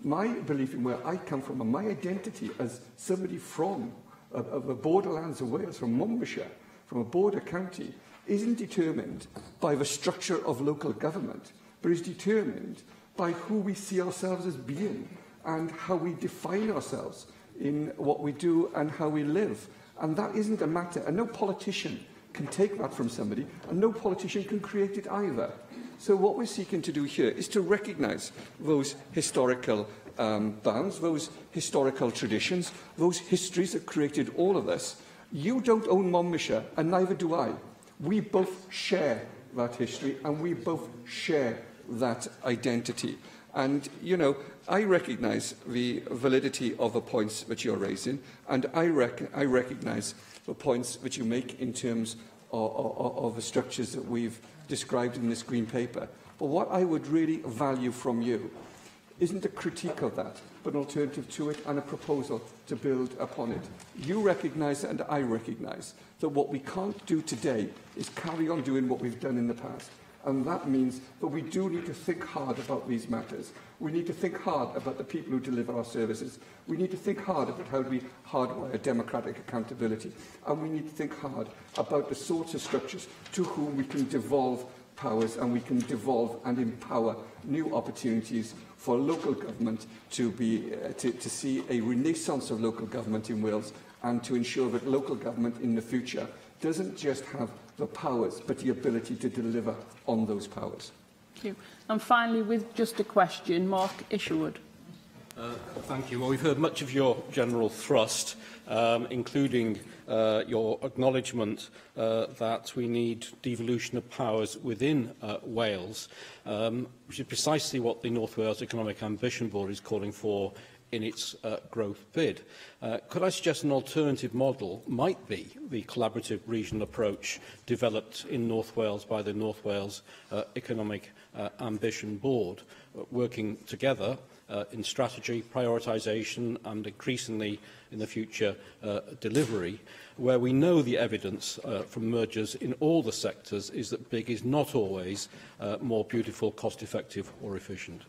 My belief in where I come from and my identity as somebody from the borderlands of Wales, from Monmouthshire, from a border county, isn't determined by the structure of local government, but is determined by who we see ourselves as being and how we define ourselves in what we do and how we live. And that isn't a matter, and no politician can take that from somebody, and no politician can create it either. So what we're seeking to do here is to recognise those historical bounds, those historical traditions, those histories that created all of this. You don't own Monmouthshire, and neither do I. We both share that history, and we both share that identity. And, you know, I recognise the validity of the points that you're raising, and I recognise the points that you make in terms of the structures that we've described in this Green Paper. But what I would really value from you isn't a critique of that, but an alternative to it and a proposal to build upon it. You recognise and I recognise that what we can't do today is carry on doing what we've done in the past. And that means that we do need to think hard about these matters. We need to think hard about the people who deliver our services. We need to think hard about how we hardwire democratic accountability. And we need to think hard about the sorts of structures to whom we can devolve powers and we can devolve and empower new opportunities for local government to see a renaissance of local government in Wales, and to ensure that local government in the future doesn't just have the powers, but the ability to deliver on those powers. Thank you. And finally, with just a question, Mark Isherwood. Thank you. Well, we've heard much of your general thrust, including your acknowledgement that we need devolution of powers within Wales, which is precisely what the North Wales Economic Ambition Board is calling for in its growth bid. Could I suggest an alternative model might be the collaborative regional approach developed in North Wales by the North Wales Economic Ambition Board, working together in strategy, prioritisation and increasingly in the future delivery, where we know the evidence from mergers in all the sectors is that big is not always more beautiful, cost-effective or efficient.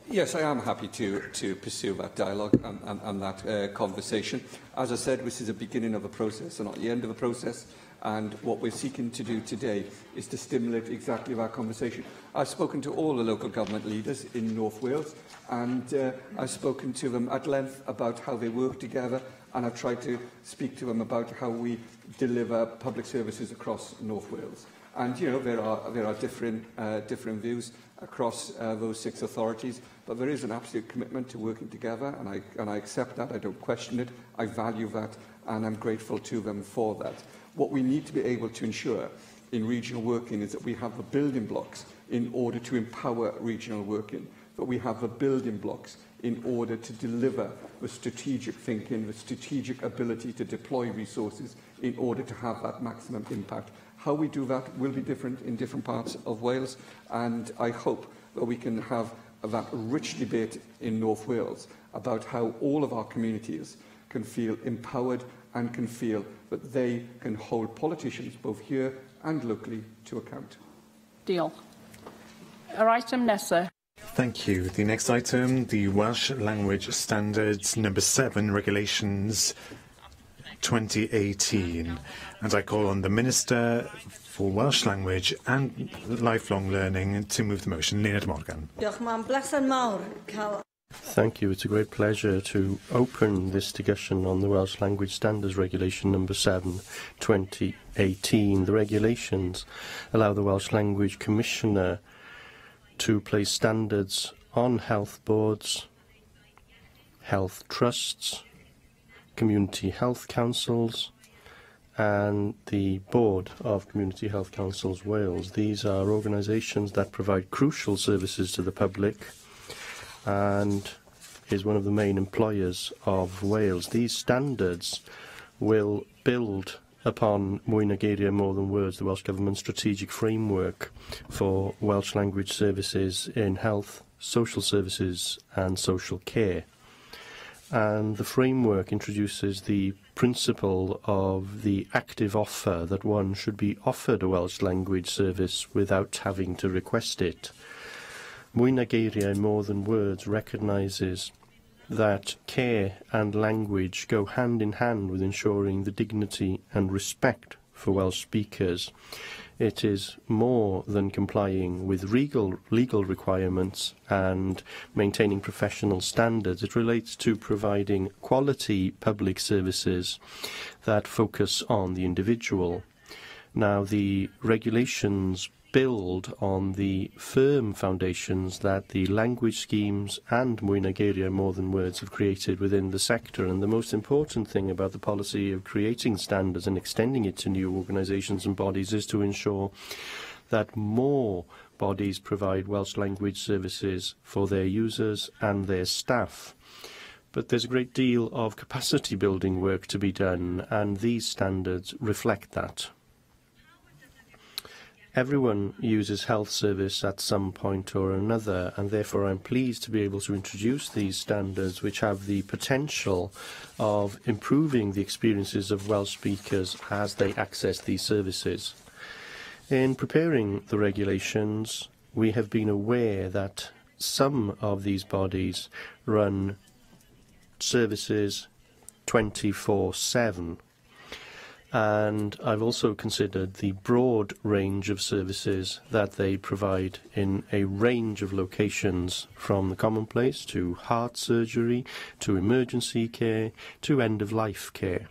Yes, I am happy to pursue that dialogue and that conversation. As I said, this is the beginning of a process and not the end of a process. And what we're seeking to do today is to stimulate exactly that conversation. I've spoken to all the local government leaders in North Wales, and I've spoken to them at length about how they work together, and I've tried to speak to them about how we deliver public services across North Wales. And, you know, there are different views across those 6 authorities, but there is an absolute commitment to working together, and I accept that. I don't question it. I value that, and I'm grateful to them for that. What we need to be able to ensure in regional working is that we have the building blocks in order to empower regional working, that we have the building blocks in order to deliver the strategic thinking, the strategic ability to deploy resources in order to have that maximum impact. How we do that will be different in different parts of Wales, and I hope that we can have that rich debate in North Wales about how all of our communities can feel empowered and can feel that they can hold politicians, both here and locally, to account. Deal. Yr item nesaf. Thank you. The next item, the Welsh Language Standards number 7 Regulations 2018. And I call on the Minister for Welsh Language and Lifelong Learning to move the motion. Nenad Morgan. Thank you. It's a great pleasure to open this discussion on the Welsh Language Standards Regulation number 7, 2018. The regulations allow the Welsh Language Commissioner to place standards on health boards, health trusts, community health councils, and the Board of Community Health Councils Wales. These are organisations that provide crucial services to the public and is one of the main employers of Wales. These standards will build upon Mwy na Geiriau More Than Words, the Welsh Government strategic framework for Welsh language services in health, social services and social care. And the framework introduces the principle of the active offer, that one should be offered a Welsh language service without having to request it. Mwy na Geiriau More Than Words recognises that care and language go hand in hand with ensuring the dignity and respect for Welsh speakers. It is more than complying with legal requirements and maintaining professional standards. It relates to providing quality public services that focus on the individual. Now, the regulations build on the firm foundations that the language schemes and Mwy na Geiriau More Than Words have created within the sector. And the most important thing about the policy of creating standards and extending it to new organisations and bodies is to ensure that more bodies provide Welsh language services for their users and their staff. But there's a great deal of capacity building work to be done, and these standards reflect that. Everyone uses health service at some point or another, and therefore I'm pleased to be able to introduce these standards, which have the potential of improving the experiences of Welsh speakers as they access these services. In preparing the regulations, we have been aware that some of these bodies run services 24/7. And I've also considered the broad range of services that they provide in a range of locations, from the commonplace to heart surgery, to emergency care, to end-of-life care.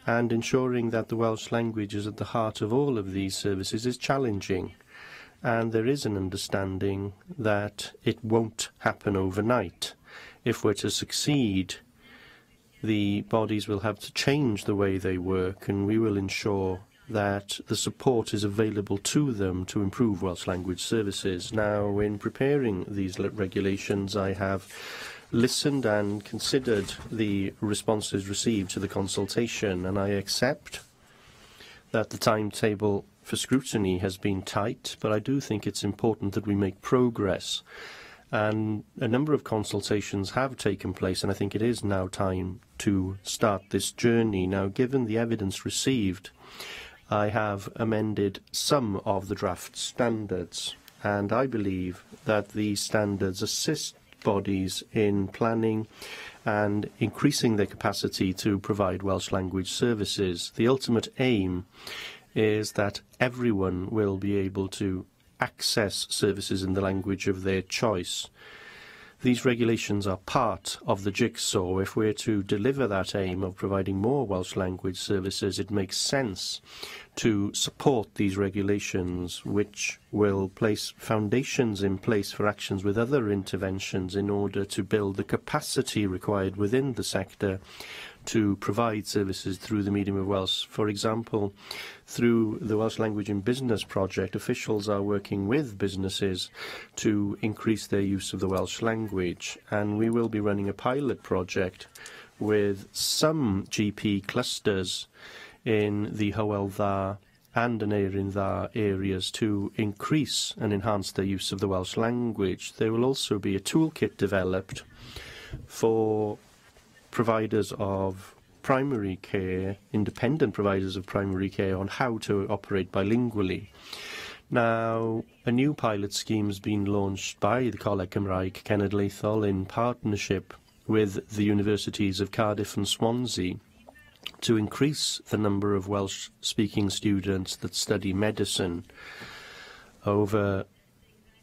And ensuring that the Welsh language is at the heart of all of these services is challenging. And there is an understanding that it won't happen overnight. If we're to succeed, the bodies will have to change the way they work, and we will ensure that the support is available to them to improve Welsh language services. Now, in preparing these regulations, I have listened and considered the responses received to the consultation, and I accept that the timetable for scrutiny has been tight, but I do think it's important that we make progress. And a number of consultations have taken place, and I think it is now time to start this journey. Now, given the evidence received, I have amended some of the draft standards, and I believe that these standards assist bodies in planning and increasing their capacity to provide Welsh language services. The ultimate aim is that everyone will be able to access services in the language of their choice. These regulations are part of the jigsaw. If we're to deliver that aim of providing more Welsh language services, it makes sense to support these regulations, which will place foundations in place for actions with other interventions in order to build the capacity required within the sector to provide services through the medium of Welsh. For example, through the Welsh Language in Business project, officials are working with businesses to increase their use of the Welsh language, and we will be running a pilot project with some GP clusters in the Hywel Dda and Aneurin Dda areas to increase and enhance their use of the Welsh language. There will also be a toolkit developed for providers of primary care, independent providers of primary care, on how to operate bilingually. Now, a new pilot scheme has been launched by the Coleg Cymraeg Cenedlaethol in partnership with the universities of Cardiff and Swansea to increase the number of Welsh-speaking students that study medicine. Over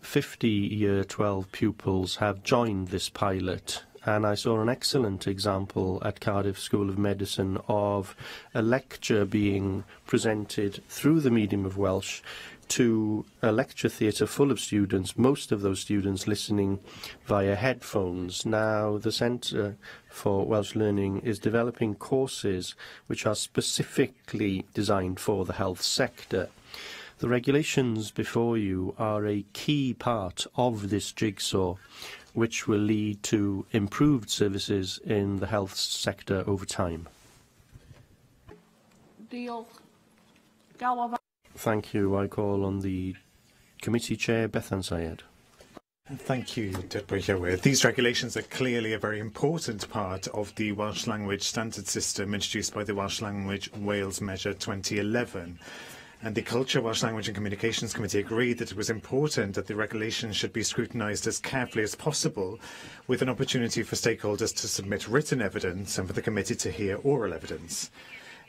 50 Year 12 pupils have joined this pilot, and I saw an excellent example at Cardiff School of Medicine of a lecture being presented through the medium of Welsh to a lecture theatre full of students, most of those students listening via headphones. Now, the Centre for Welsh Learning is developing courses which are specifically designed for the health sector. The regulations before you are a key part of this jigsaw, which will lead to improved services in the health sector over time. Thank you. I call on the committee chair, Bethan Syed. Thank you, Deborah Hewitt. These regulations are clearly a very important part of the Welsh language standard system introduced by the Welsh Language Wales Measure 2011. And the Culture, Welsh Language and Communications Committee agreed that it was important that the regulations should be scrutinised as carefully as possible, with an opportunity for stakeholders to submit written evidence and for the committee to hear oral evidence.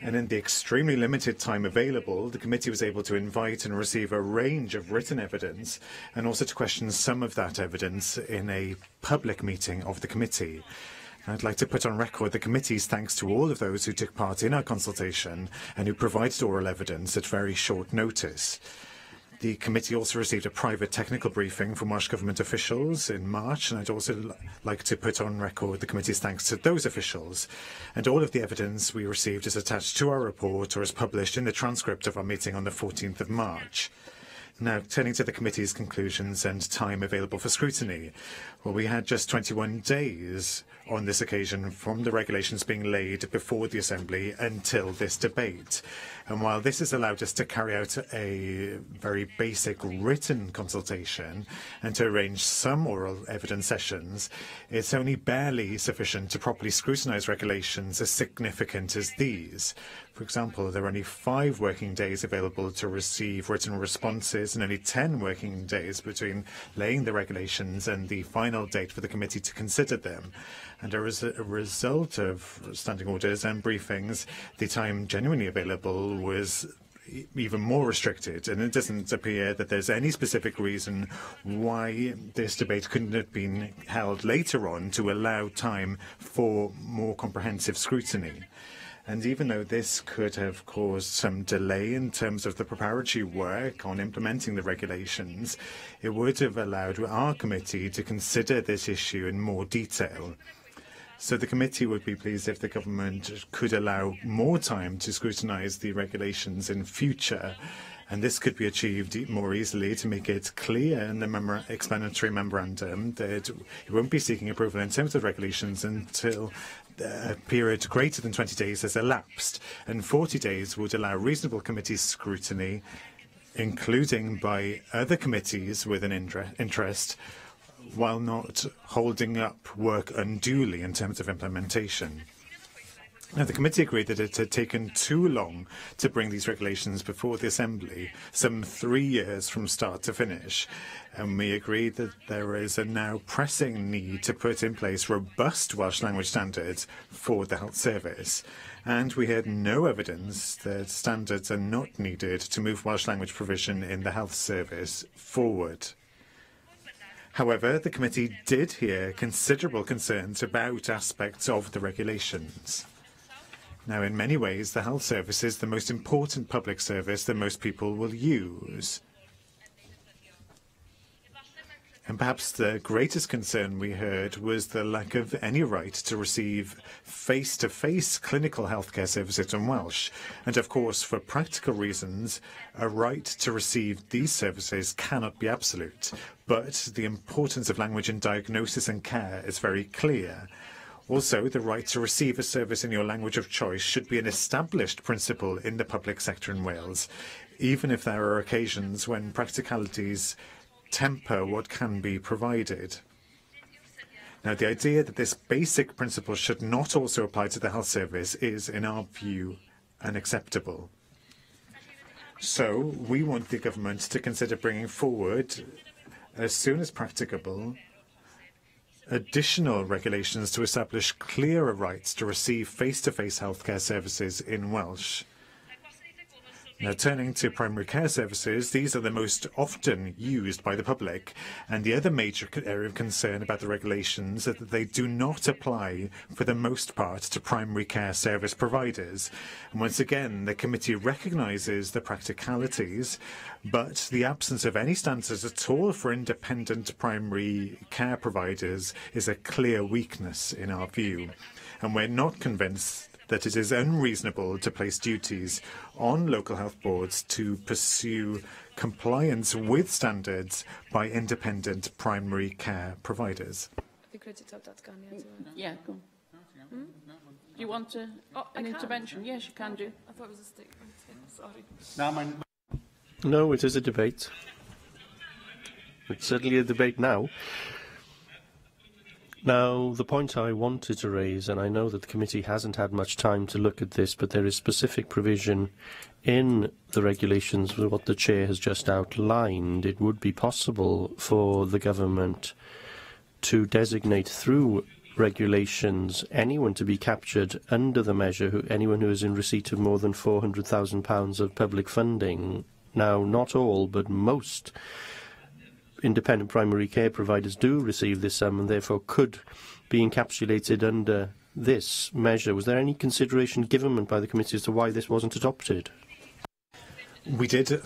And in the extremely limited time available, the committee was able to invite and receive a range of written evidence and also to question some of that evidence in a public meeting of the committee. I'd like to put on record the committee's thanks to all of those who took part in our consultation and who provided oral evidence at very short notice. The committee also received a private technical briefing from Welsh Government officials in March, and I'd also like to put on record the committee's thanks to those officials. And all of the evidence we received is attached to our report or is published in the transcript of our meeting on the 14th of March. Now, turning to the committee's conclusions and time available for scrutiny. Well, we had just 21 days on this occasion from the regulations being laid before the Assembly until this debate. And while this has allowed us to carry out a very basic written consultation and to arrange some oral evidence sessions, it's only barely sufficient to properly scrutinise regulations as significant as these. For example, there are only 5 working days available to receive written responses and only 10 working days between laying the regulations and the final date for the committee to consider them. And as a result of standing orders and briefings, the time genuinely available was even more restricted, and it doesn't appear that there's any specific reason why this debate couldn't have been held later on to allow time for more comprehensive scrutiny. And even though this could have caused some delay in terms of the preparatory work on implementing the regulations, it would have allowed our committee to consider this issue in more detail. So the committee would be pleased if the government could allow more time to scrutinise the regulations in future, and this could be achieved more easily to make it clear in the explanatory memorandum that it won't be seeking approval in terms of regulations until a period greater than 20 days has elapsed, and 40 days would allow reasonable committee scrutiny, including by other committees with an interest, while not holding up work unduly in terms of implementation. Now, the committee agreed that it had taken too long to bring these regulations before the Assembly, some 3 years from start to finish, and we agreed that there is a now pressing need to put in place robust Welsh language standards for the health service. And we had no evidence that standards are not needed to move Welsh language provision in the health service forward. However, the committee did hear considerable concerns about aspects of the regulations. Now, in many ways, the health service is the most important public service that most people will use. And perhaps the greatest concern we heard was the lack of any right to receive face-to-face clinical healthcare services in Welsh. And of course, for practical reasons, a right to receive these services cannot be absolute. But the importance of language in diagnosis and care is very clear. Also, the right to receive a service in your language of choice should be an established principle in the public sector in Wales, even if there are occasions when practicalities temper what can be provided. Now, the idea that this basic principle should not also apply to the health service is, in our view, unacceptable. So, we want the government to consider bringing forward, as soon as practicable, additional regulations to establish clearer rights to receive face-to-face healthcare services in Welsh. Now, turning to primary care services, these are the most often used by the public. And the other major area of concern about the regulations is that they do not apply, for the most part, to primary care service providers. And once again, the committee recognises the practicalities, but the absence of any standards at all for independent primary care providers is a clear weakness in our view. And we're not convinced that it is unreasonable to place duties on local health boards to pursue compliance with standards by independent primary care providers. Yeah, go on. Do you want an intervention? Yes, you can do. I thought it was a statement. Sorry. No, it is a debate. It's certainly a debate now. Now, the point I wanted to raise, and I know that the committee hasn't had much time to look at this, but there is specific provision in the regulations for what the Chair has just outlined. It would be possible for the government to designate through regulations anyone to be captured under the measure, anyone who is in receipt of more than £400,000 of public funding. Now, not all, but most independent primary care providers do receive this sum and therefore could be encapsulated under this measure. Was there any consideration given by the committee as to why this wasn't adopted? We did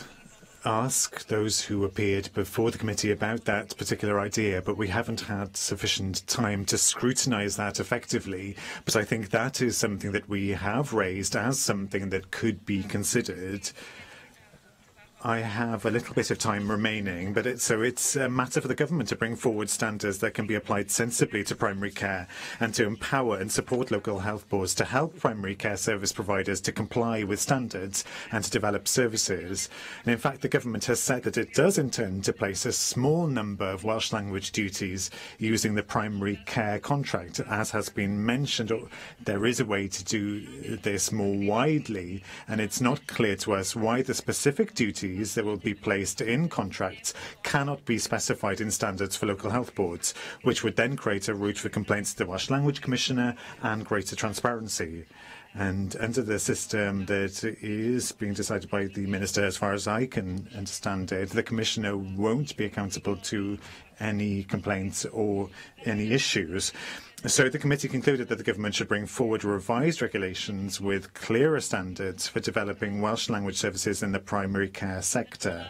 ask those who appeared before the committee about that particular idea, but we haven't had sufficient time to scrutinise that effectively. But I think that is something that we have raised as something that could be considered. I have a little bit of time remaining, but it's a matter for the government to bring forward standards that can be applied sensibly to primary care and to empower and support local health boards to help primary care service providers to comply with standards and to develop services. And in fact, the government has said that it does intend to place a small number of Welsh language duties using the primary care contract. As has been mentioned, there is a way to do this more widely, and it's not clear to us why the specific duties that will be placed in contracts cannot be specified in standards for local health boards, which would then create a route for complaints to the Welsh Language Commissioner and greater transparency. And under the system that is being decided by the Minister, as far as I can understand it, the Commissioner won't be accountable to any complaints or any issues. So the committee concluded that the government should bring forward revised regulations with clearer standards for developing Welsh language services in the primary care sector.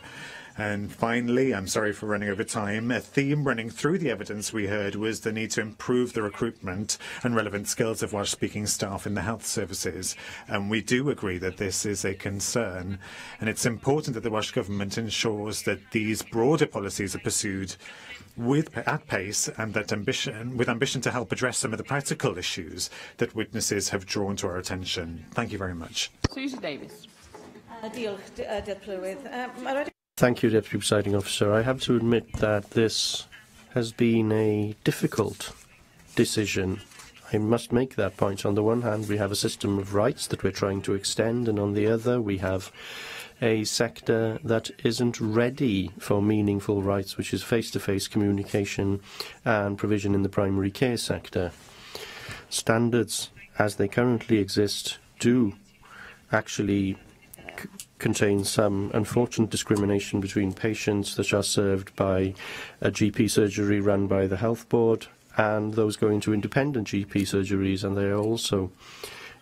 And finally, I'm sorry for running over time, a theme running through the evidence we heard was the need to improve the recruitment and relevant skills of Welsh-speaking staff in the health services. And we do agree that this is a concern. And it's important that the Welsh Government ensures that these broader policies are pursued at pace and that with ambition to help address some of the practical issues that witnesses have drawn to our attention. Thank you very much. Susie Davis. Thank you, Deputy Presiding Officer. I have to admit that this has been a difficult decision. I must make that point. On the one hand, we have a system of rights that we're trying to extend, and on the other, we have a sector that isn't ready for meaningful rights, which is face-to-face communication and provision in the primary care sector. Standards, as they currently exist, do actually contain some unfortunate discrimination between patients that are served by a GP surgery run by the health board and those going to independent GP surgeries, and there are also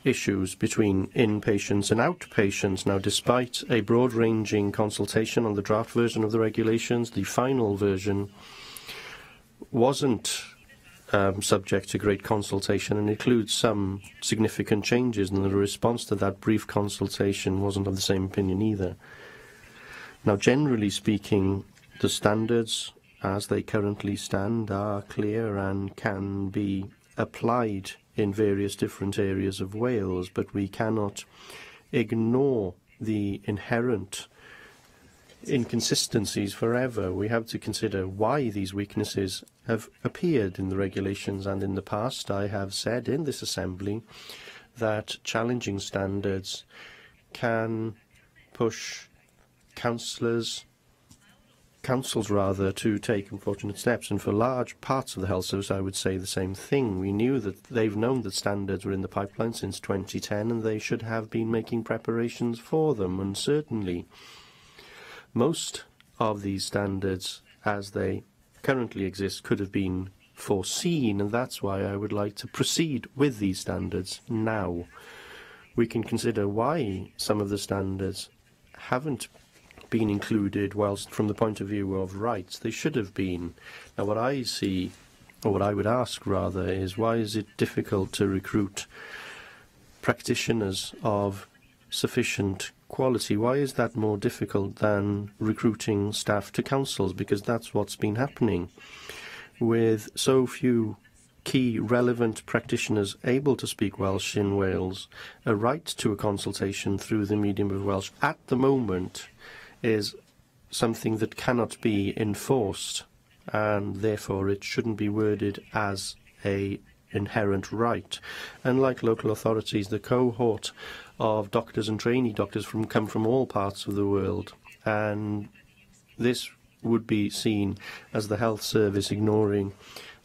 issues between inpatients and outpatients. Now, despite a broad-ranging consultation on the draft version of the regulations, the final version wasn't subject to great consultation and includes some significant changes, and the response to that brief consultation wasn't of the same opinion either. Now, generally speaking, the standards as they currently stand are clear and can be applied in various different areas of Wales, but we cannot ignore the inherent inconsistencies forever. We have to consider why these weaknesses have appeared in the regulations, and in the past I have said in this Assembly that challenging standards can push councils to take unfortunate steps, and for large parts of the health service I would say the same thing. We knew that they've known that standards were in the pipeline since 2010 and they should have been making preparations for them, and certainly most of these standards as they currently exist could have been foreseen, and that's why I would like to proceed with these standards now. We can consider why some of the standards haven't been included, whilst from the point of view of rights they should have been. Now, what I see, or what I would ask rather, is why is it difficult to recruit practitioners of sufficient quality? Why is that more difficult than recruiting staff to councils? Because that's what's been happening. With so few key relevant practitioners able to speak Welsh in Wales, a right to a consultation through the medium of Welsh at the moment is something that cannot be enforced, and therefore it shouldn't be worded as an inherent right. Unlike local authorities, the cohort of doctors and trainee doctors come from all parts of the world, and this would be seen as the health service ignoring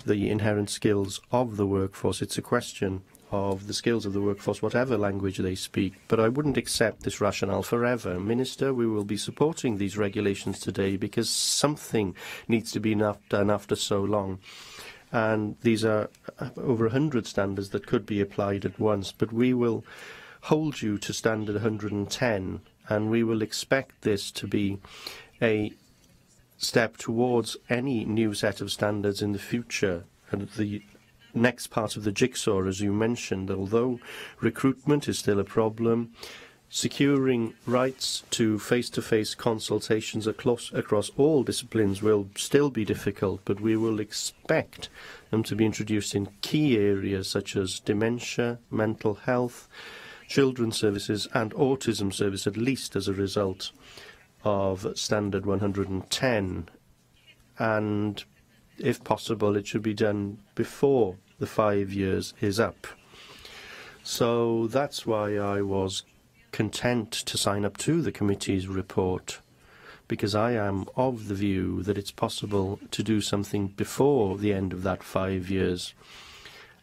the inherent skills of the workforce. It's a question of the skills of the workforce, whatever language they speak. But I wouldn't accept this rationale forever. Minister, we will be supporting these regulations today because something needs to be done after so long. And these are over 100 standards that could be applied at once. But we will hold you to standard 110, and we will expect this to be a step towards any new set of standards in the future. And the next part of the jigsaw, as you mentioned, although recruitment is still a problem, securing rights to face-to-face consultations across all disciplines will still be difficult, but we will expect them to be introduced in key areas such as dementia, mental health, children's services and autism service, at least as a result of Standard 110. And if possible, it should be done before the 5 years is up. So that's why I was content to sign up to the committee's report, because I am of the view that it's possible to do something before the end of that 5 years,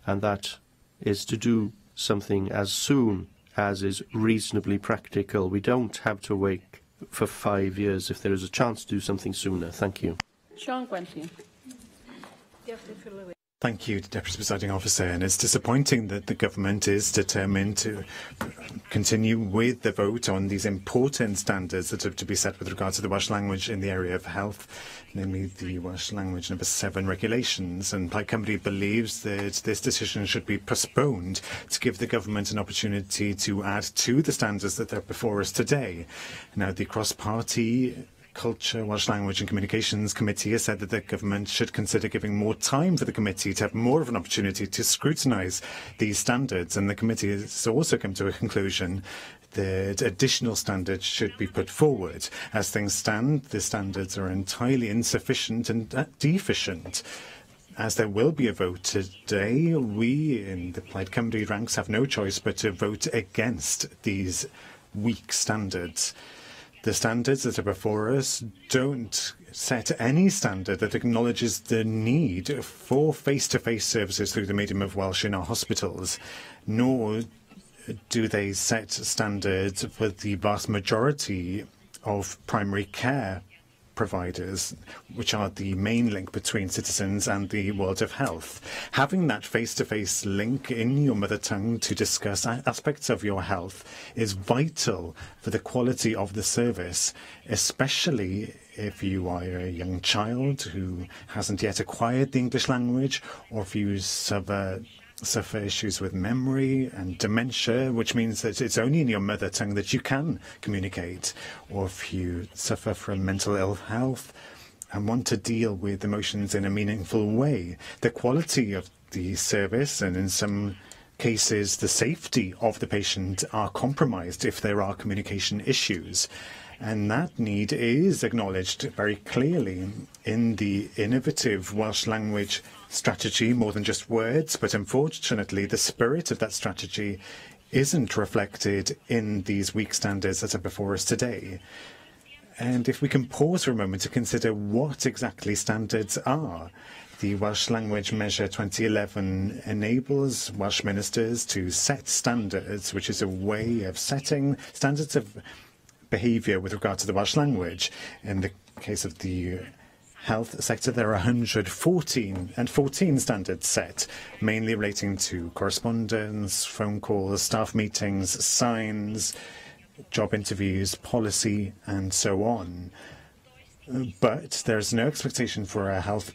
and that is to do something as soon as is reasonably practical. We don't have to wait for 5 years if there is a chance to do something sooner. Thank you. Sean Gwenllian. Thank you, Deputy Presiding Officer. And it's disappointing that the government is determined to continue with the vote on these important standards that are to be set with regard to the Welsh language in the area of health, namely the Welsh Language No. 7 regulations. And Plaid Cymru believes that this decision should be postponed to give the government an opportunity to add to the standards that are before us today. Now, the cross-party Culture, Welsh Language and Communications Committee has said that the government should consider giving more time for the committee to have more of an opportunity to scrutinise these standards, and the committee has also come to a conclusion that additional standards should be put forward. As things stand, the standards are entirely insufficient and deficient. As there will be a vote today, we in the Plaid Cymru ranks have no choice but to vote against these weak standards. The standards that are before us don't set any standard that acknowledges the need for face-to-face services through the medium of Welsh in our hospitals, nor do they set standards for the vast majority of primary care providers, which are the main link between citizens and the world of health. Having that face-to-face link in your mother tongue to discuss aspects of your health is vital for the quality of the service, especially if you are a young child who hasn't yet acquired the English language, or if you suffer issues with memory and dementia, which means that it's only in your mother tongue that you can communicate, or if you suffer from mental ill health and want to deal with emotions in a meaningful way. The quality of the service, and in some cases the safety of the patient, are compromised if there are communication issues. And that need is acknowledged very clearly in the innovative Welsh language strategy, more than just words, but unfortunately the spirit of that strategy isn't reflected in these weak standards that are before us today. And if we can pause for a moment to consider what exactly standards are. The Welsh Language Measure 2011 enables Welsh ministers to set standards, which is a way of setting standards of behaviour with regard to the Welsh language. In the case of the health sector, there are 114 standards set, mainly relating to correspondence, phone calls, staff meetings, signs, job interviews, policy, and so on. But there's no expectation for a health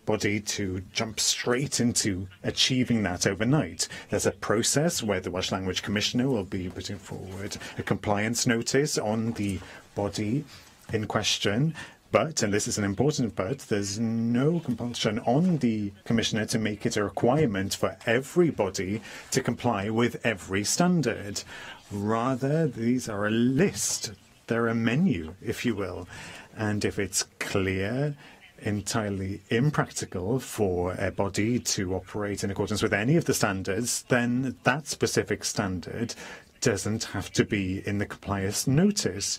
body to jump straight into achieving that overnight. There's a process where the Welsh Language Commissioner will be putting forward a compliance notice on the body in question. But, and this is an important but, there's no compulsion on the Commissioner to make it a requirement for everybody to comply with every standard. Rather, these are a list. They're a menu, if you will. And if it's clear, entirely impractical for a body to operate in accordance with any of the standards, then that specific standard doesn't have to be in the compliance notice,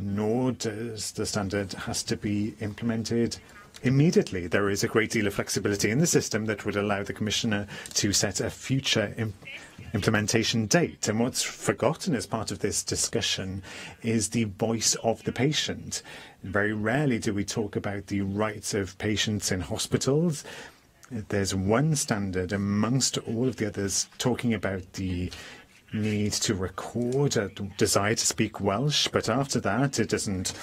nor does the standard has to be implemented immediately. There is a great deal of flexibility in the system that would allow the Commissioner to set a future implementation date. And what's forgotten as part of this discussion is the voice of the patient. Very rarely do we talk about the rights of patients in hospitals. There's one standard amongst all of the others talking about the need to record a desire to speak Welsh, but after that it doesn't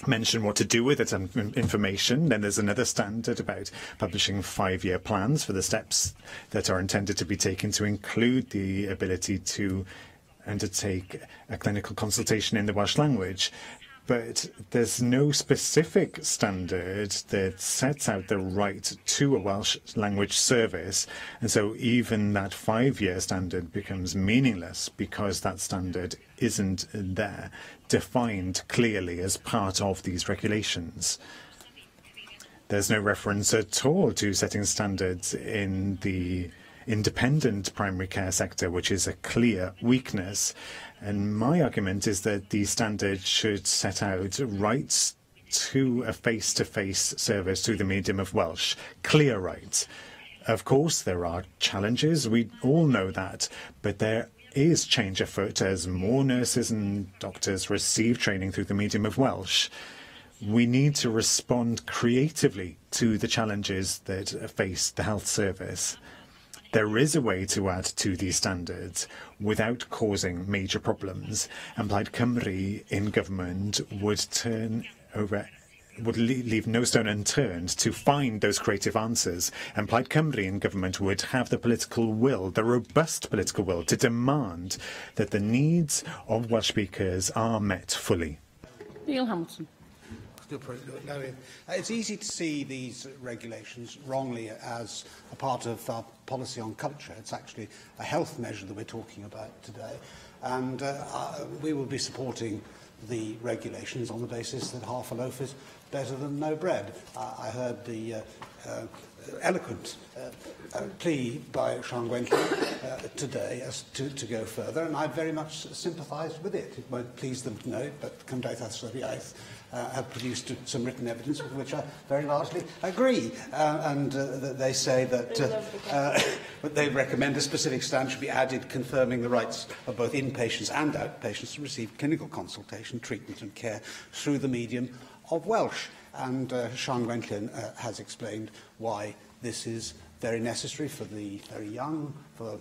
mention what to do with its information. Then there's another standard about publishing 5-year plans for the steps that are intended to be taken to include the ability to undertake a clinical consultation in the Welsh language. But there's no specific standard that sets out the right to a Welsh language service. And so even that 5-year standard becomes meaningless because that standard isn't there, defined clearly as part of these regulations. There's no reference at all to setting standards in the independent primary care sector, which is a clear weakness. And my argument is that the standard should set out rights to a face-to-face service through the medium of Welsh. Clear rights. Of course, there are challenges. We all know that. But there is change afoot as more nurses and doctors receive training through the medium of Welsh. We need to respond creatively to the challenges that face the health service. There is a way to add to these standards without causing major problems, and Plaid Cymru in government would leave no stone unturned to find those creative answers, and Plaid Cymru in government would have the political will, the robust political will, to demand that the needs of Welsh speakers are met fully. Neil Hamilton. It's easy to see these regulations wrongly as a part of our policy on culture. It's actually a health measure that we're talking about today. And we will be supporting the regulations on the basis that half a loaf is better than no bread. I heard the eloquent plea by Sian Gwenllian today as to go further, and I very much sympathised with it. It won't please them to know, but Cymdeithas yr Iaith have produced some written evidence with which I very largely agree. And they say that they recommend a specific standard should be added confirming the rights of both inpatients and outpatients to receive clinical consultation, treatment and care through the medium of Welsh. And Sian Gwenllian has explained why this is very necessary for the very young, for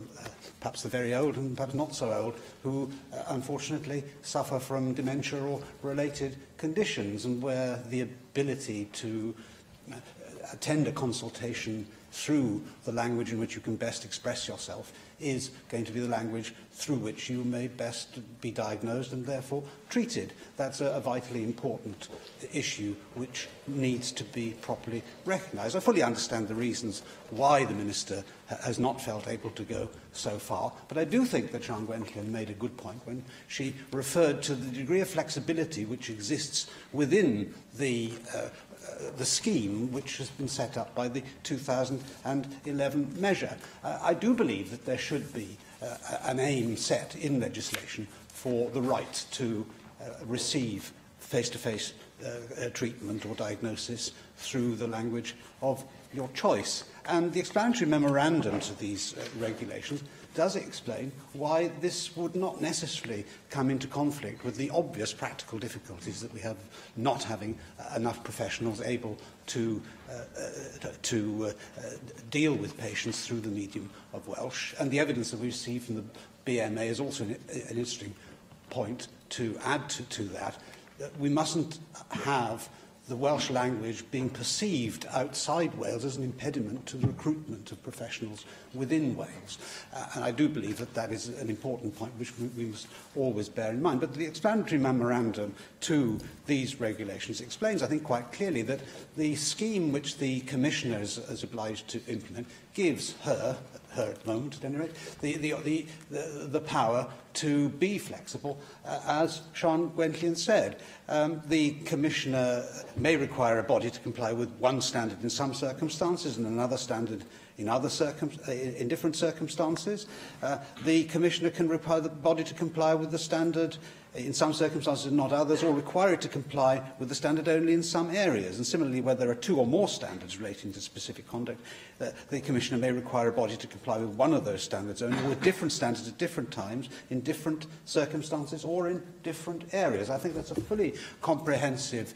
perhaps the very old and perhaps not so old, who unfortunately suffer from dementia or related conditions, and where the ability to attend a consultation through the language in which you can best express yourself is going to be the language through which you may best be diagnosed and therefore treated. That's a vitally important issue which needs to be properly recognised. I fully understand the reasons why the Minister has not felt able to go so far, but I do think that Sian Gwenllian made a good point when she referred to the degree of flexibility which exists within the scheme which has been set up by the 2011 measure. I do believe that there should be an aim set in legislation for the right to receive face-to-face treatment or diagnosis through the language of your choice. And the explanatory memorandum to these regulations does explain why this would not necessarily come into conflict with the obvious practical difficulties that we have not having enough professionals able to deal with patients through the medium of Welsh. And the evidence that we receive from the BMA is also an interesting point to add to that. We mustn't have the Welsh language being perceived outside Wales as an impediment to the recruitment of professionals within Wales. And I do believe that that is an important point which we must always bear in mind. But the explanatory memorandum to these regulations explains, I think, quite clearly that the scheme which the Commissioner is obliged to implement gives her at the moment at any rate, the power to be flexible, as Sian Gwenllian said. The Commissioner may require a body to comply with one standard in some circumstances and another standard in different circumstances. The Commissioner can require the body to comply with the standard in some circumstances and not others, or require it to comply with the standard only in some areas. And similarly, where there are two or more standards relating to specific conduct, the Commissioner may require a body to comply with one of those standards only, with different standards at different times, in different circumstances or in different areas. I think that's a fully comprehensive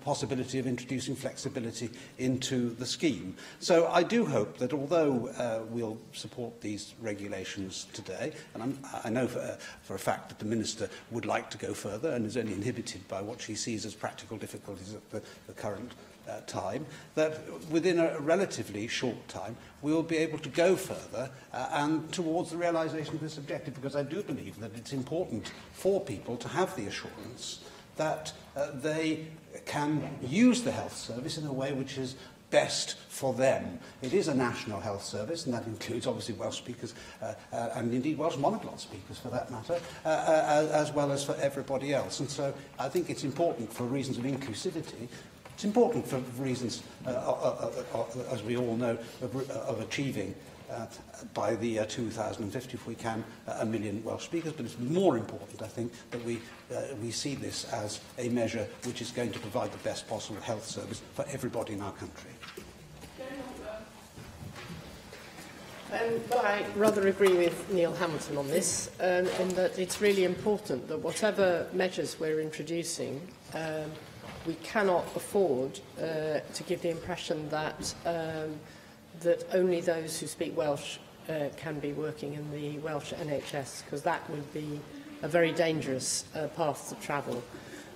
possibility of introducing flexibility into the scheme. So I do hope that although we'll support these regulations today, and I know for a fact that the Minister would like to go further and is only inhibited by what she sees as practical difficulties at the current time, that within a relatively short time we will be able to go further and towards the realisation of this objective, because I do believe that it's important for people to have the assurance that they can use the health service in a way which is best for them. It is a national health service, and that includes obviously Welsh speakers and indeed Welsh monoglot speakers for that matter, as well as for everybody else. And so I think it's important for reasons of inclusivity. It's important for reasons, as we all know, of achieving by the 2050, if we can, 1 million Welsh speakers. But it's more important, I think, that we see this as a measure which is going to provide the best possible health service for everybody in our country. Well, I rather agree with Neil Hamilton on this, in that it's really important that whatever measures we're introducing, we cannot afford to give the impression that that only those who speak Welsh can be working in the Welsh NHS, because that would be a very dangerous path to travel.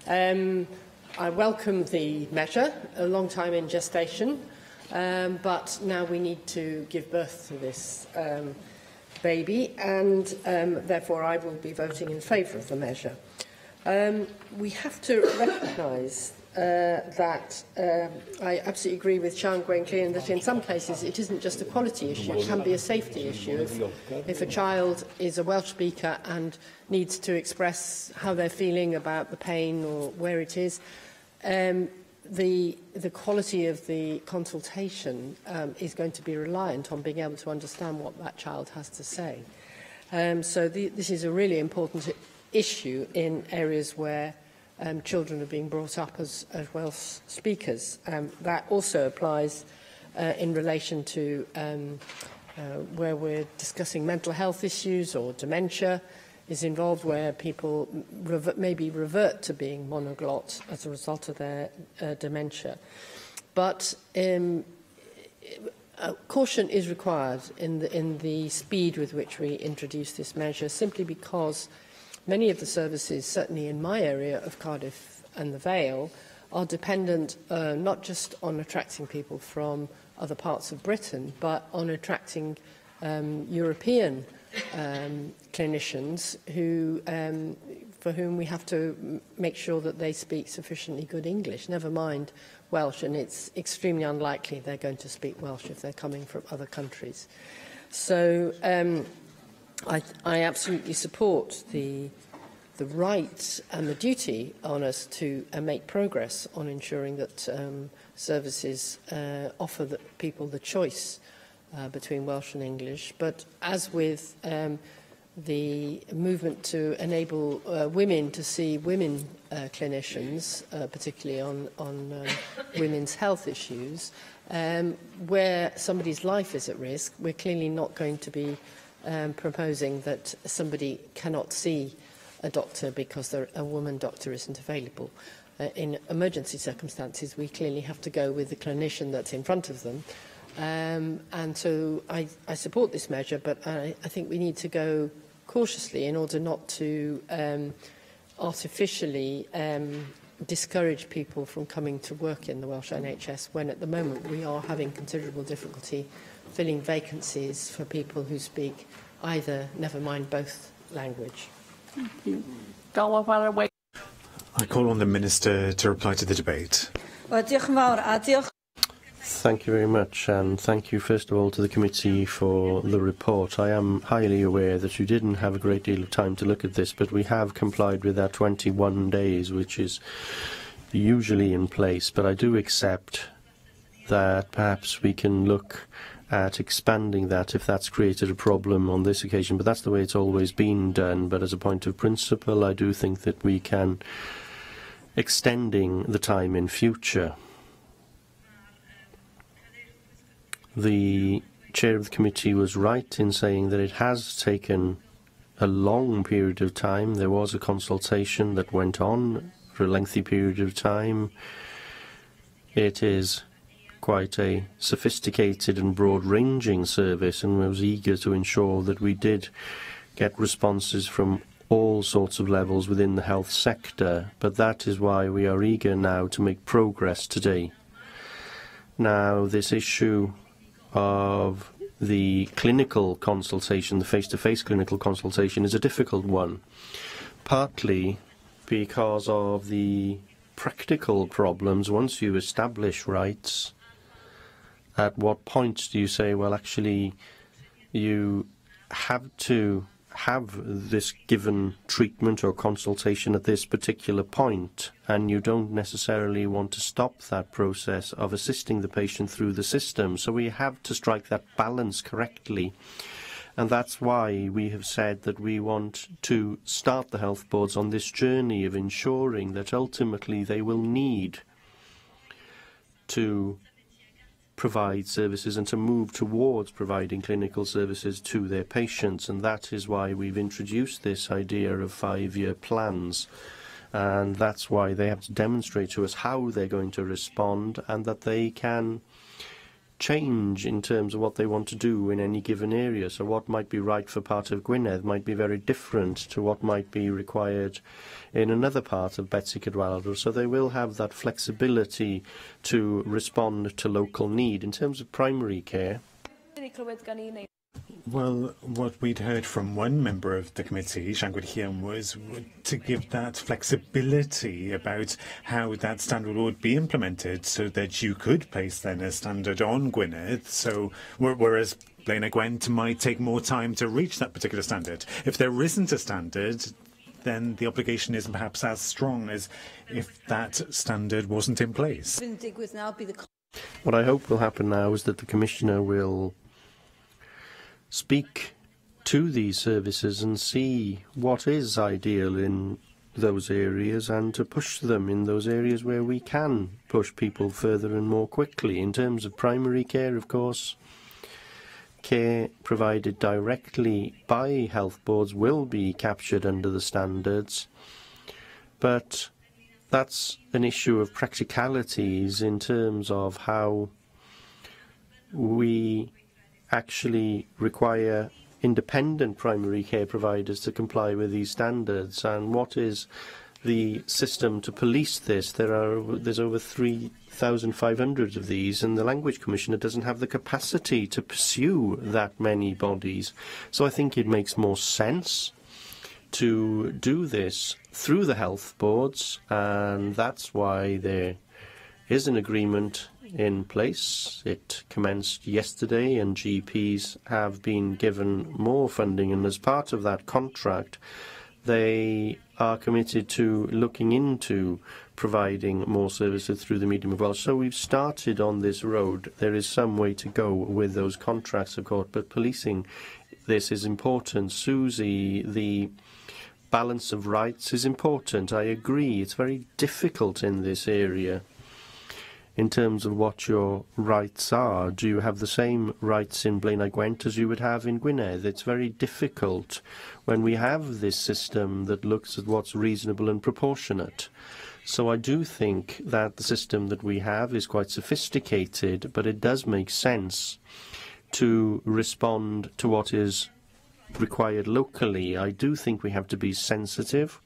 I welcome the measure, a long time in gestation, but now we need to give birth to this baby, and therefore I will be voting in favour of the measure. We have to recognise that I absolutely agree with Sian Gwenllian that in some cases it isn't just a quality issue, it can be a safety issue. If a child is a Welsh speaker and needs to express how they're feeling about the pain or where it is, the quality of the consultation is going to be reliant on being able to understand what that child has to say. So this is a really important issue in areas where children are being brought up as Welsh speakers. That also applies in relation to where we're discussing mental health issues or dementia is involved, where people maybe revert to being monoglot as a result of their dementia. But Caution is required in the speed with which we introduce this measure, simply because many of the services, certainly in my area of Cardiff and the Vale, are dependent not just on attracting people from other parts of Britain, but on attracting European clinicians who, for whom we have to make sure that they speak sufficiently good English, never mind Welsh, and it's extremely unlikely they're going to speak Welsh if they're coming from other countries. So I absolutely support the right and the duty on us to make progress on ensuring that services offer people the choice between Welsh and English. But as with the movement to enable women to see women clinicians, particularly on women's health issues, where somebody's life is at risk, we're clearly not going to be proposing that somebody cannot see a doctor because a woman doctor isn't available. In emergency circumstances, we clearly have to go with the clinician that's in front of them. And so I support this measure, but I think we need to go cautiously in order not to artificially discourage people from coming to work in the Welsh NHS, when at the moment we are having considerable difficulty filling vacancies for people who speak either, never mind both, language. I call on the Minister to reply to the debate. Thank you very much, and thank you first of all to the committee for the report. I am highly aware that you didn't have a great deal of time to look at this, but we have complied with our 21 days, which is usually in place. But I do accept that perhaps we can look at expanding that if that's created a problem on this occasion. But that's the way it's always been done. But as a point of principle, I do think that we can extending the time in future. The chair of the committee was right in saying that it has taken a long period of time. There was a consultation that went on for a lengthy period of time. It is quite a sophisticated and broad-ranging service, and I was eager to ensure that we did get responses from all sorts of levels within the health sector. But that is why we are eager now to make progress today. Now, this issue of the clinical consultation, the face-to-face clinical consultation, is a difficult one, partly because of the practical problems. Once you establish rights, at what point do you say, well, actually, you have to have this given treatment or consultation at this particular point, and you don't necessarily want to stop that process of assisting the patient through the system. So we have to strike that balance correctly, and that's why we have said that we want to start the health boards on this journey of ensuring that ultimately they will need to provide services and to move towards providing clinical services to their patients. And that is why we've introduced this idea of 5-year plans. And that's why they have to demonstrate to us how they're going to respond, and that they can change in terms of what they want to do in any given area. So what might be right for part of Gwynedd might be very different to what might be required in another part of Betsi Cadwaladr. So they will have that flexibility to respond to local need. In terms of primary care, well, what we'd heard from one member of the committee, Siangwyd Hiam, was to give that flexibility about how that standard would be implemented, so that you could place then a standard on Gwynedd. So whereas Blaenau Gwent might take more time to reach that particular standard. If there isn't a standard, then the obligation isn't perhaps as strong as if that standard wasn't in place. What I hope will happen now is that the Commissioner will speak to these services and see what is ideal in those areas, and to push them in those areas where we can push people further and more quickly. In terms of primary care, of course, care provided directly by health boards will be captured under the standards, but that's an issue of practicalities in terms of how we actually require independent primary care providers to comply with these standards. And what is the system to police this? There's over 3,500 of these, and the Language Commissioner doesn't have the capacity to pursue that many bodies. So I think it makes more sense to do this through the health boards, and that's why there is an agreement in place. It commenced yesterday, and GPs have been given more funding, and as part of that contract they are committed to looking into providing more services through the medium of Welsh. So we've started on this road. There is some way to go with those contracts, of course, but policing this is important. Susie, the balance of rights is important. I agree. It's very difficult in this area in terms of what your rights are. Do you have the same rights in Blaenau Gwent as you would have in Gwynedd? It's very difficult when we have this system that looks at what's reasonable and proportionate. So I do think that the system that we have is quite sophisticated, but it does make sense to respond to what is required locally. I do think we have to be sensitive.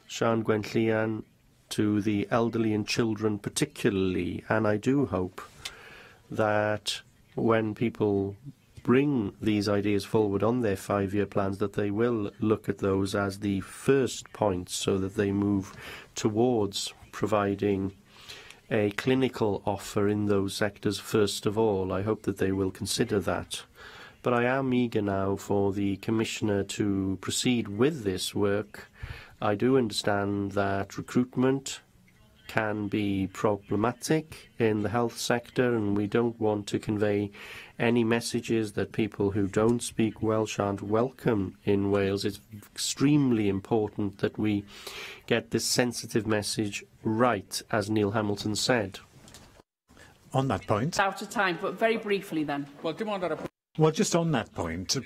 Sian Gwenllian, to the elderly and children particularly, and I do hope that when people bring these ideas forward on their 5-year plans, that they will look at those as the first points so that they move towards providing a clinical offer in those sectors first of all. I hope that they will consider that. But I am eager now for the Commissioner to proceed with this work. I do understand that recruitment can be problematic in the health sector, and we don't want to convey any messages that people who don't speak Welsh aren't welcome in Wales. It's extremely important that we get this sensitive message right, as Neil Hamilton said. On that point... Out of time, but very briefly then. Well, just on that point,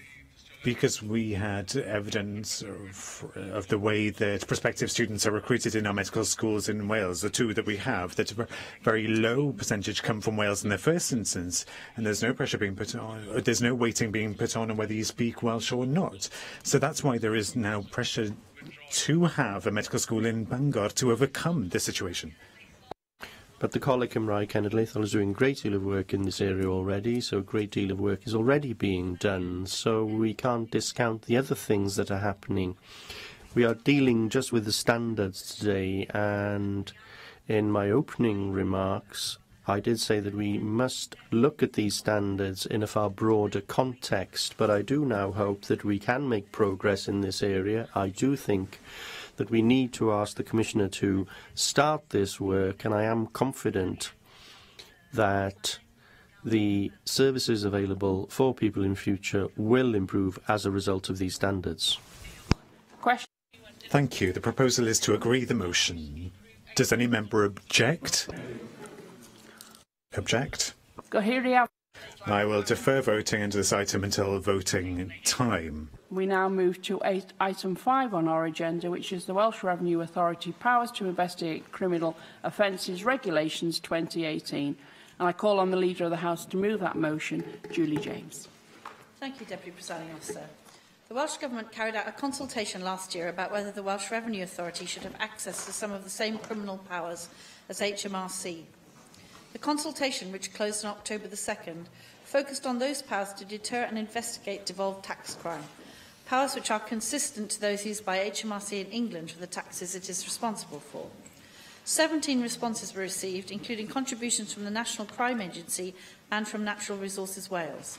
because we had evidence of the way that prospective students are recruited in our medical schools in Wales, the two that we have, that a very low percentage come from Wales in their first instance, and there's no pressure being put on, there's no weighting being put on whether you speak Welsh or not. So that's why there is now pressure to have a medical school in Bangor to overcome this situation. But the Coleg Cymraeg Cenedlaethol is doing a great deal of work in this area already, so a great deal of work is already being done, so we can't discount the other things that are happening. We are dealing just with the standards today, and in my opening remarks, I did say that we must look at these standards in a far broader context, but I do now hope that we can make progress in this area. I do think that we need to ask the Commissioner to start this work, and I am confident that the services available for people in future will improve as a result of these standards. Question. Thank you. The proposal is to agree the motion. Does any member object? Object? Go here. I will defer voting into this item until voting time. We now move to item 5 on our agenda, which is the Welsh Revenue Authority Powers to Investigate Criminal Offences Regulations 2018. And I call on the Leader of the House to move that motion, Julie James. Thank you, Deputy Presiding Officer. The Welsh Government carried out a consultation last year about whether the Welsh Revenue Authority should have access to some of the same criminal powers as HMRC. The consultation, which closed on October the 2nd, focused on those powers to deter and investigate devolved tax crime, powers which are consistent to those used by HMRC in England for the taxes it is responsible for. 17 responses were received, including contributions from the National Crime Agency and from Natural Resources Wales.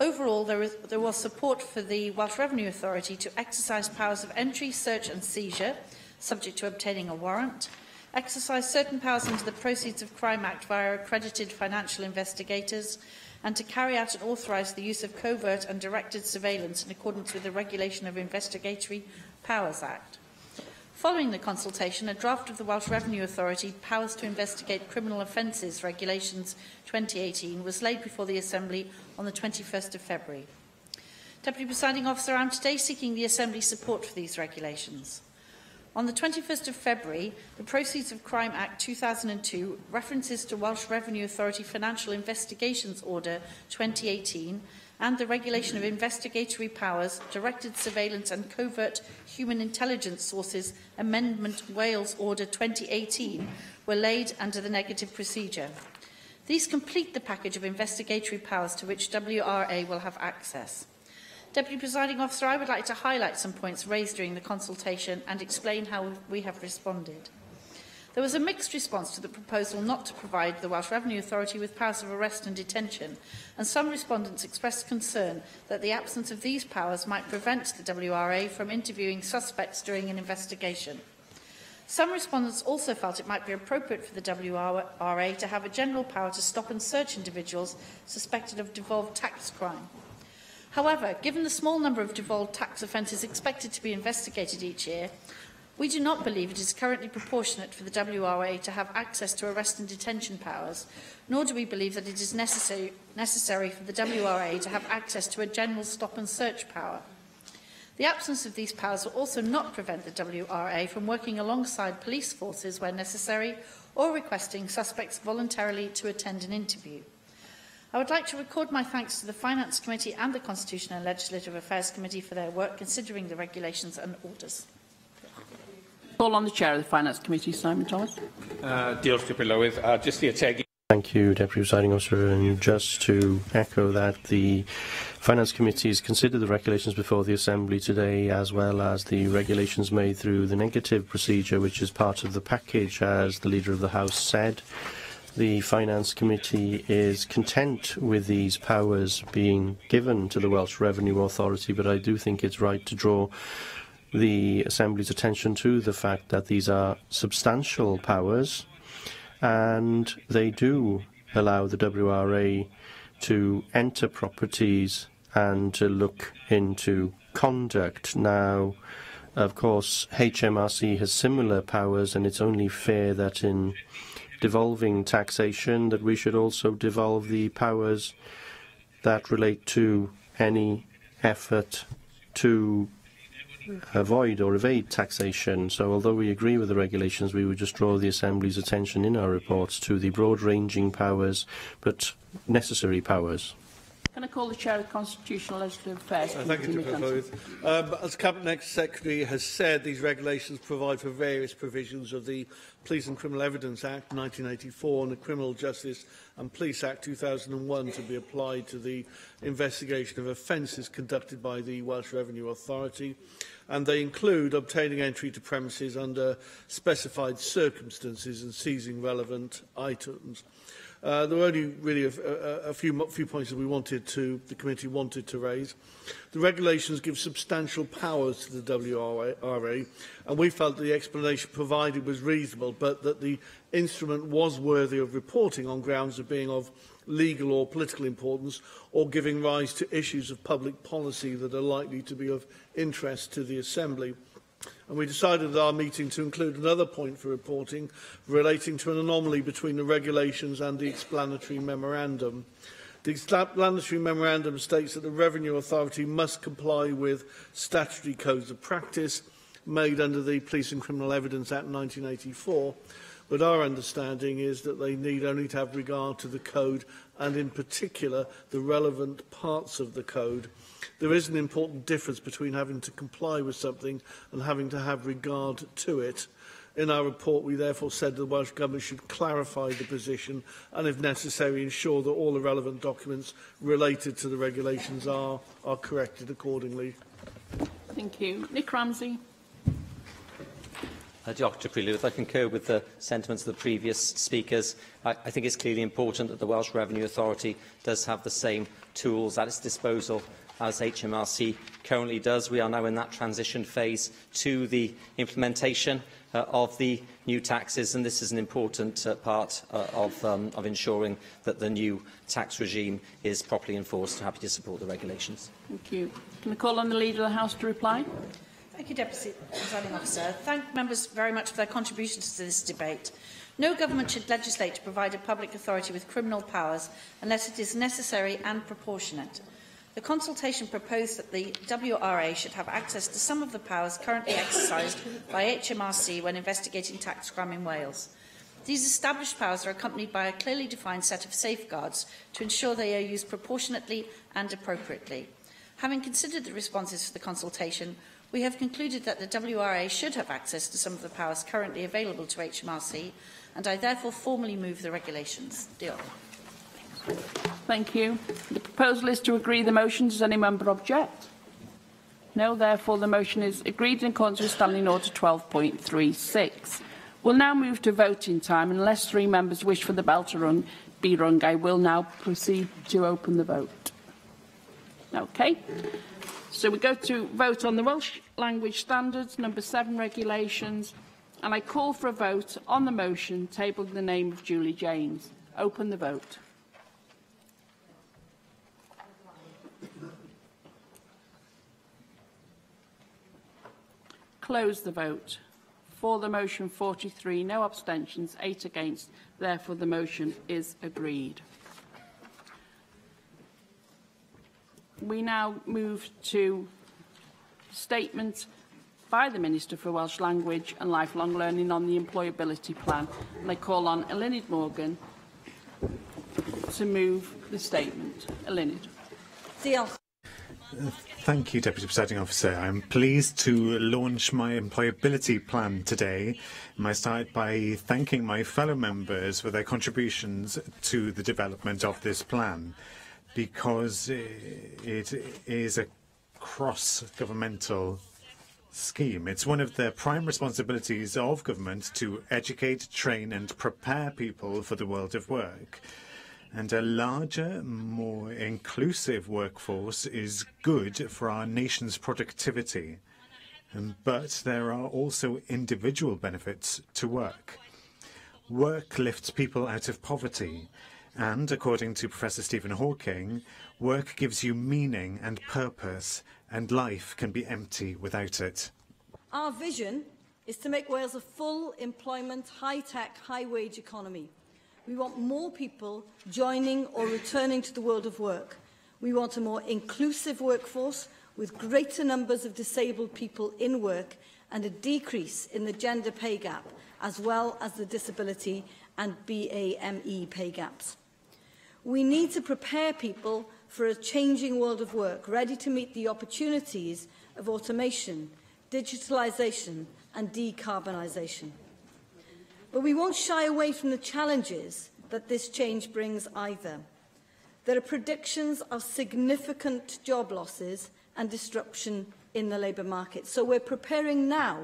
Overall, there was support for the Welsh Revenue Authority to exercise powers of entry, search and seizure, subject to obtaining a warrant, exercise certain powers under the Proceeds of Crime Act via accredited financial investigators, and to carry out and authorise the use of covert and directed surveillance in accordance with the Regulation of Investigatory Powers Act. Following the consultation, a draft of the Welsh Revenue Authority Powers to Investigate Criminal Offences Regulations 2018 was laid before the Assembly on the 21st of February. Deputy Presiding Officer, I am today seeking the Assembly's support for these regulations. On the 21st of February, the Proceeds of Crime Act 2002 references to Welsh Revenue Authority Financial Investigations Order 2018 and the Regulation of Investigatory Powers, Directed Surveillance and Covert Human Intelligence Sources Amendment Wales Order 2018 were laid under the negative procedure. These complete the package of investigatory powers to which WRA will have access. Deputy Presiding Officer, I would like to highlight some points raised during the consultation and explain how we have responded. There was a mixed response to the proposal not to provide the Welsh Revenue Authority with powers of arrest and detention, and some respondents expressed concern that the absence of these powers might prevent the WRA from interviewing suspects during an investigation. Some respondents also felt it might be appropriate for the WRA to have a general power to stop and search individuals suspected of devolved tax crime. However, given the small number of devolved tax offences expected to be investigated each year, we do not believe it is currently proportionate for the WRA to have access to arrest and detention powers, nor do we believe that it is necessary for the WRA to have access to a general stop and search power. The absence of these powers will also not prevent the WRA from working alongside police forces where necessary or requesting suspects voluntarily to attend an interview. I would like to record my thanks to the Finance Committee and the Constitutional and Legislative Affairs Committee for their work considering the regulations and orders. Call on the Chair of the Finance Committee, Simon Thomas. Diolch, Deputy Lywydd. Just the ategi. Thank you, Deputy Presiding Officer. And just to echo that, the Finance Committee has considered the regulations before the Assembly today, as well as the regulations made through the negative procedure, which is part of the package, as the Leader of the House said. The Finance Committee is content with these powers being given to the Welsh Revenue Authority, but I do think it's right to draw the Assembly's attention to the fact that these are substantial powers, and they do allow the WRA to enter properties and to look into conduct. Now, of course, HMRC has similar powers, and it's only fair that in devolving taxation that we should also devolve the powers that relate to any effort to avoid or evade taxation. So although we agree with the regulations, we would just draw the Assembly's attention in our reports to the broad-ranging powers, but necessary powers. Can I call the Chair of the Constitutional Legislative Affairs? Thank you, Deputy President. As Cabinet Secretary has said, these regulations provide for various provisions of the Police and Criminal Evidence Act 1984 and the Criminal Justice and Police Act 2001 to be applied to the investigation of offences conducted by the Welsh Revenue Authority, and they include obtaining entry to premises under specified circumstances and seizing relevant items. There were only really a few points that the committee wanted to raise. The regulations give substantial powers to the WRA, and we felt the explanation provided was reasonable, but that the instrument was worthy of reporting on grounds of being of legal or political importance, or giving rise to issues of public policy that are likely to be of interest to the Assembly. And we decided at our meeting to include another point for reporting relating to an anomaly between the regulations and the explanatory memorandum. The explanatory memorandum states that the Revenue Authority must comply with statutory codes of practice made under the Police and Criminal Evidence Act 1984, but our understanding is that they need only to have regard to the code and in particular the relevant parts of the code. There is an important difference between having to comply with something and having to have regard to it. In our report, we therefore said the Welsh Government should clarify the position and, if necessary, ensure that all the relevant documents related to the regulations are corrected accordingly. Thank you. Nick Ramsey. Dr. Prelude, I concur with the sentiments of the previous speakers. I think it's clearly important that the Welsh Revenue Authority does have the same tools at its disposal as HMRC currently does. We are now in that transition phase to the implementation of the new taxes, and this is an important part of ensuring that the new tax regime is properly enforced. I'm happy to support the regulations. Thank you. Can I call on the Leader of the House to reply? Thank you, Deputy Presiding Officer. Thank members very much for their contributions to this debate. No government should legislate to provide a public authority with criminal powers unless it is necessary and proportionate. The consultation proposed that the WRA should have access to some of the powers currently exercised by HMRC when investigating tax crime in Wales. These established powers are accompanied by a clearly defined set of safeguards to ensure they are used proportionately and appropriately. Having considered the responses to the consultation, we have concluded that the WRA should have access to some of the powers currently available to HMRC, and I therefore formally move the regulations. Diolch. Thank you. The proposal is to agree the motion. Does any member object? No, therefore the motion is agreed in accordance with Standing Order 12.36. We'll now move to voting time. Unless 3 members wish for the bell to be rung, I will now proceed to open the vote. Okay. So we go to vote on the Welsh Language Standards, number 7 regulations, and I call for a vote on the motion tabled in the name of Julie James. Open the vote. Close the vote. For the motion 43, no abstentions, 8 against. Therefore, the motion is agreed. We now move to statement by the Minister for Welsh Language and Lifelong Learning on the Employability Plan. And I call on Eluned Morgan to move the statement. Eluned. Diolch. Thank you, Deputy Presiding Officer. I'm pleased to launch my employability plan today. I start by thanking my fellow members for their contributions to the development of this plan, because it is a cross-governmental scheme. It's one of the prime responsibilities of government to educate, train and prepare people for the world of work. And a larger, more inclusive workforce is good for our nation's productivity. But there are also individual benefits to work. Work lifts people out of poverty. And, according to Professor Stephen Hawking, work gives you meaning and purpose, and life can be empty without it. Our vision is to make Wales a full employment, high-tech, high-wage economy. We want more people joining or returning to the world of work. We want a more inclusive workforce with greater numbers of disabled people in work and a decrease in the gender pay gap, as well as the disability and BAME pay gaps. We need to prepare people for a changing world of work, ready to meet the opportunities of automation, digitalisation and decarbonisation. But we won't shy away from the challenges that this change brings either. There are predictions of significant job losses and disruption in the labour market. So we're preparing now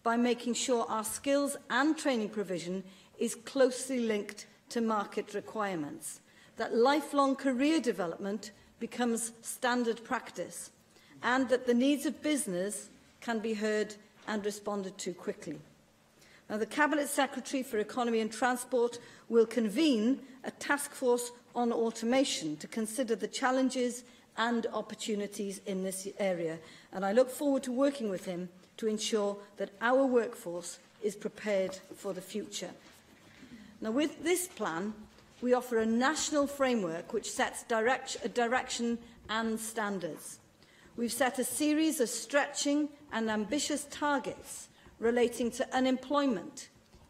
by making sure our skills and training provision is closely linked to market requirements, that lifelong career development becomes standard practice, and that the needs of business can be heard and responded to quickly. Now, the Cabinet Secretary for Economy and Transport will convene a task force on automation to consider the challenges and opportunities in this area, and I look forward to working with him to ensure that our workforce is prepared for the future. Now, with this plan, we offer a national framework which sets direction and standards. We've set a series of stretching and ambitious targets relating to unemployment,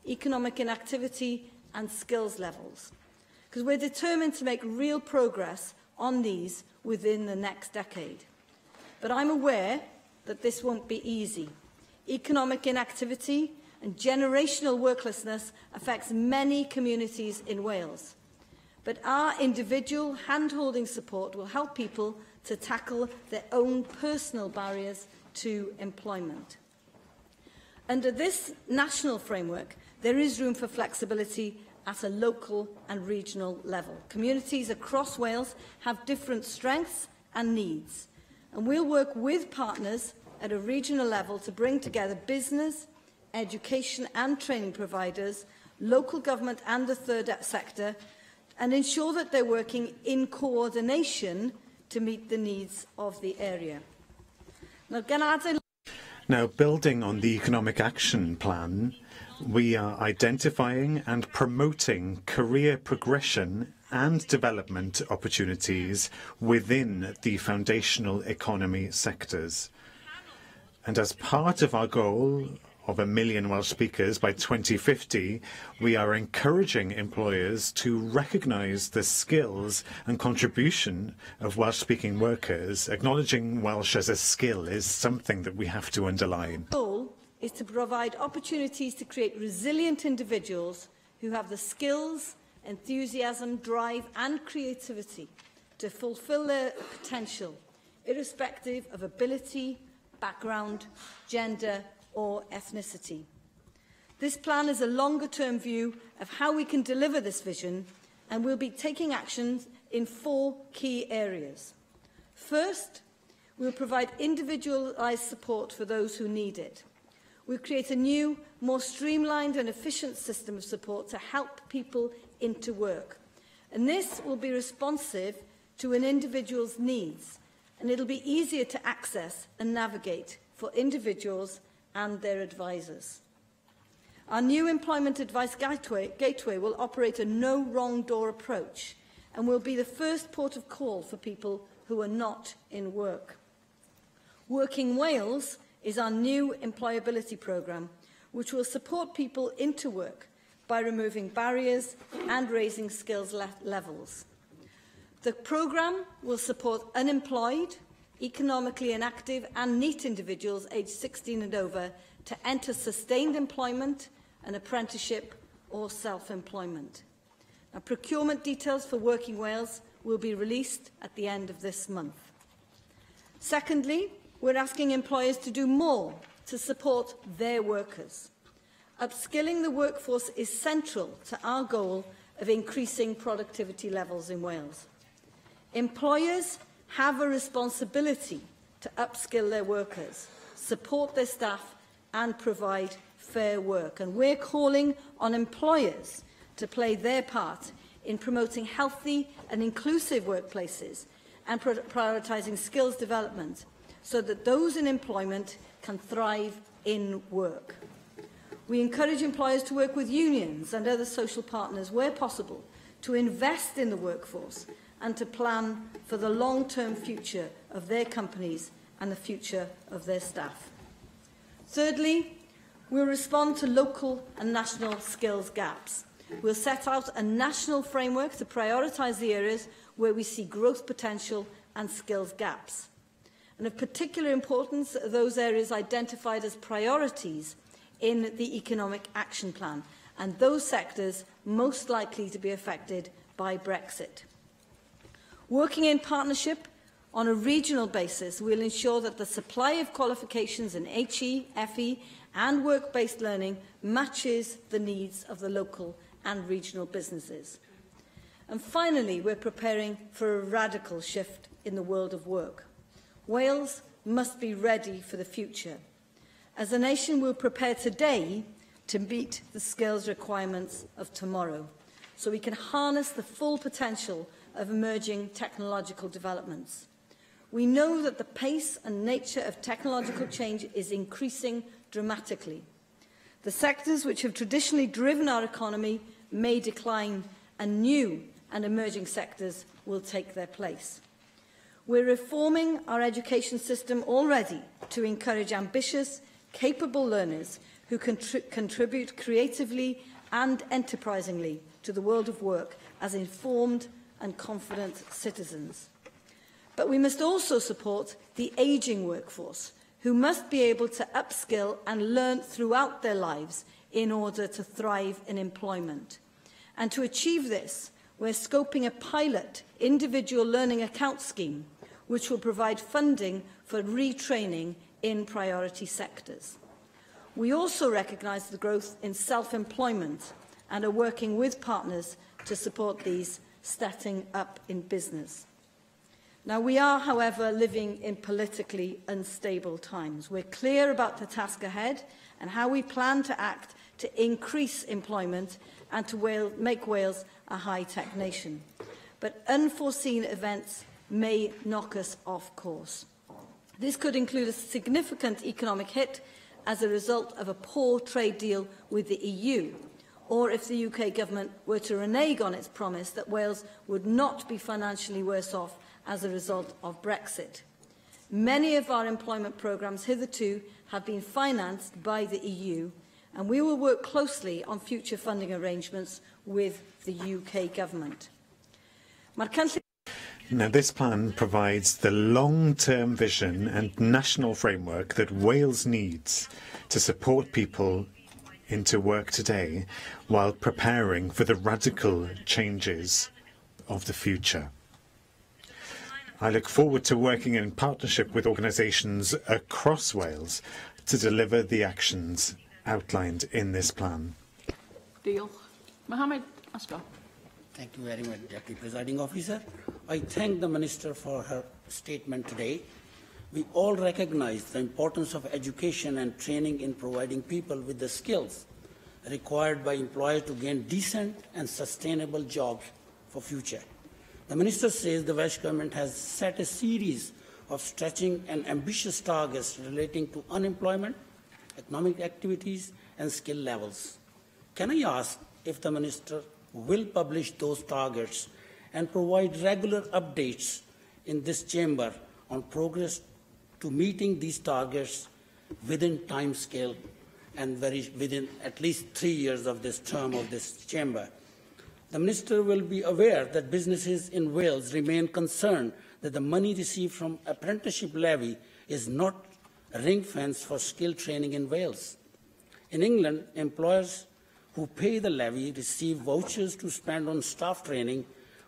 economic inactivity and skills levels, because we're determined to make real progress on these within the next decade. But I'm aware that this won't be easy. Economic inactivity and generational worklessness affects many communities in Wales. But our individual hand-holding support will help people to tackle their own personal barriers to employment. Under this national framework, there is room for flexibility at a local and regional level. Communities across Wales have different strengths and needs, and we'll work with partners at a regional level to bring together business, education and training providers, local government and the third sector, and ensure that they're working in coordination to meet the needs of the area. Now, building on the Economic Action Plan, we are identifying and promoting career progression and development opportunities within the foundational economy sectors. And as part of our goal of 1 million Welsh speakers by 2050, we are encouraging employers to recognise the skills and contribution of Welsh-speaking workers. Acknowledging Welsh as a skill is something that we have to underline. The goal is to provide opportunities to create resilient individuals who have the skills, enthusiasm, drive and creativity to fulfil their potential, irrespective of ability, background, gender or ethnicity. This plan is a longer-term view of how we can deliver this vision, and we'll be taking action in 4 key areas. First, we'll provide individualised support for those who need it. We'll create a new, more streamlined and efficient system of support to help people into work. And this will be responsive to an individual's needs, and it'll be easier to access and navigate for individuals and their advisors. Our new Employment Advice Gateway will operate a no wrong door approach and will be the first port of call for people who are not in work. Working Wales is our new employability programme, which will support people into work by removing barriers and raising skills levels. The programme will support unemployed, economically inactive and NEET individuals aged 16 and over to enter sustained employment, an apprenticeship or self-employment. Now, procurement details for Working Wales will be released at the end of this month. Secondly, we're asking employers to do more to support their workers. Upskilling the workforce is central to our goal of increasing productivity levels in Wales. Employers have a responsibility to upskill their workers, support their staff and provide fair work. And we're calling on employers to play their part in promoting healthy and inclusive workplaces and prioritising skills development so that those in employment can thrive in work. We encourage employers to work with unions and other social partners where possible to invest in the workforce and to plan for the long-term future of their companies and the future of their staff. Thirdly, we'll respond to local and national skills gaps. We'll set out a national framework to prioritise the areas where we see growth potential and skills gaps. And of particular importance are those areas identified as priorities in the Economic Action Plan, and those sectors most likely to be affected by Brexit. Working in partnership on a regional basis, we'll ensure that the supply of qualifications in HE, FE and work-based learning matches the needs of the local and regional businesses. And finally, we're preparing for a radical shift in the world of work. Wales must be ready for the future. As a nation, we'll prepare today to meet the skills requirements of tomorrow, so we can harness the full potential of emerging technological developments. We know that the pace and nature of technological change is increasing dramatically. The sectors which have traditionally driven our economy may decline, and new and emerging sectors will take their place. We're reforming our education system already to encourage ambitious, capable learners who contribute creatively and enterprisingly to the world of work as informed and confident citizens. But we must also support the ageing workforce, who must be able to upskill and learn throughout their lives in order to thrive in employment. And to achieve this, we're scoping a pilot individual learning account scheme, which will provide funding for retraining in priority sectors. We also recognise the growth in self-employment and are working with partners to support these starting up in business. Now, we are, however, living in politically unstable times. We're clear about the task ahead and how we plan to act to increase employment and to make Wales a high-tech nation. But unforeseen events may knock us off course. This could include a significant economic hit as a result of a poor trade deal with the EU, or if the UK Government were to renege on its promise that Wales would not be financially worse off as a result of Brexit. Many of our employment programmes hitherto have been financed by the EU, and we will work closely on future funding arrangements with the UK Government. Now, this plan provides the long-term vision and national framework that Wales needs to support people into work today while preparing for the radical changes of the future. I look forward to working in partnership with organisations across Wales to deliver the actions outlined in this plan. Deal. Mohammed Asghar. Thank you very much, Deputy Presiding Officer. I thank the Minister for her statement today. We all recognise the importance of education and training in providing people with the skills required by employers to gain decent and sustainable jobs for future. The Minister says the Welsh Government has set a series of stretching and ambitious targets relating to unemployment, economic activities and skill levels. Can I ask if the Minister will publish those targets and provide regular updates in this chamber on progress to meeting these targets within time scale and within at least 3 years of this term of this chamber? The Minister will be aware that businesses in Wales remain concerned that the money received from apprenticeship levy is not ring-fenced for skill training in Wales. In England, employers who pay the levy receive vouchers to spend on staff training,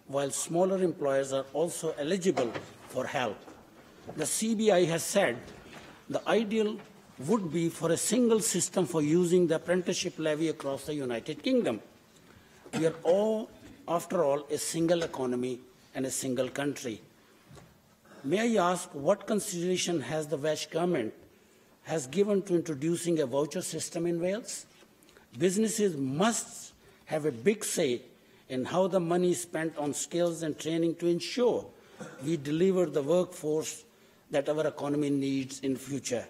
while smaller employers are also eligible for help. The CBI has said the ideal would be for a single system for using the apprenticeship levy across the United Kingdom. We are all, after all, a single economy and a single country. May I ask what consideration has the Welsh Government has given to introducing a voucher system in Wales? Businesses must have a big say in how the money is spent on skills and training to ensure we deliver the workforce that our economy needs in future.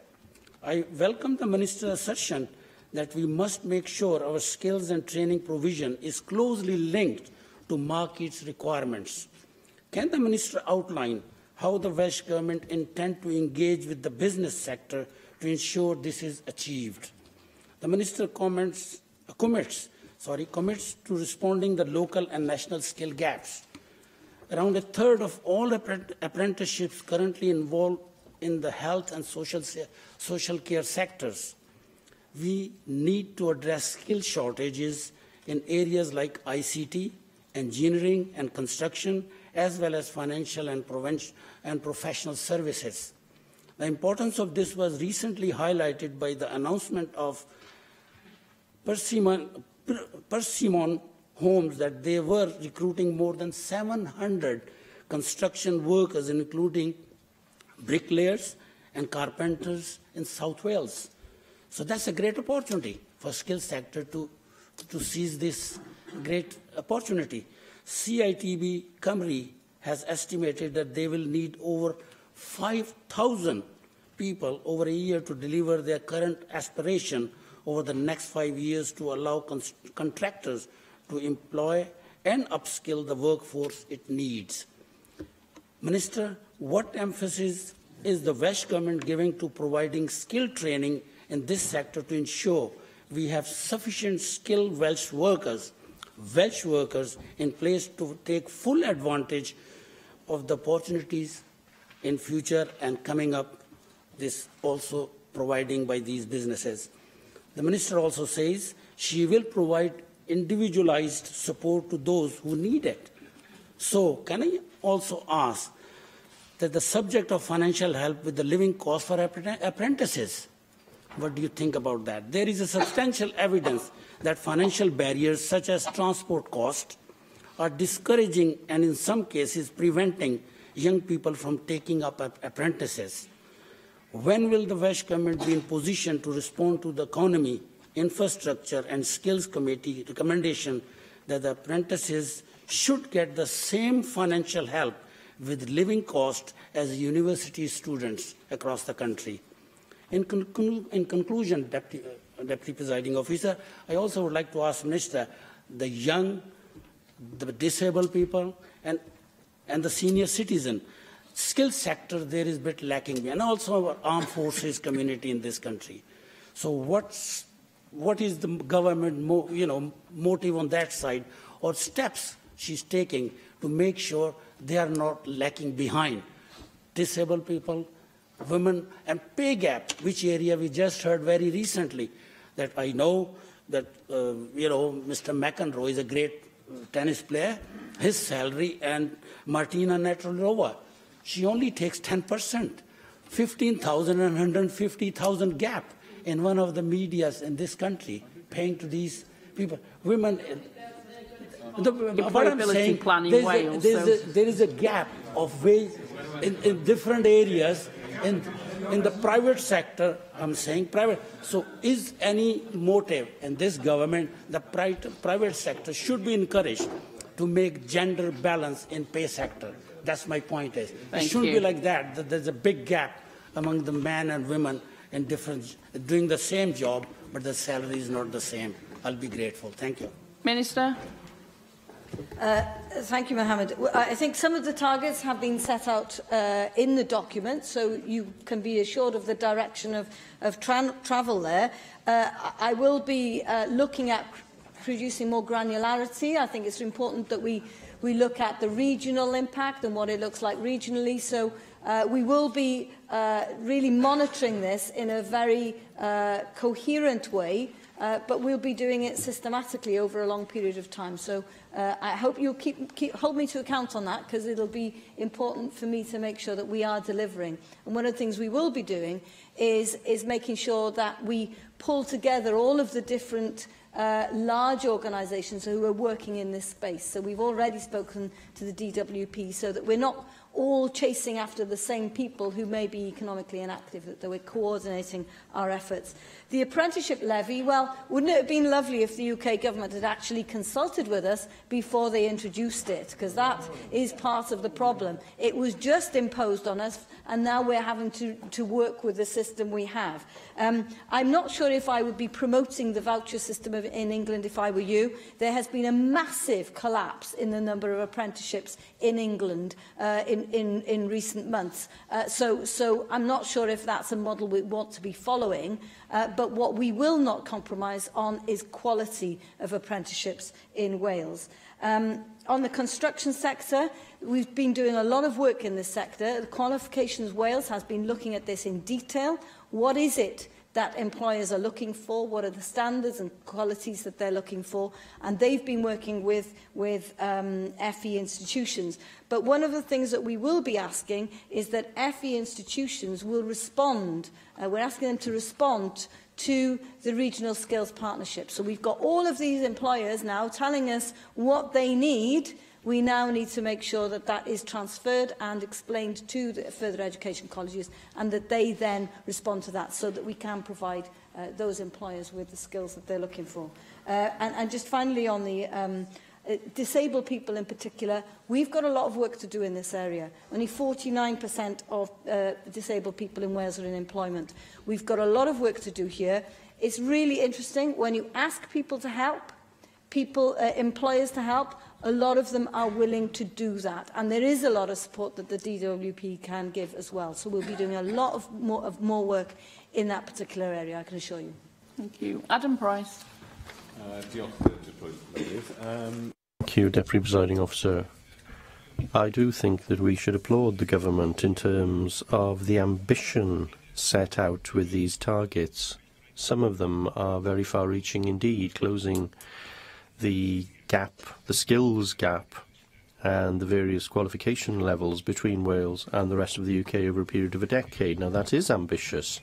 I welcome the Minister's assertion that we must make sure our skills and training provision is closely linked to market's requirements. Can the Minister outline how the Welsh Government intends to engage with the business sector to ensure this is achieved? The Minister commits to responding to the local and national skill gaps. Around a third of all apprenticeships currently involved in the health and social care sectors. We need to address skill shortages in areas like ICT, engineering and construction, as well as financial and professional services. The importance of this was recently highlighted by the announcement of Persimmon Homes that they were recruiting more than 700 construction workers, including bricklayers and carpenters in South Wales. So that's a great opportunity for skill sector to seize this great opportunity. CITB Cymru has estimated that they will need over 5,000 people over a year to deliver their current aspiration over the next 5 years to allow contractors to employ and upskill the workforce it needs. Minister, what emphasis is the Welsh Government giving to providing skill training in this sector to ensure we have sufficient skilled Welsh workers in place to take full advantage of the opportunities in future and coming up, this also providing by these businesses? The Minister also says she will provide individualized support to those who need it. So can I also ask that the subject of financial help with the living cost for apprentices, what do you think about that? There is a substantial evidence that financial barriers such as transport costs are discouraging and in some cases preventing young people from taking up apprentices. When will the Welsh Government be in position to respond to the Economy, Infrastructure and Skills Committee recommendation that the apprentices should get the same financial help with living costs as university students across the country? In conclusion, Deputy Presiding Officer. I also would like to ask Minister, the young, the disabled people, and the senior citizen, skill sector there is a bit lacking, and also our armed forces community in this country. So what is the government motive on that side, or steps she's taking to make sure they are not lacking behind? Disabled people, women, and pay gap, which area we just heard very recently. That I know that Mr. McEnroe is a great tennis player. His salary, and Martina Navratilova, she only takes 10%. 15,000 and 150,000 gap in one of the medias in this country, paying to these people. Women. What I'm saying, there is a gap of wage in different areas. In the private sector, I'm saying private. So is any motive in this government, the private sector should be encouraged to make gender balance in pay sector? That's my point is. It shouldn't be like that there's a big gap among the men and women in different, doing the same job, but the salary is not the same. I'll be grateful. Thank you. Minister. Thank you, Mohammed. I think some of the targets have been set out in the document, so you can be assured of the direction of travel there. I will be looking at producing more granularity. I think it's important that we look at the regional impact and what it looks like regionally. So we will be really monitoring this in a very coherent way, but we'll be doing it systematically over a long period of time. So I hope you'll hold me to account on that, because it'll be important for me to make sure that we are delivering. And one of the things we will be doing is making sure that we pull together all of the different large organisations who are working in this space. So we've already spoken to the DWP, so that we're not all chasing after the same people who may be economically inactive, that we're coordinating our efforts. The apprenticeship levy, well, wouldn't it have been lovely if the UK government had actually consulted with us before they introduced it? Because that is part of the problem. It was just imposed on us, and now we're having to work with the system we have. I'm not sure if I would be promoting the voucher system in England if I were you. There has been a massive collapse in the number of apprenticeships in England in recent months. So I'm not sure if that's a model we want to be following, but what we will not compromise on is quality of apprenticeships in Wales. On the construction sector, we've been doing a lot of work in this sector. The Qualifications Wales has been looking at this in detail. What is it that employers are looking for? What are the standards and qualities that they're looking for? And they've been working with FE institutions. But one of the things that we will be asking is that FE institutions will respond. We're asking them to respond to the regional skills partnership. So we've got all of these employers now telling us what they need. We now need to make sure that that is transferred and explained to the further education colleges, and that they then respond to that, so that we can provide those employers with the skills that they're looking for. And just finally, on the disabled people in particular, we've got a lot of work to do in this area. Only 49% of disabled people in Wales are in employment. We've got a lot of work to do here. It's really interesting when you ask people to help, employers to help, a lot of them are willing to do that. And there is a lot of support that the DWP can give as well. So we'll be doing a lot of more work in that particular area, I can assure you. Thank you. Adam Price. Thank you, Deputy Presiding Officer. I do think that we should applaud the government in terms of the ambition set out with these targets. Some of them are very far-reaching indeed, closing the gap, the skills gap, and the various qualification levels between Wales and the rest of the UK over a period of a decade. Now, that is ambitious.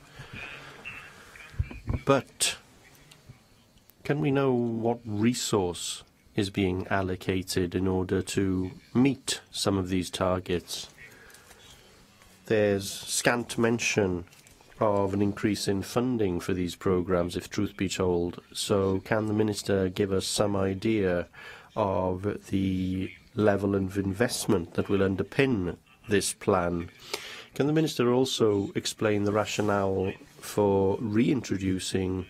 But can we know what resource is being allocated in order to meet some of these targets? There's scant mention of an increase in funding for these programmes, if truth be told. So can the Minister give us some idea of the level of investment that will underpin this plan? Can the Minister also explain the rationale for reintroducing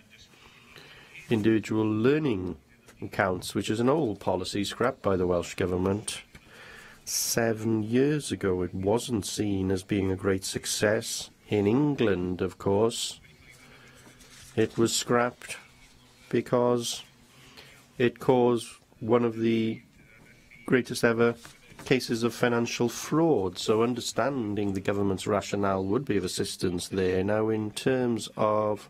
individual learning accounts, which is an old policy scrapped by the Welsh Government 7 years ago. It wasn't seen as being a great success. In England, of course, it was scrapped because it caused one of the greatest ever cases of financial fraud. So understanding the government's rationale would be of assistance there. Now, in terms of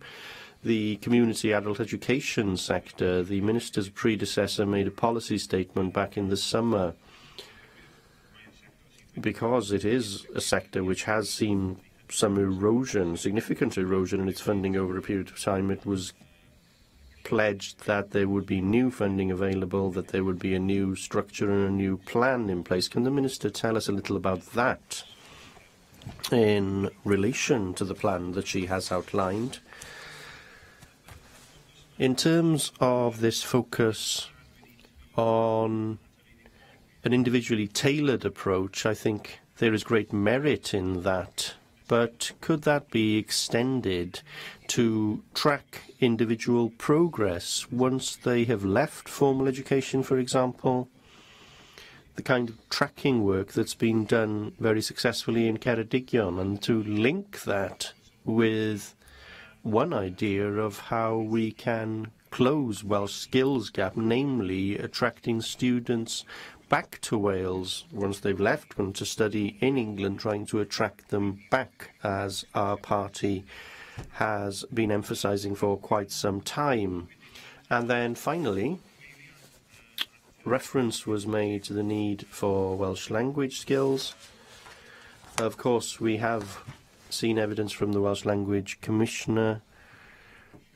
the community adult education sector, the Minister's predecessor made a policy statement back in the summer. Because it is a sector which has seen some erosion, significant erosion in its funding over a period of time, it was pledged that there would be new funding available, that there would be a new structure and a new plan in place. Can the Minister tell us a little about that in relation to the plan that she has outlined? In terms of this focus on an individually tailored approach, I think there is great merit in that. But could that be extended to track individual progress once they have left formal education, for example? The kind of tracking work that's been done very successfully in Ceredigion, and to link that with one idea of how we can close Welsh skills gap, namely attracting students back to Wales once they've left them to study in England, trying to attract them back, as our party has been emphasising for quite some time. And then finally, reference was made to the need for Welsh language skills. Of course, we have seen evidence from the Welsh Language Commissioner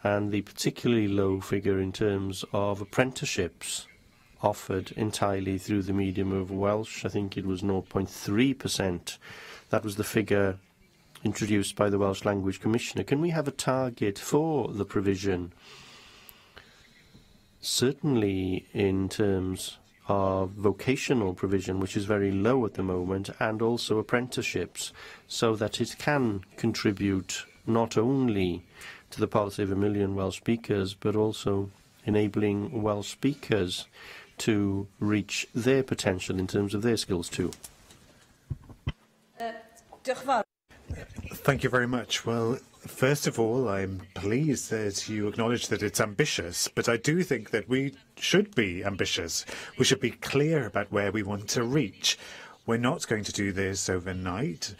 and the particularly low figure in terms of apprenticeships offered entirely through the medium of Welsh. I think it was 0.3%. That was the figure introduced by the Welsh Language Commissioner. Can we have a target for the provision, certainly in terms of vocational provision, which is very low at the moment, and also apprenticeships, so that it can contribute not only to the policy of 1 million Welsh speakers, but also enabling Welsh speakers to reach their potential in terms of their skills too? Thank you very much. Well, first of all, I'm pleased that you acknowledge that it's ambitious, but I do think that we should be ambitious. We should be clear about where we want to reach. We're not going to do this overnight,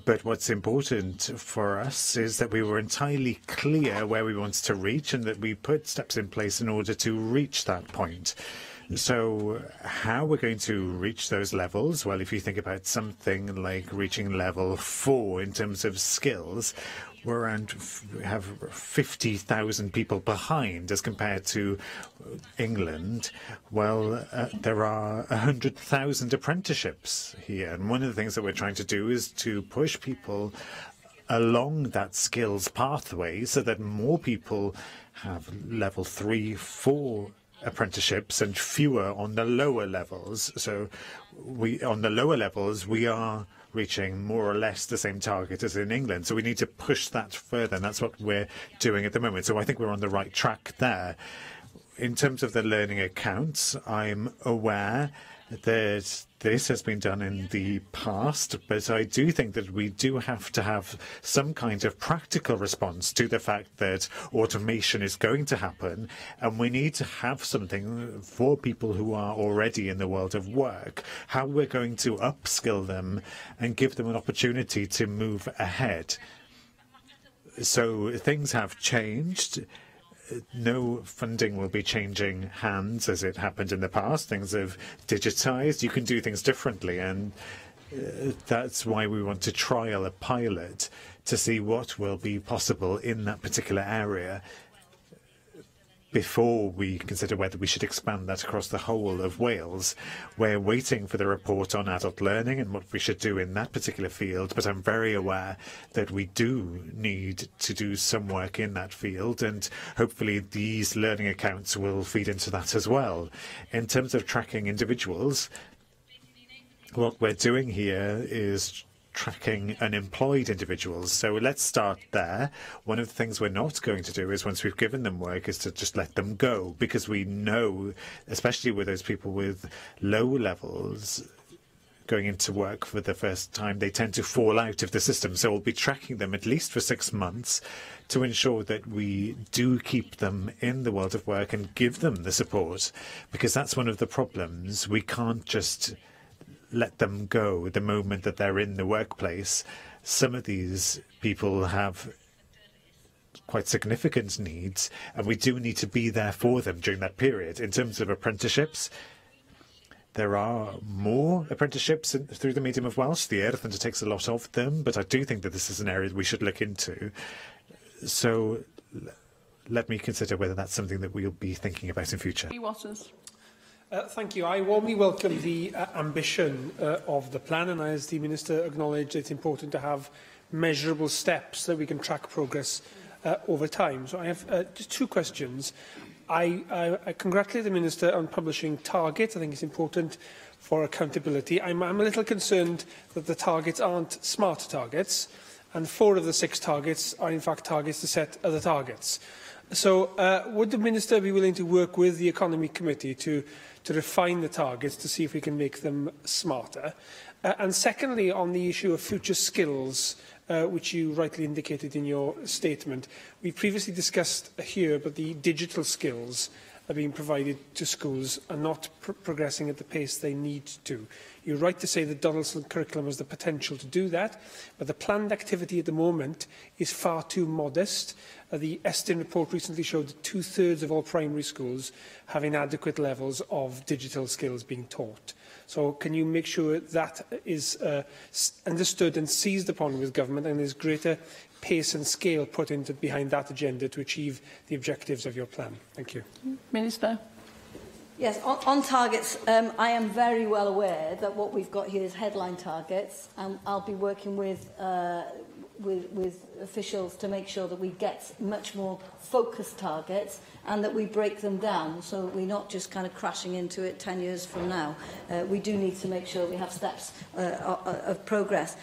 but what's important for us is that we were entirely clear where we wanted to reach and that we put steps in place in order to reach that point. So how we're going to reach those levels? Well, if you think about something like reaching level 4 in terms of skills, we have 50,000 people behind as compared to England. Well, there are 100,000 apprenticeships here. And one of the things that we're trying to do is to push people along that skills pathway so that more people have level 3, 4 apprenticeships and fewer on the lower levels. So on the lower levels, we are reaching more or less the same target as in England. So we need to push that further, and that's what we're doing at the moment. So I think we're on the right track there. In terms of the learning accounts, I'm aware that this has been done in the past, but I do think that we do have to have some kind of practical response to the fact that automation is going to happen, and we need to have something for people who are already in the world of work, how we're going to upskill them and give them an opportunity to move ahead. So things have changed. No funding will be changing hands as it happened in the past. Things have digitized. You can do things differently, and that's why we want to trial a pilot to see what will be possible in that particular area before we consider whether we should expand that across the whole of Wales. We're waiting for the report on adult learning and what we should do in that particular field, but I'm very aware that we do need to do some work in that field, and hopefully these learning accounts will feed into that as well. In terms of tracking individuals, what we're doing here is tracking unemployed individuals. So let's start there. One of the things we're not going to do is, once we've given them work, is to just let them go, because we know, especially with those people with low levels going into work for the first time, they tend to fall out of the system. So we'll be tracking them at least for 6 months to ensure that we do keep them in the world of work and give them the support, because that's one of the problems. We can't just let them go the moment that they're in the workplace. Some of these people have quite significant needs, and we do need to be there for them during that period. In terms of apprenticeships, there are more apprenticeships through the medium of Welsh. The Earth undertakes a lot of them, but I do think that this is an area that we should look into. So let me consider whether that's something that we'll be thinking about in future. Thank you. I warmly welcome the ambition of the plan, and as the Minister acknowledged, it's important to have measurable steps that we can track progress over time. So I have just 2 questions. I congratulate the Minister on publishing targets. I think it's important for accountability. I'm a little concerned that the targets aren't smart targets, and 4 of the 6 targets are in fact targets to set other targets. So would the Minister be willing to work with the Economy Committee to refine the targets to see if we can make them smarter? And secondly, on the issue of future skills, which you rightly indicated in your statement, we previously discussed here, but the digital skills are being provided to schools are not progressing at the pace they need to. You're right to say the Donaldson curriculum has the potential to do that, but the planned activity at the moment is far too modest. The Estin report recently showed that 2/3 of all primary schools have inadequate levels of digital skills being taught. So can you make sure that is understood and seized upon with government, and there's greater pace and scale put into behind that agenda to achieve the objectives of your plan? Thank you. Minister. Yes, on targets, I am very well aware that what we've got here is headline targets, and I'll be working with officials to make sure that we get much more focused targets and that we break them down, so we're not just kind of crashing into it 10 years from now. We do need to make sure we have steps of progress.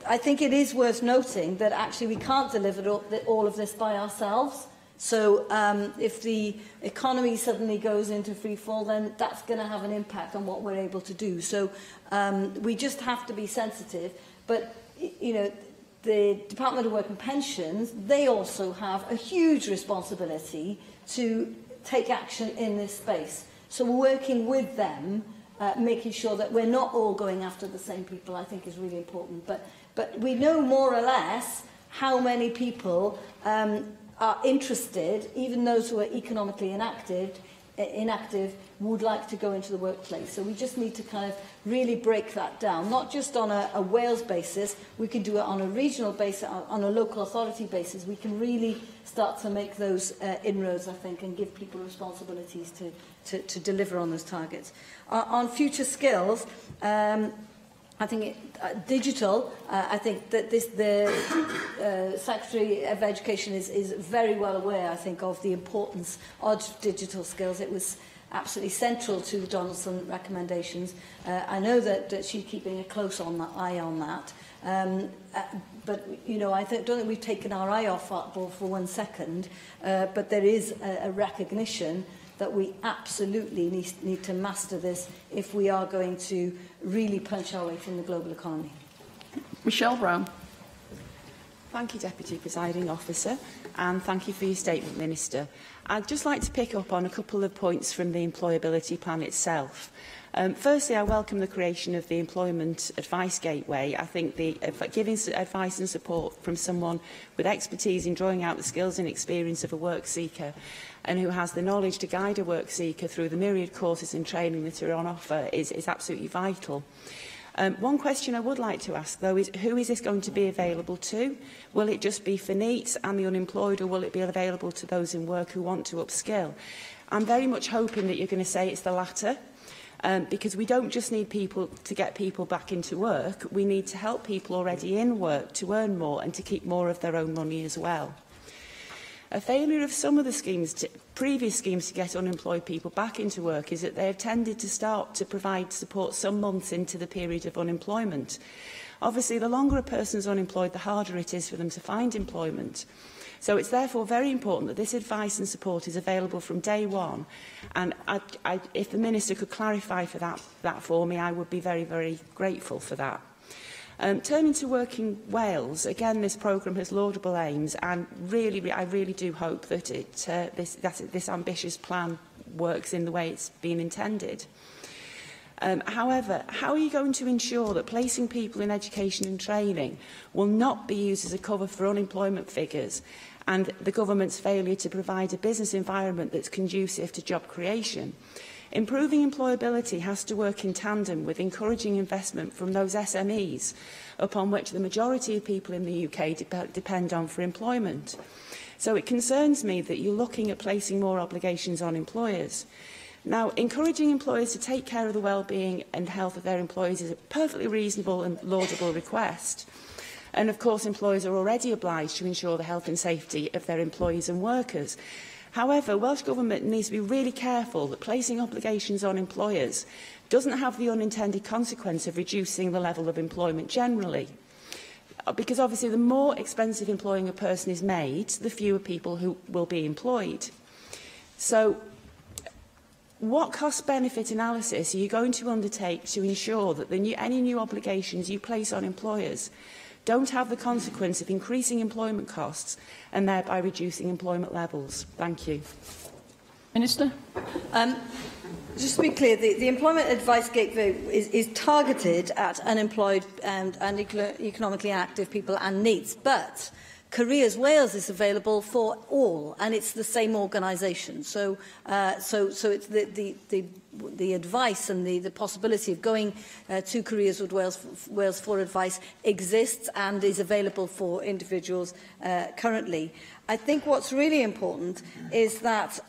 I think it is worth noting that actually we can't deliver all of this by ourselves. So if the economy suddenly goes into free fall, then that's going to have an impact on what we're able to do. So we just have to be sensitive. But, you know, the Department of Work and Pensions, they also have a huge responsibility to take action in this space. So working with them, making sure that we're not all going after the same people, I think is really important. But we know more or less how many people are interested, even those who are economically inactive, would like to go into the workplace. So we just need to kind of really break that down, not just on a Wales basis. We can do it on a regional basis, on a local authority basis. We can really start to make those inroads, I think, and give people responsibilities to deliver on those targets. On future skills, I think digital, I think that the Secretary of Education is very well aware, I think, of the importance of digital skills. It was absolutely central to the Donaldson recommendations. I know that she's keeping a close eye on that. But, you know, don't think we've taken our eye off that ball for 1 second, but there is a recognition that we absolutely need to master this if we are going to really punch our weight in the global economy. Michelle Brown. Thank you, Deputy Presiding Officer, and thank you for your statement, Minister. I'd just like to pick up on a couple of points from the employability plan itself. Firstly, I welcome the creation of the Employment Advice Gateway. I think giving advice and support from someone with expertise in drawing out the skills and experience of a work seeker and who has the knowledge to guide a work seeker through the myriad courses and training that are on offer is absolutely vital. One question I would like to ask, though, is who is this going to be available to? Will it just be for NEETs and the unemployed, or will it be available to those in work who want to upskill? I'm very much hoping that you're going to say it's the latter. Because we don't just need people to get people back into work, we need to help people already in work to earn more and to keep more of their own money as well. A failure of some of the previous schemes to get unemployed people back into work is that they have tended to start to provide support some months into the period of unemployment. Obviously, the longer a person is unemployed, the harder it is for them to find employment. So it's therefore very important that this advice and support is available from day one. And if the Minister could clarify that for me, I would be very, very grateful for that. Turning to Working Wales, again, this programme has laudable aims, and I really do hope that this ambitious plan works in the way it's been intended. However, how are you going to ensure that placing people in education and training will not be used as a cover for unemployment figures and the government's failure to provide a business environment that's conducive to job creation? Improving employability has to work in tandem with encouraging investment from those SMEs upon which the majority of people in the UK depend on for employment. So it concerns me that you're looking at placing more obligations on employers. Now, encouraging employers to take care of the well-being and health of their employees is a perfectly reasonable and laudable request. And of course, employers are already obliged to ensure the health and safety of their employees and workers. However, Welsh Government needs to be really careful that placing obligations on employers doesn't have the unintended consequence of reducing the level of employment generally. Because obviously the more expensive employing a person is made, the fewer people who will be employed. So, what cost-benefit analysis are you going to undertake to ensure that any new obligations you place on employers don't have the consequence of increasing employment costs and thereby reducing employment levels? Thank you. Minister? Just to be clear, the Employment Advice Gateway is targeted at unemployed and economically active people and NEETs, but Careers Wales is available for all, and it's the same organisation. So it's the advice and the possibility of going to Careers Wales for advice exists and is available for individuals currently. I think what's really important is that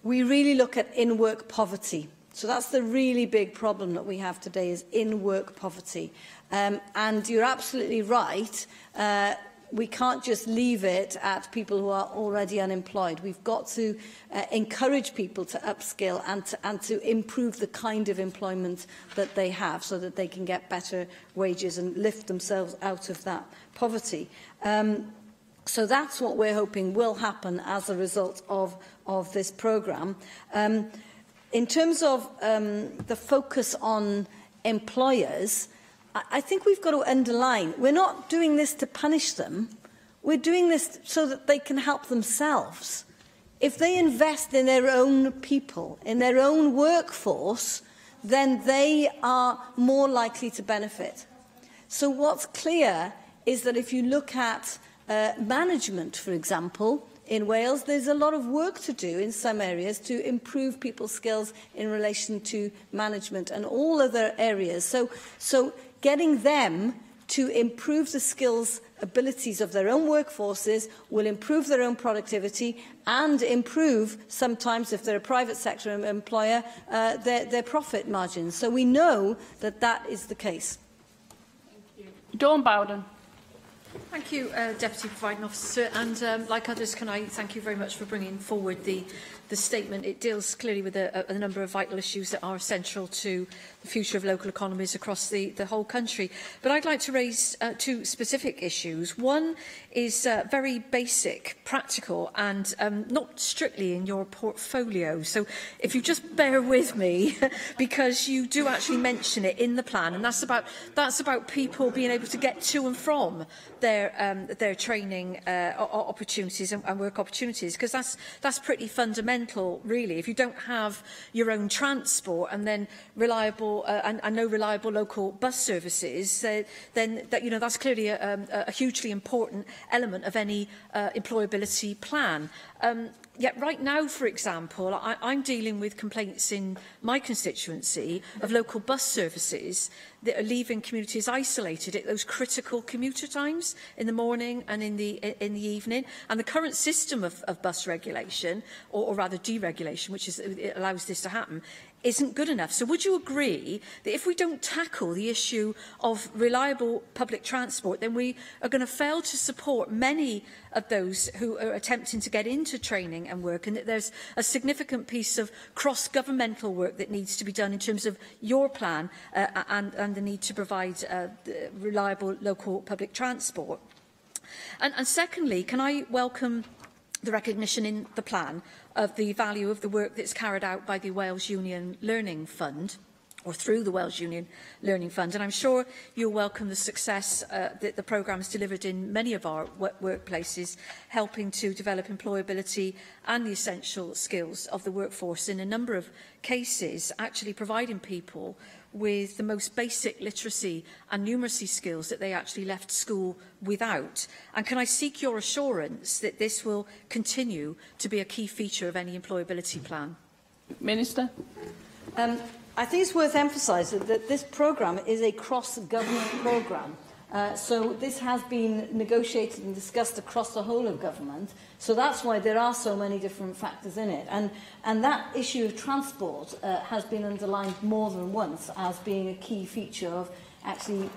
we really look at in-work poverty. So that's the really big problem that we have today, is in-work poverty. And you're absolutely right. We can't just leave it at people who are already unemployed. We've got to encourage people to upskill and to improve the kind of employment that they have so that they can get better wages and lift themselves out of that poverty. So that's what we're hoping will happen as a result of this programme. In terms of the focus on employers, I think we've got to underline, we're not doing this to punish them. We're doing this so that they can help themselves. If they invest in their own people, in their own workforce, then they are more likely to benefit. So what's clear is that if you look at management, for example, in Wales, there's a lot of work to do in some areas to improve people's skills in relation to management and all other areas. So getting them to improve the skills, abilities of their own workforces will improve their own productivity and improve, sometimes if they're a private sector employer, their profit margins. So we know that that is the case. Dawn Bowden. Thank you, Deputy Providing Officer, and like others, can I thank you very much for bringing forward the statement. It deals clearly with a number of vital issues that are essential to the future of local economies across the whole country. But I'd like to raise two specific issues. One is very basic, practical, and not strictly in your portfolio. So if you just bear with me, because you do actually mention it in the plan, and that's about people being able to get to and from their training opportunities and work opportunities, because that's pretty fundamental, really. If you don't have your own transport and then reliable and no reliable local bus services, then that's clearly a hugely important element of any employability plan. Yet right now, for example, I'm dealing with complaints in my constituency of local bus services that are leaving communities isolated at those critical commuter times in the morning and in the evening. And the current system of bus regulation, or rather deregulation, which is, it allows this to happen, isn't good enough. So would you agree that if we don't tackle the issue of reliable public transport, then we are going to fail to support many of those who are attempting to get into training and work, and that there's a significant piece of cross-governmental work that needs to be done in terms of your plan and the need to provide reliable local public transport? And secondly, can I welcome the recognition in the plan of the value of the work that's carried out by the Wales Union Learning Fund, or through the Wales Union Learning Fund. And I'm sure you'll welcome the success that the programme has delivered in many of our workplaces, helping to develop employability and the essential skills of the workforce, in a number of cases actually providing people with the most basic literacy and numeracy skills that they actually left school without. And can I seek your assurance that this will continue to be a key feature of any employability plan? Minister. I think it's worth emphasising that this programme is a cross-government programme. So this has been negotiated and discussed across the whole of government. So that's why there are so many different factors in it. And that issue of transport has been underlined more than once as being a key feature of actually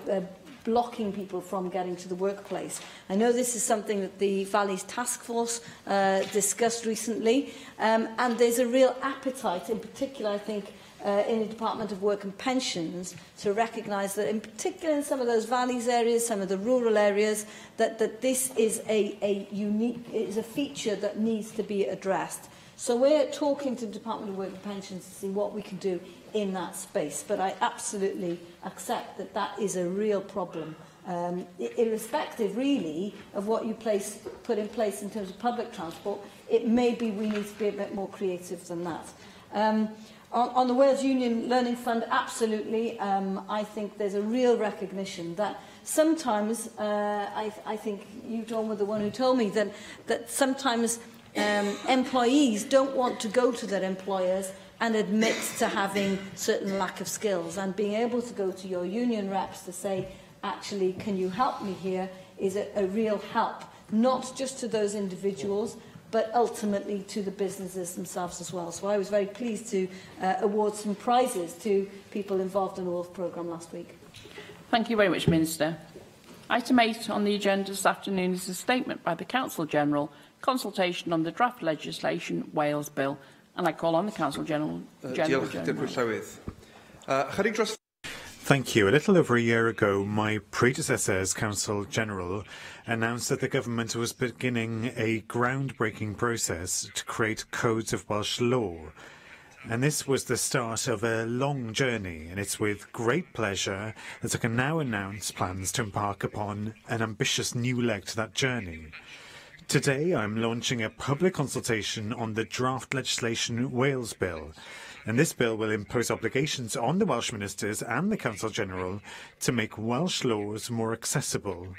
blocking people from getting to the workplace. I know this is something that the Valleys Task Force discussed recently, and there's a real appetite, in particular, I think, in the Department of Work and Pensions, to recognise that, in particular in some of those valleys areas, some of the rural areas, that this is a feature that needs to be addressed. So we're talking to the Department of Work and Pensions to see what we can do in that space. But I absolutely accept that that is a real problem, irrespective, really, of what you put in place in terms of public transport. It may be we need to be a bit more creative than that. On the Wales Union Learning Fund, absolutely. I think there's a real recognition that sometimes, I think you, John, were the one who told me that sometimes employees don't want to go to their employers and admit to having certain lack of skills. And being able to go to your union reps to say, actually, can you help me here, is a real help, not just to those individuals, but ultimately to the businesses themselves as well. So I was very pleased to award some prizes to people involved in the Wolf programme last week. Thank you very much, Minister. Item 8 on the agenda this afternoon is a statement by the Counsel-General, consultation on the draft legislation Wales Bill. And I call on the Counsel-General. Thank you. A little over a year ago, my predecessor as Counsel-General announced that the government was beginning a groundbreaking process to create codes of Welsh law. And this was the start of a long journey, and it's with great pleasure that I can now announce plans to embark upon an ambitious new leg to that journey. Today, I'm launching a public consultation on the draft legislation Wales Bill. And this bill will impose obligations on the Welsh Ministers and the Counsel-General to make Welsh laws more accessible.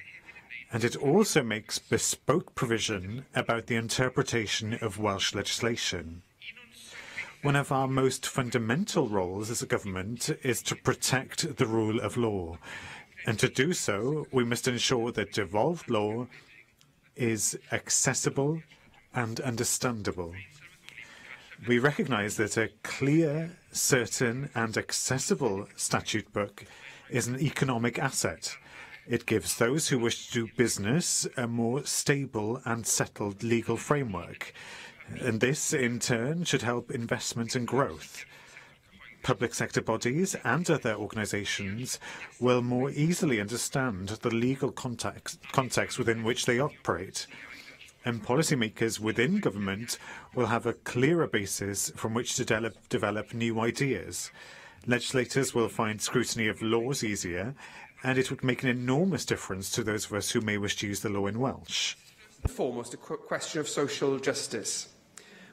And it also makes bespoke provision about the interpretation of Welsh legislation. One of our most fundamental roles as a government is to protect the rule of law. And to do so, we must ensure that devolved law is accessible and understandable. We recognise that a clear, certain and accessible statute book is an economic asset. It gives those who wish to do business a more stable and settled legal framework. And this, in turn, should help investment and growth. Public sector bodies and other organisations will more easily understand the legal context within which they operate. And policymakers within government will have a clearer basis from which to develop new ideas. Legislators will find scrutiny of laws easier, and it would make an enormous difference to those of us who may wish to use the law in Welsh. Foremost, a question of social justice.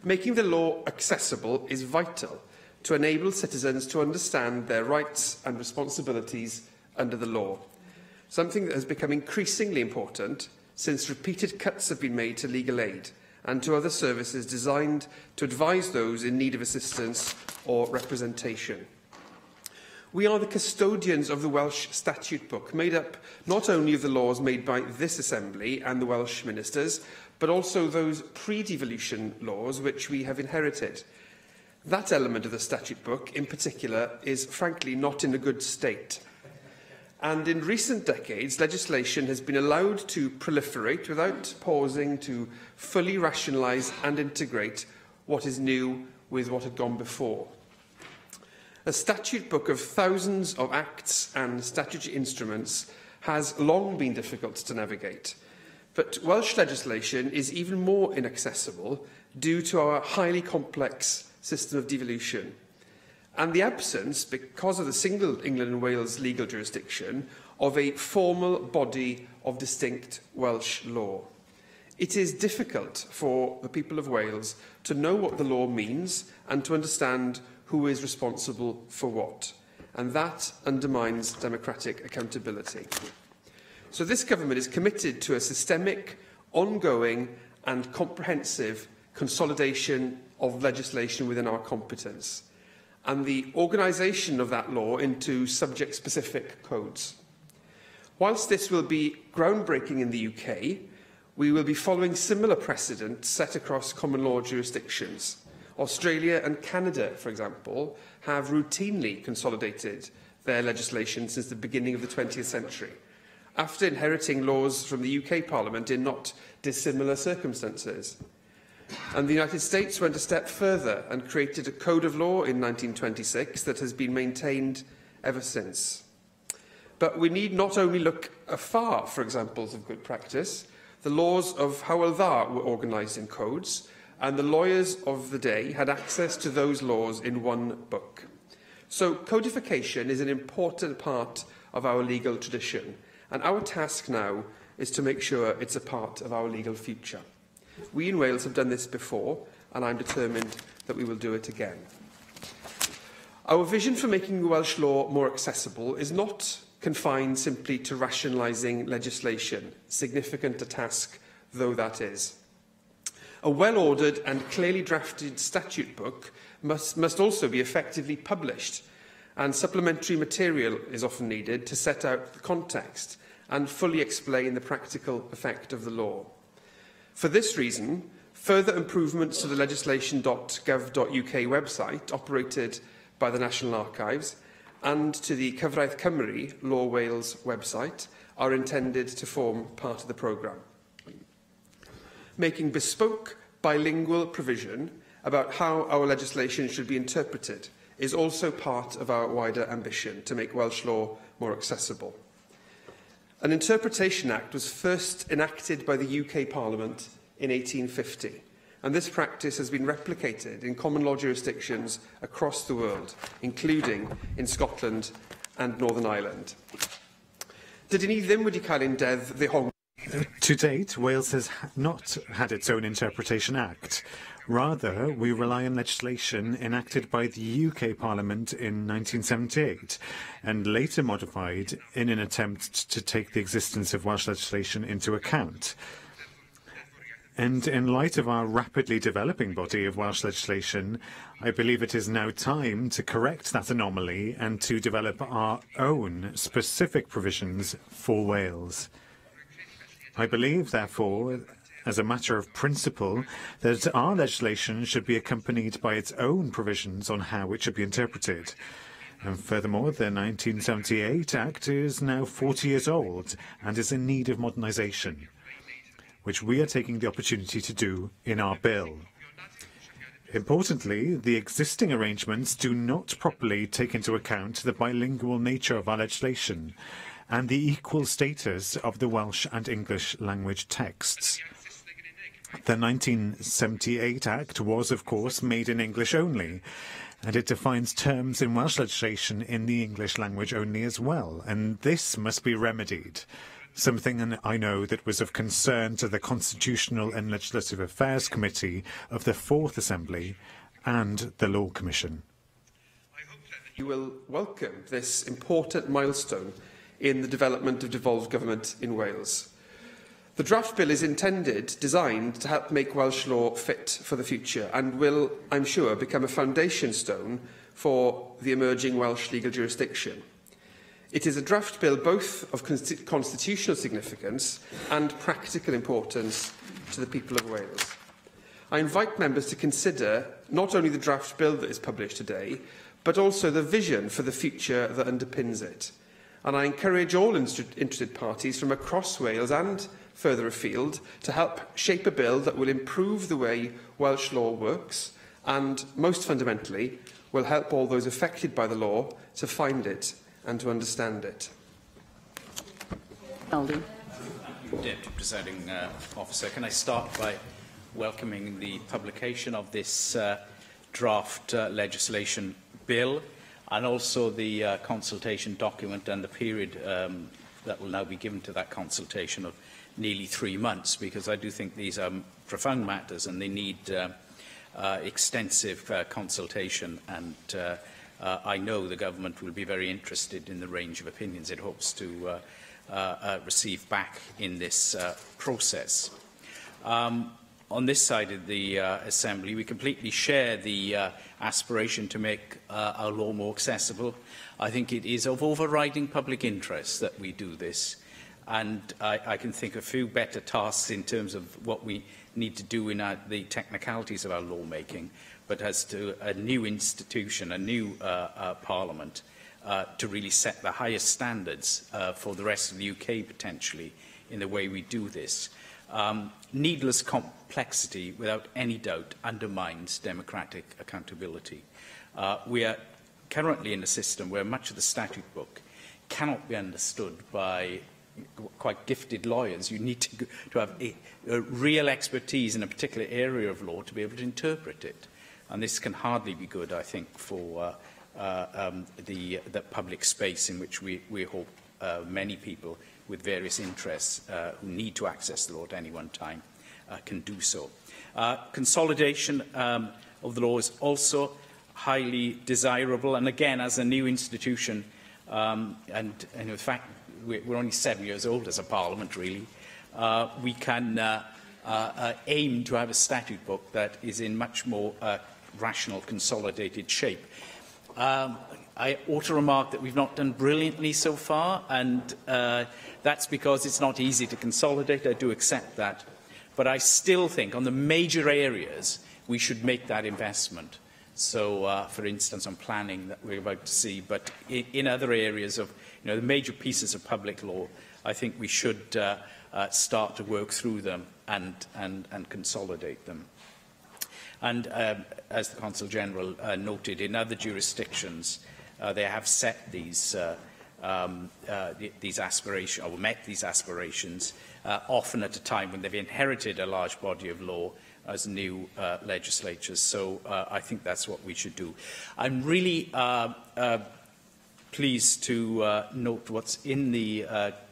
Making the law accessible is vital to enable citizens to understand their rights and responsibilities under the law, something that has become increasingly important since repeated cuts have been made to legal aid and to other services designed to advise those in need of assistance or representation. We are the custodians of the Welsh Statute Book, made up not only of the laws made by this Assembly and the Welsh Ministers, but also those pre-devolution laws which we have inherited. That element of the statute book, in particular, is frankly not in a good state. And in recent decades, legislation has been allowed to proliferate without pausing to fully rationalise and integrate what is new with what had gone before. A statute book of thousands of acts and statutory instruments has long been difficult to navigate, but Welsh legislation is even more inaccessible due to our highly complex system of devolution and the absence, because of the single England and Wales legal jurisdiction, of a formal body of distinct Welsh law. It is difficult for the people of Wales to know what the law means and to understand who is responsible for what, and that undermines democratic accountability. So this government is committed to a systemic, ongoing and comprehensive consolidation of legislation within our competence, and the organisation of that law into subject-specific codes. Whilst this will be groundbreaking in the UK, we will be following similar precedents set across common law jurisdictions. Australia and Canada, for example, have routinely consolidated their legislation since the beginning of the 20th century, after inheriting laws from the UK Parliament in not dissimilar circumstances. And the United States went a step further and created a code of law in 1926 that has been maintained ever since. But we need not only look afar for examples of good practice. The laws of Hywel Dda were organised in codes, and the lawyers of the day had access to those laws in one book. So codification is an important part of our legal tradition, and our task now is to make sure it's a part of our legal future. We in Wales have done this before, and I'm determined that we will do it again. Our vision for making Welsh law more accessible is not confined simply to rationalising legislation, significant a task though that is. A well-ordered and clearly drafted statute book must also be effectively published, and supplementary material is often needed to set out the context and fully explain the practical effect of the law. For this reason, further improvements to the legislation.gov.uk website, operated by the National Archives, and to the Cyfraith Cymru Law Wales website are intended to form part of the programme. Making bespoke bilingual provision about how our legislation should be interpreted is also part of our wider ambition to make Welsh law more accessible. An Interpretation Act was first enacted by the UK Parliament in 1850, and this practice has been replicated in common law jurisdictions across the world, including in Scotland and Northern Ireland. Dydyn ni ddim wedi cael ein deddf ddehongli. To date, Wales has not had its own Interpretation Act. Rather, we rely on legislation enacted by the UK Parliament in 1978 and later modified in an attempt to take the existence of Welsh legislation into account. And in light of our rapidly developing body of Welsh legislation, I believe it is now time to correct that anomaly and to develop our own specific provisions for Wales. I believe, therefore, as a matter of principle, that our legislation should be accompanied by its own provisions on how it should be interpreted. And furthermore, the 1978 Act is now 40 years old and is in need of modernisation, which we are taking the opportunity to do in our bill. Importantly, the existing arrangements do not properly take into account the bilingual nature of our legislation and the equal status of the Welsh and English language texts. The 1978 Act was, of course, made in English only, and it defines terms in Welsh legislation in the English language only as well, and this must be remedied, something I know that was of concern to the Constitutional and Legislative Affairs Committee of the Fourth Assembly and the Law Commission. I hope that you will welcome this important milestone in the development of devolved government in Wales. The draft bill is designed to help make Welsh law fit for the future and will, I'm sure, become a foundation stone for the emerging Welsh legal jurisdiction. It is a draft bill both of constitutional significance and practical importance to the people of Wales. I invite members to consider not only the draft bill that is published today, but also the vision for the future that underpins it. And I encourage all interested parties from across Wales and further afield to help shape a bill that will improve the way Welsh law works and, most fundamentally, will help all those affected by the law to find it and to understand it. Aldi. Deputy Presiding Officer, can I start by welcoming the publication of this draft legislation bill and also the consultation document and the period that will now be given to that consultation of nearly 3 months, because I do think these are profound matters and they need extensive consultation, and I know the government will be very interested in the range of opinions it hopes to receive back in this process. On this side of the Assembly, we completely share the aspiration to make our law more accessible. I think it is of overriding public interest that we do this, and I can think of few better tasks in terms of what we need to do in the technicalities of our lawmaking, but as to a new institution, a new Parliament, to really set the highest standards for the rest of the UK, potentially, in the way we do this. Needless complexity, without any doubt, undermines democratic accountability. We are currently in a system where much of the statute book cannot be understood by quite gifted lawyers. You need to have a real expertise in a particular area of law to be able to interpret it. And this can hardly be good, I think, for the public space in which we hope many people with various interests who need to access the law at any one time can do so. Consolidation of the law is also highly desirable, and again, as a new institution, and in fact, we're only 7 years old as a Parliament, really, we can aim to have a statute book that is in much more rational, consolidated shape. I ought to remark that we've not done brilliantly so far, and that's because it's not easy to consolidate. I do accept that. But I still think on the major areas we should make that investment. So, for instance, on planning that we're about to see, but in other areas of the major pieces of public law, I think we should start to work through them and consolidate them. And as the Consul General noted, in other jurisdictions, they have set these aspirations, or met these aspirations, often at a time when they've inherited a large body of law as new legislatures. So I think that's what we should do. I'm really pleased to note what's in the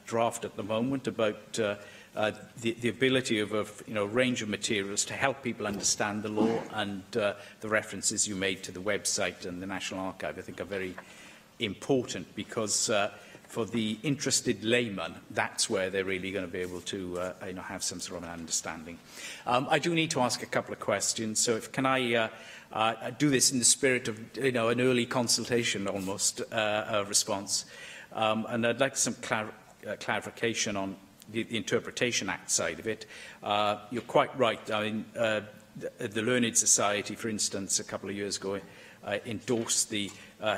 draft at the moment about the ability of a range of materials to help people understand the law, and the references you made to the website and the National Archive I think are very important, because for the interested layman, that's where they're really going to be able to have some sort of an understanding. I do need to ask a couple of questions, so can I do this in the spirit of an early consultation almost response, and I'd like some clarification on the Interpretation Act side of it. You're quite right. I mean, the Learned Society, for instance, a couple of years ago, endorsed the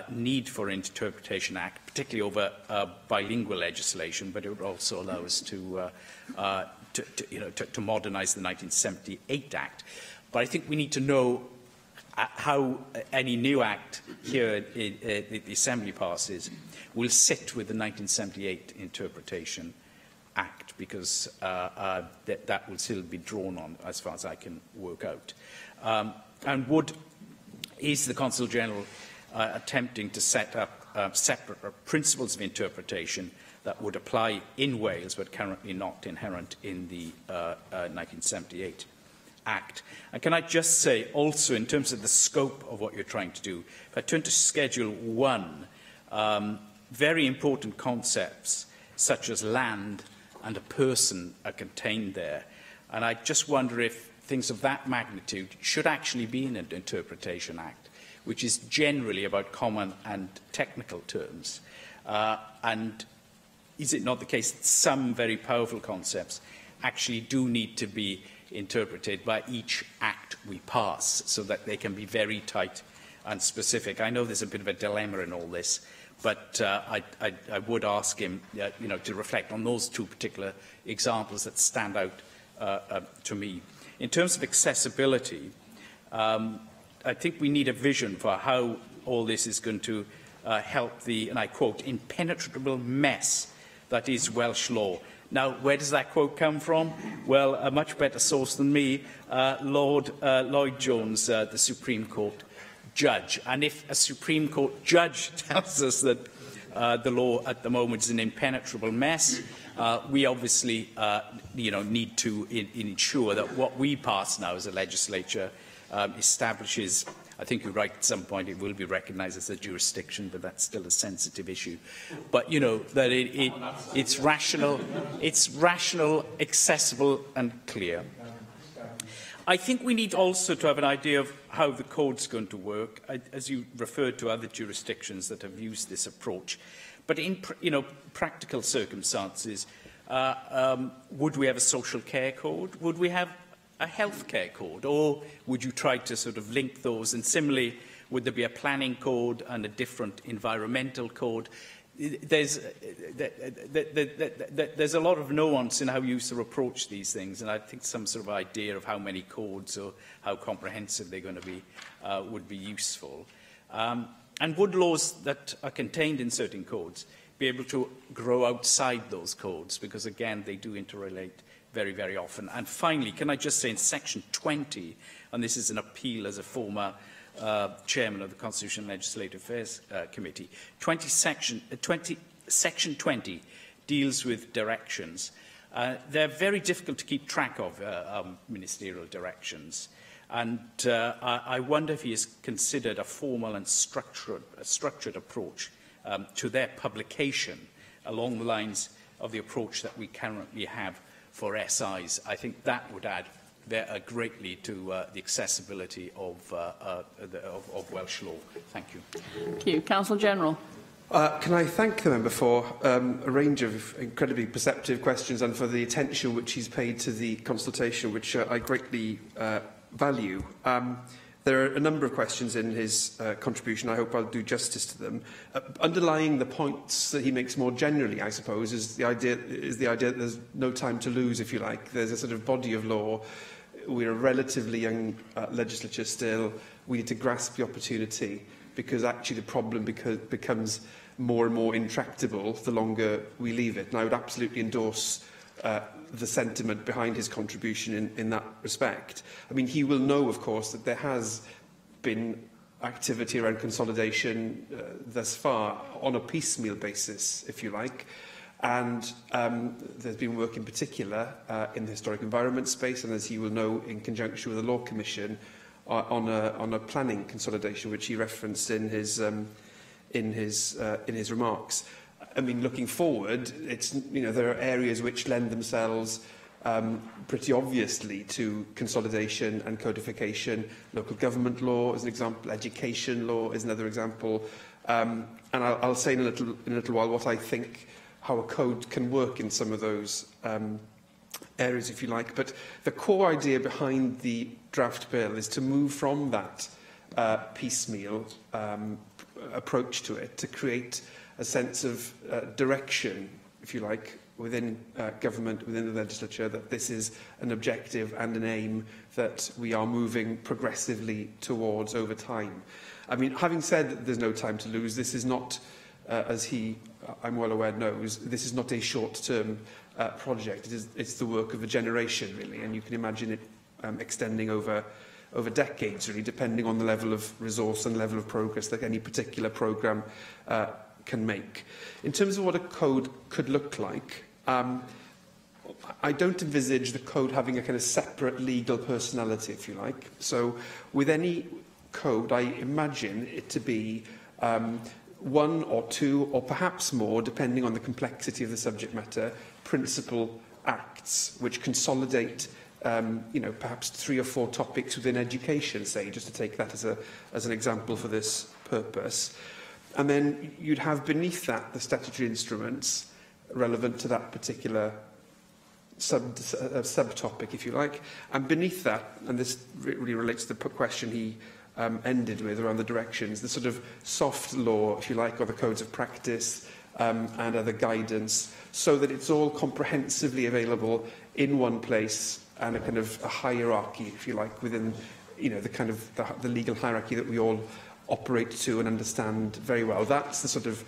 need for an Interpretation Act, particularly over bilingual legislation, but it would also allow us to modernise the 1978 Act. But I think we need to know how any new Act here the Assembly passes will sit with the 1978 Interpretation Act, because that will still be drawn on, as far as I can work out. And is the Consul General attempting to set up separate principles of interpretation that would apply in Wales, but currently not inherent in the 1978 Act? And can I just say, also, in terms of the scope of what you're trying to do, if I turn to Schedule 1, very important concepts such as land and a person are contained there. And I just wonder if things of that magnitude should actually be in an Interpretation Act, which is generally about common and technical terms. And is it not the case that some very powerful concepts actually do need to be interpreted by each Act we pass, so that they can be very tight and specific. I know there's a bit of a dilemma in all this, but I would ask him to reflect on those two particular examples that stand out to me. In terms of accessibility, I think we need a vision for how all this is going to help the, and I quote, impenetrable mess that is Welsh law. Now, where does that quote come from? Well, a much better source than me, Lord Lloyd Jones, the Supreme Court judge. And if a Supreme Court judge tells us that the law at the moment is an impenetrable mess, we obviously need to ensure that what we pass now as a legislature establishes, I think you're right, at some point it will be recognised as a jurisdiction, but that's still a sensitive issue. But, that it's rational, accessible and clear. I think we need also to have an idea of how the code's going to work, as you referred to other jurisdictions that have used this approach. But in practical circumstances, would we have a social care code? Would we have a healthcare code, or would you try to sort of link those? And similarly, would there be a planning code and a different environmental code? There's a lot of nuance in how you sort of approach these things, and I think some sort of idea of how many codes or how comprehensive they're going to be would be useful. And would laws that are contained in certain codes be able to grow outside those codes? Because, again, they do interrelate very, very often. And finally, can I just say in section 20, and this is an appeal as a former chairman of the Constitution and Legislative Affairs Committee, section 20 deals with directions. They're very difficult to keep track of, ministerial directions. And I wonder if he has considered a formal and structured approach to their publication along the lines of the approach that we currently have for SIs. I think that would add greatly to the accessibility of Welsh law. Thank you. Thank you. Counsel General. Can I thank the member for a range of incredibly perceptive questions and for the attention which he's paid to the consultation, which I greatly value. There are a number of questions in his contribution. I hope I'll do justice to them. Underlying the points that he makes more generally, I suppose, is the idea that there's no time to lose, if you like. There's a sort of body of law. We're a relatively young legislature still. We need to grasp the opportunity, because actually the problem becomes more and more intractable the longer we leave it. And I would absolutely endorse the sentiment behind his contribution in that respect. I mean, he will know, of course, that there has been activity around consolidation thus far on a piecemeal basis, if you like. And there's been work in particular in the historic environment space, and as he will know, in conjunction with the Law Commission, on a planning consolidation, which he referenced in his remarks. I mean, looking forward, there are areas which lend themselves pretty obviously to consolidation and codification. Local government law is an example, education law is another example. And I'll say in a little while what I think, how a code can work in some of those areas, if you like. But the core idea behind the draft bill is to move from that piecemeal approach to it, to create a sense of direction, if you like, within government, within the legislature, that this is an objective and an aim that we are moving progressively towards over time. I mean, having said that there's no time to lose, this is not, as I'm well aware, knows, this is not a short-term project. It's the work of a generation, really, and you can imagine it extending over decades, really, depending on the level of resource and level of progress that any particular programme can make. In terms of what a code could look like, I don't envisage the code having a kind of separate legal personality, if you like. So with any code, I imagine it to be one or two, or perhaps more, depending on the complexity of the subject matter, principal acts which consolidate perhaps 3 or 4 topics within education, say, just to take that as an example for this purpose. And then you'd have beneath that the statutory instruments relevant to that particular subtopic, if you like. And beneath that, and this really relates to the question he ended with around the directions, the sort of soft law, if you like, or the codes of practice and other guidance, so that it's all comprehensively available in one place and a kind of a hierarchy, if you like, within the kind of the legal hierarchy that we all operate to and understand very well. That's the sort of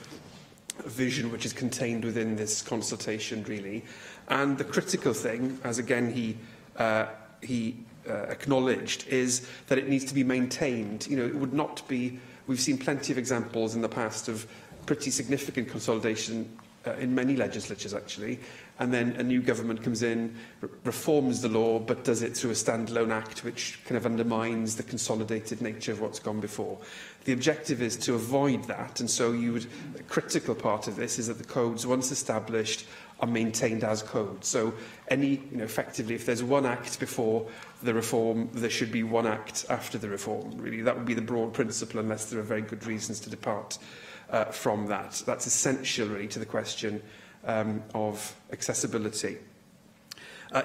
vision which is contained within this consultation, really. And the critical thing, as again he acknowledged, is that it needs to be maintained. It would not be. We've seen plenty of examples in the past of pretty significant consolidation in many legislatures, actually, and then a new government comes in, reforms the law, but does it through a standalone act, which kind of undermines the consolidated nature of what's gone before. The objective is to avoid that, and so a critical part of this is that the codes, once established, are maintained as codes. So effectively, if there's one act before the reform, there should be one act after the reform. Really, that would be the broad principle, unless there are very good reasons to depart from that. That's essential, really, to the question of accessibility.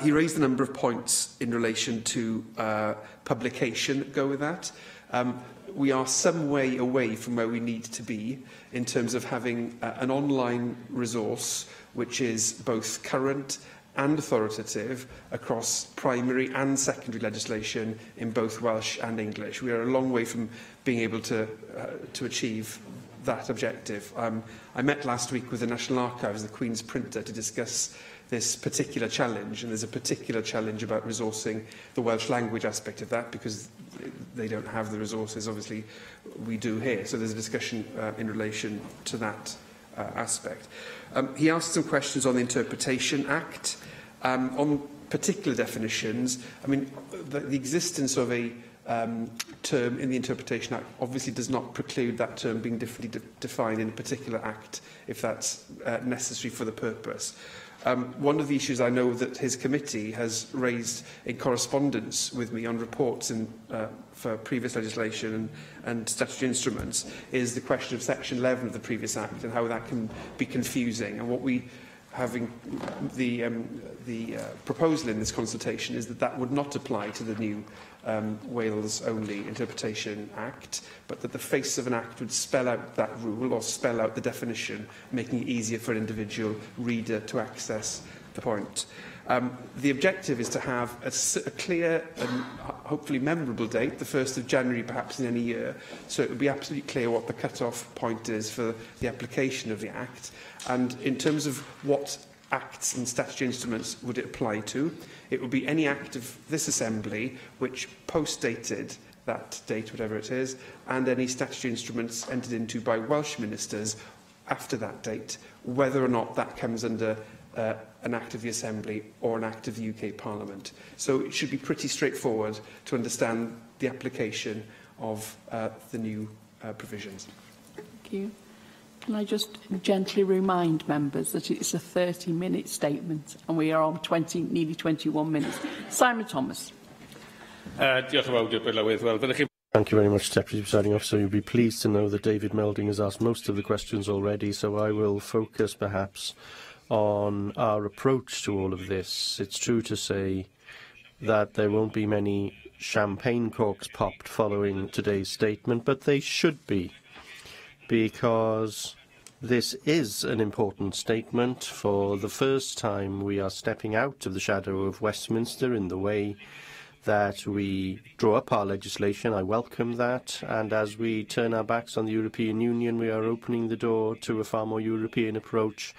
He raised a number of points in relation to publication that go with that. We are some way away from where we need to be in terms of having an online resource which is both current and authoritative across primary and secondary legislation in both Welsh and English. We are a long way from being able to achieve that objective. I met last week with the National Archives, the Queen's printer, to discuss this particular challenge, and there's a particular challenge about resourcing the Welsh language aspect of that, because they don't have the resources, obviously we do here. So there's a discussion in relation to that aspect. He asked some questions on the Interpretation Act. On particular definitions, I mean, the existence of a term in the Interpretation Act obviously does not preclude that term being differently defined in a particular act if that's necessary for the purpose. One of the issues I know that his committee has raised in correspondence with me on reports for previous legislation and statutory instruments is the question of Section 11 of the previous Act and how that can be confusing. And what we having the proposal in this consultation is that that would not apply to the new Wales-only Interpretation Act, but that the face of an act would spell out that rule or spell out the definition, making it easier for an individual reader to access the point. The objective is to have a clear and hopefully memorable date, the 1st of January perhaps in any year, so it would be absolutely clear what the cut-off point is for the application of the Act. And in terms of what acts and statutory instruments would it apply to, it would be any act of this Assembly which post-dated that date, whatever it is, and any statutory instruments entered into by Welsh ministers after that date, whether or not that comes under an act of the Assembly or an act of the UK Parliament. So it should be pretty straightforward to understand the application of the new provisions. Thank you. Can I just gently remind members that it's a 30-minute statement and we are on nearly 21 minutes. Simon Thomas. Thank you very much, Deputy Presiding Officer. You'll be pleased to know that David Melding has asked most of the questions already, so I will focus perhaps on our approach to all of this. It's true to say that there won't be many champagne corks popped following today's statement, but they should be, because this is an important statement. For the first time, we are stepping out of the shadow of Westminster in the way that we draw up our legislation. I welcome that, and as we turn our backs on the European Union, we are opening the door to a far more European approach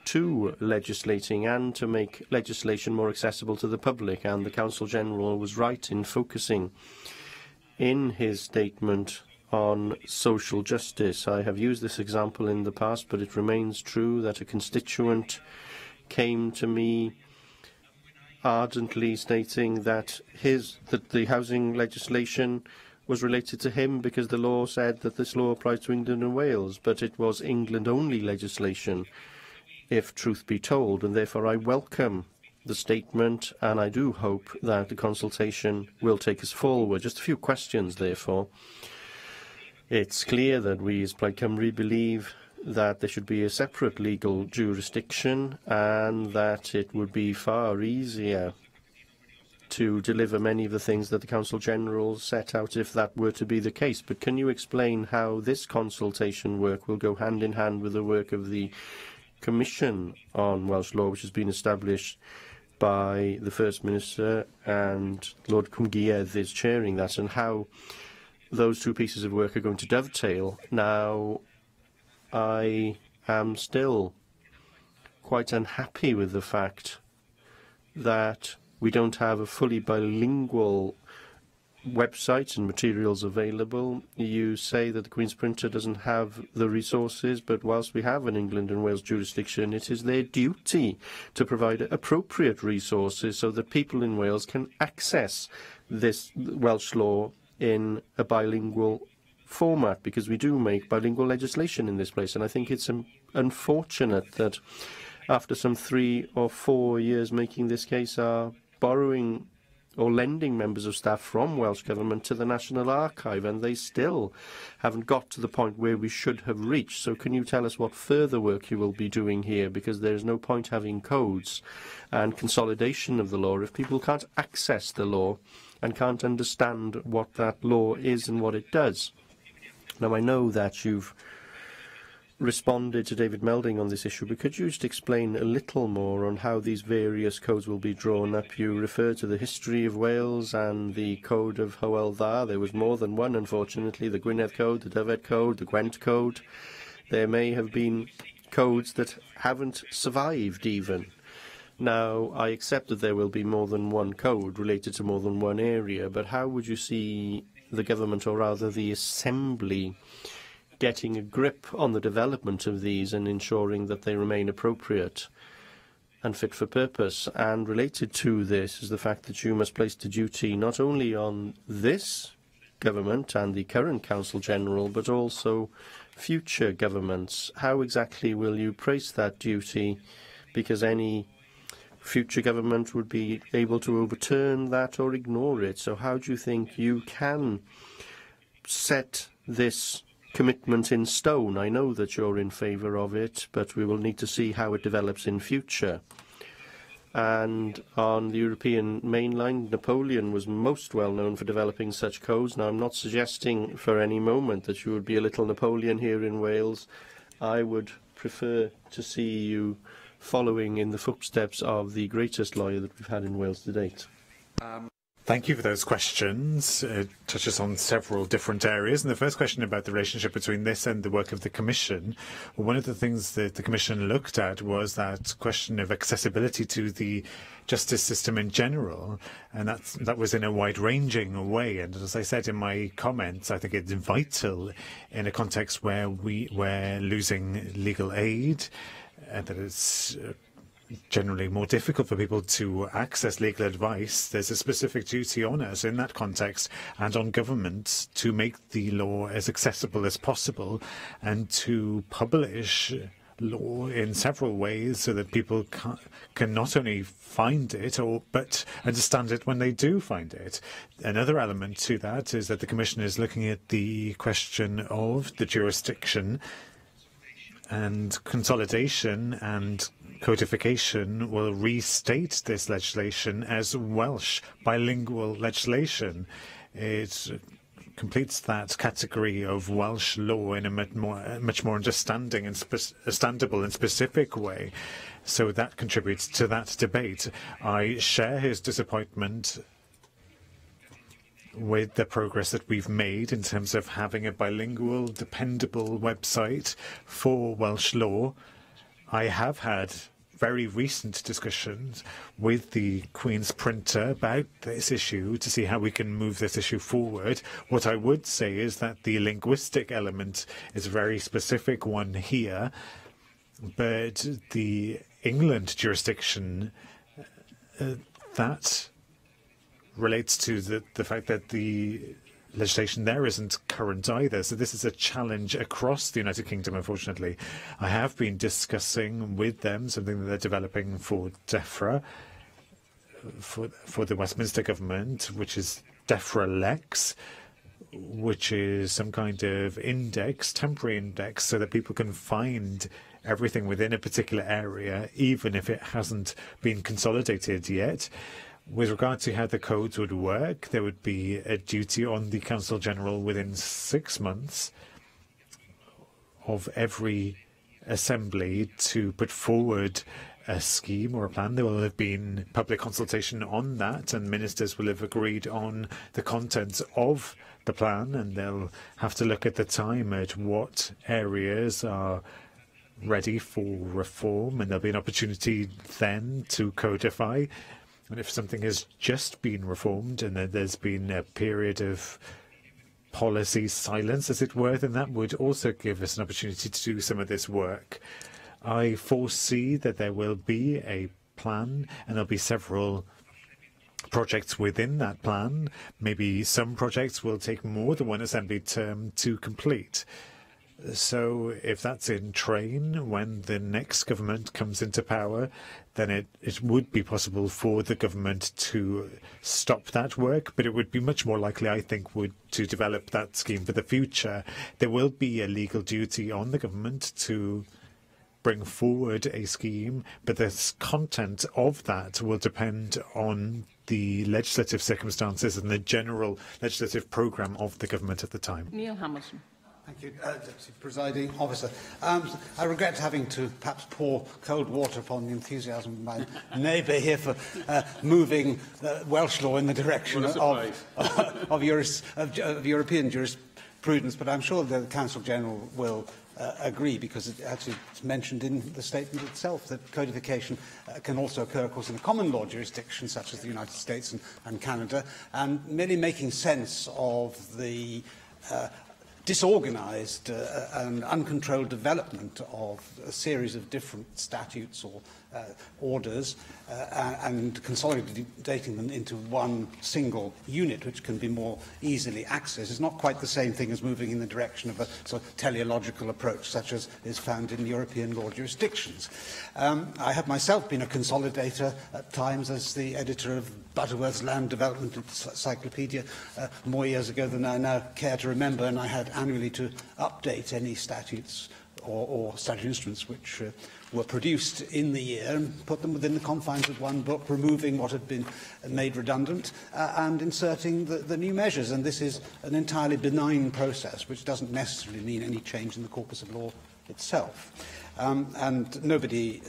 to legislating and to make legislation more accessible to the public. And the Council General was right in focusing in his statement on social justice. I have used this example in the past, but it remains true that a constituent came to me ardently stating that the housing legislation was related to him because the law said that this law applied to England and Wales, but it was England-only legislation, if truth be told, and therefore I welcome the statement, and I do hope that the consultation will take us forward. Just a few questions, therefore. It's clear that we as Plaid Cymru believe that there should be a separate legal jurisdiction and that it would be far easier to deliver many of the things that the Council General set out if that were to be the case. But can you explain how this consultation work will go hand in hand with the work of the Commission on Welsh Law, which has been established by the First Minister, and Lord Cwmgïedd is chairing that, and how those two pieces of work are going to dovetail? Now, I am still quite unhappy with the fact that we don't have a fully bilingual website and materials available. You say that the Queen's Printer doesn't have the resources, but whilst we have an England and Wales jurisdiction, it is their duty to provide appropriate resources so that people in Wales can access this Welsh law in a bilingual format, because we do make bilingual legislation in this place. And I think it's unfortunate that after some 3 or 4 years making this case, are borrowing or lending members of staff from Welsh Government to the National Archive, and they still haven't got to the point where we should have reached. So can you tell us what further work you will be doing here? Because there is no point having codes and consolidation of the law if people can't access the law and can't understand what that law is and what it does. Now, I know that you've responded to David Melding on this issue, but could you just explain a little more on how these various codes will be drawn up? You refer to the history of Wales and the Code of Hywel Dda. There was more than one, unfortunately, the Gwynedd Code, the Dyfed Code, the Gwent Code. There may have been codes that haven't survived even. Now, I accept that there will be more than one code related to more than one area, but how would you see the government, or rather the Assembly, getting a grip on the development of these and ensuring that they remain appropriate and fit for purpose? And related to this is the fact that you must place the duty not only on this government and the current Council General, but also future governments. How exactly will you place that duty? Because any future government would be able to overturn that or ignore it. So how do you think you can set this commitment in stone? I know that you're in favour of it, but we will need to see how it develops in future. And on the European mainline, Napoleon was most well known for developing such codes. Now, I'm not suggesting for any moment that you would be a little Napoleon here in Wales. I would prefer to see you following in the footsteps of the greatest lawyer that we've had in Wales to date. Thank you for those questions. It touches on several different areas. And the first question about the relationship between this and the work of the Commission. Well, one of the things that the Commission looked at was that question of accessibility to the justice system in general, and that was in a wide-ranging way. And as I said in my comments, I think it's vital in a context where we're losing legal aid, and that it's generally more difficult for people to access legal advice. There's a specific duty on us in that context and on government to make the law as accessible as possible and to publish law in several ways so that people can not only find it but understand it when they do find it. Another element to that is that the Commission is looking at the question of the jurisdiction, and consolidation and codification will restate this legislation as Welsh bilingual legislation. It completes that category of Welsh law in a much more understanding and understandable and specific way. So that contributes to that debate. I share his disappointment with the progress that we've made in terms of having a bilingual, dependable website for Welsh law. I have had very recent discussions with the Queen's Printer about this issue to see how we can move this issue forward. What I would say is that the linguistic element is a very specific one here, but the England jurisdiction, that relates to the fact that the legislation there isn't current either. So this is a challenge across the United Kingdom, unfortunately. I have been discussing with them something that they're developing for DEFRA, for the Westminster government, which is DEFRA Lex. which is some kind of index, temporary index, so that people can find everything within a particular area, even if it hasn't been consolidated yet. With regard to how the codes would work, there would be a duty on the Council General within 6 months of every assembly to put forward a scheme or a plan. There will have been public consultation on that, and ministers will have agreed on the contents of the plan, and they'll have to look at the time at what areas are ready for reform, and there'll be an opportunity then to codify. And if something has just been reformed and then there's been a period of policy silence, as it were, then that would also give us an opportunity to do some of this work. I foresee that there will be a plan, and there'll be several projects within that plan. Maybe some projects will take more than one assembly term to complete. So if that's in train when the next government comes into power, then it would be possible for the government to stop that work, but it would be much more likely, I think, to develop that scheme for the future. There will be a legal duty on the government to bring forward a scheme, but the content of that will depend on the legislative circumstances and the general legislative programme of the government at the time. Neil Hamilton. Thank you, Deputy Presiding Officer. I regret having to perhaps pour cold water upon the enthusiasm of my neighbour here for moving Welsh law in the direction of European jurisprudence, but I'm sure the Council General will agree, because it's mentioned in the statement itself that codification can also occur, of course, in a common law jurisdiction such as the United States and Canada, and merely making sense of the disorganised and uncontrolled development of a series of different statutes or orders and consolidating them into one single unit which can be more easily accessed is not quite the same thing as moving in the direction of a sort of teleological approach such as is found in European law jurisdictions. I have myself been a consolidator at times as the editor of Butterworth's Land Development Encyclopedia more years ago than I now care to remember, and I had annually to update any statutes or statutory instruments which were produced in the year and put them within the confines of one book, removing what had been made redundant and inserting the new measures. And this is an entirely benign process, which doesn't necessarily mean any change in the corpus of law itself. And nobody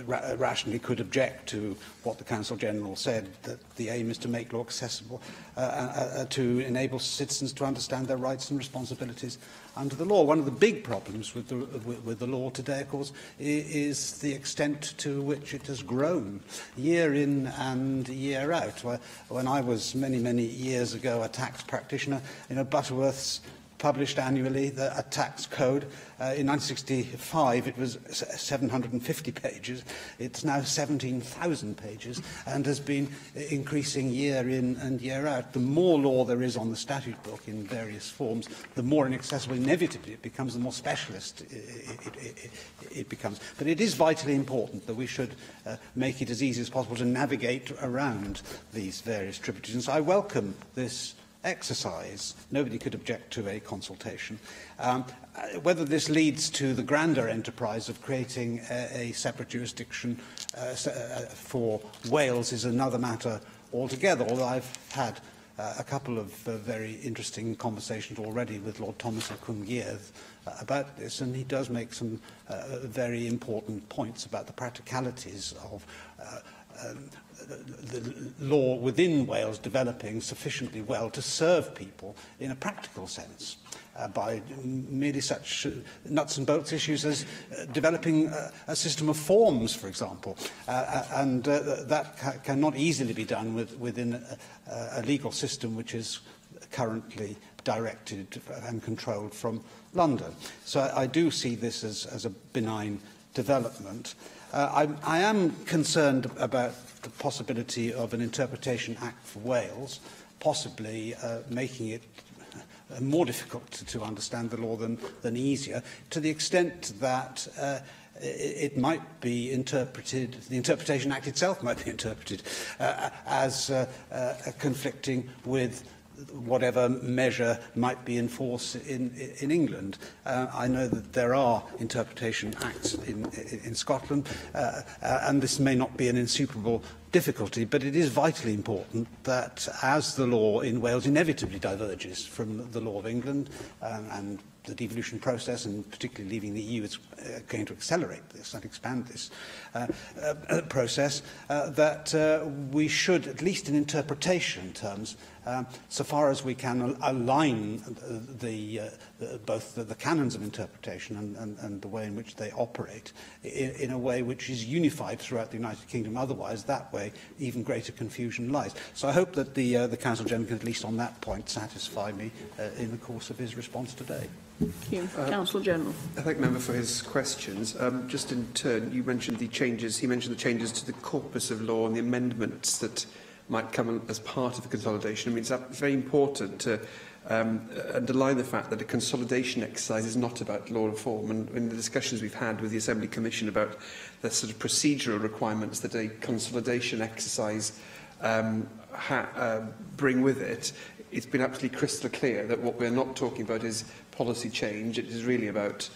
rationally could object to what the Council General said, that the aim is to make law accessible, to enable citizens to understand their rights and responsibilities under the law. One of the big problems with the law today, of course, is the extent to which it has grown, year in and year out. When I was many, many years ago a tax practitioner, Butterworth's published annually a tax code. In 1965 it was 750 pages. It's now 17,000 pages and has been increasing year in and year out. The more law there is on the statute book in various forms, the more inaccessible inevitably it becomes, the more specialist it becomes. But it is vitally important that we should make it as easy as possible to navigate around these various tributaries. And so I welcome this exercise. Nobody could object to a consultation. Whether this leads to the grander enterprise of creating a separate jurisdiction for Wales is another matter altogether, although I've had a couple of very interesting conversations already with Lord Thomas of Cwmgyrdd about this, and he does make some very important points about the practicalities of the law within Wales developing sufficiently well to serve people in a practical sense by merely such nuts and bolts issues as developing a system of forms, for example, and that cannot easily be done within a legal system which is currently directed and controlled from London. So I do see this as a benign development. I am concerned about the possibility of an Interpretation Act for Wales, possibly making it more difficult to understand the law than easier, to the extent that it might be interpreted, the Interpretation Act itself might be interpreted as conflicting with whatever measure might be enforced in England. I know that there are interpretation acts in Scotland, and this may not be an insuperable difficulty, but it is vitally important that as the law in Wales inevitably diverges from the law of England, and the devolution process, and particularly leaving the EU, is going to accelerate this and expand this process, that we should, at least in interpretation terms, so far as we can, align both the canons of interpretation and the way in which they operate in a way which is unified throughout the United Kingdom. Otherwise, that way, even greater confusion lies. So I hope that the Council General can, at least on that point, satisfy me in the course of his response today. Thank you. Council General. I thank the member for his questions. Just in turn, you mentioned the changes. He mentioned the changes to the corpus of law and the amendments that might come as part of the consolidation. I mean, it's very important to underline the fact that a consolidation exercise is not about law reform. And in the discussions we've had with the Assembly Commission about the sort of procedural requirements that a consolidation exercise bring with it, it's been absolutely crystal clear that what we're not talking about is policy change. It is really about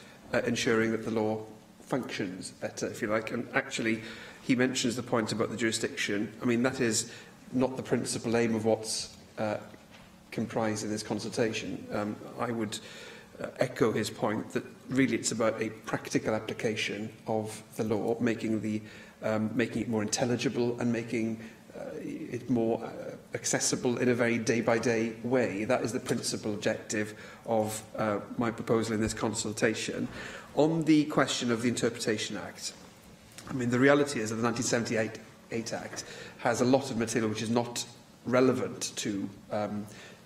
ensuring that the law functions better, if you like. And actually, he mentions the point about the jurisdiction. I mean, that is not the principal aim of what's comprised in this consultation. I would echo his point that really it's about a practical application of the law, making it more intelligible and making it more accessible in a very day-by-day way. That is the principal objective of my proposal in this consultation. On the question of the Interpretation Act, I mean, the reality is that the 1978 Act has a lot of material which is not relevant to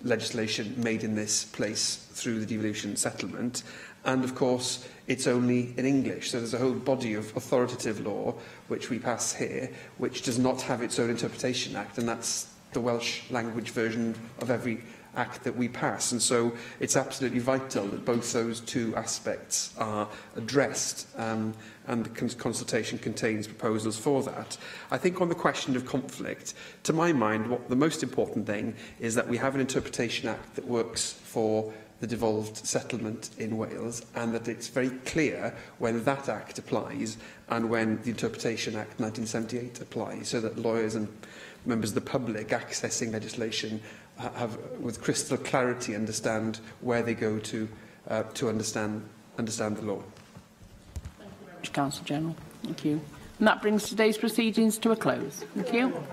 legislation made in this place through the devolution settlement. And, of course, it's only in English. So there's a whole body of authoritative law which we pass here, which does not have its own Interpretation Act, and that's the Welsh language version of every act that we pass. And so it's absolutely vital that both those two aspects are addressed, and the consultation contains proposals for that. I think on the question of conflict, to my mind, what the most important thing is that we have an Interpretation Act that works for the devolved settlement in Wales, and that it's very clear when that Act applies and when the Interpretation Act 1978 applies, so that lawyers and members of the public accessing legislation have, with crystal clarity, understand where they go to understand the law. Council General. Thank you. And that brings today's proceedings to a close. Thank you.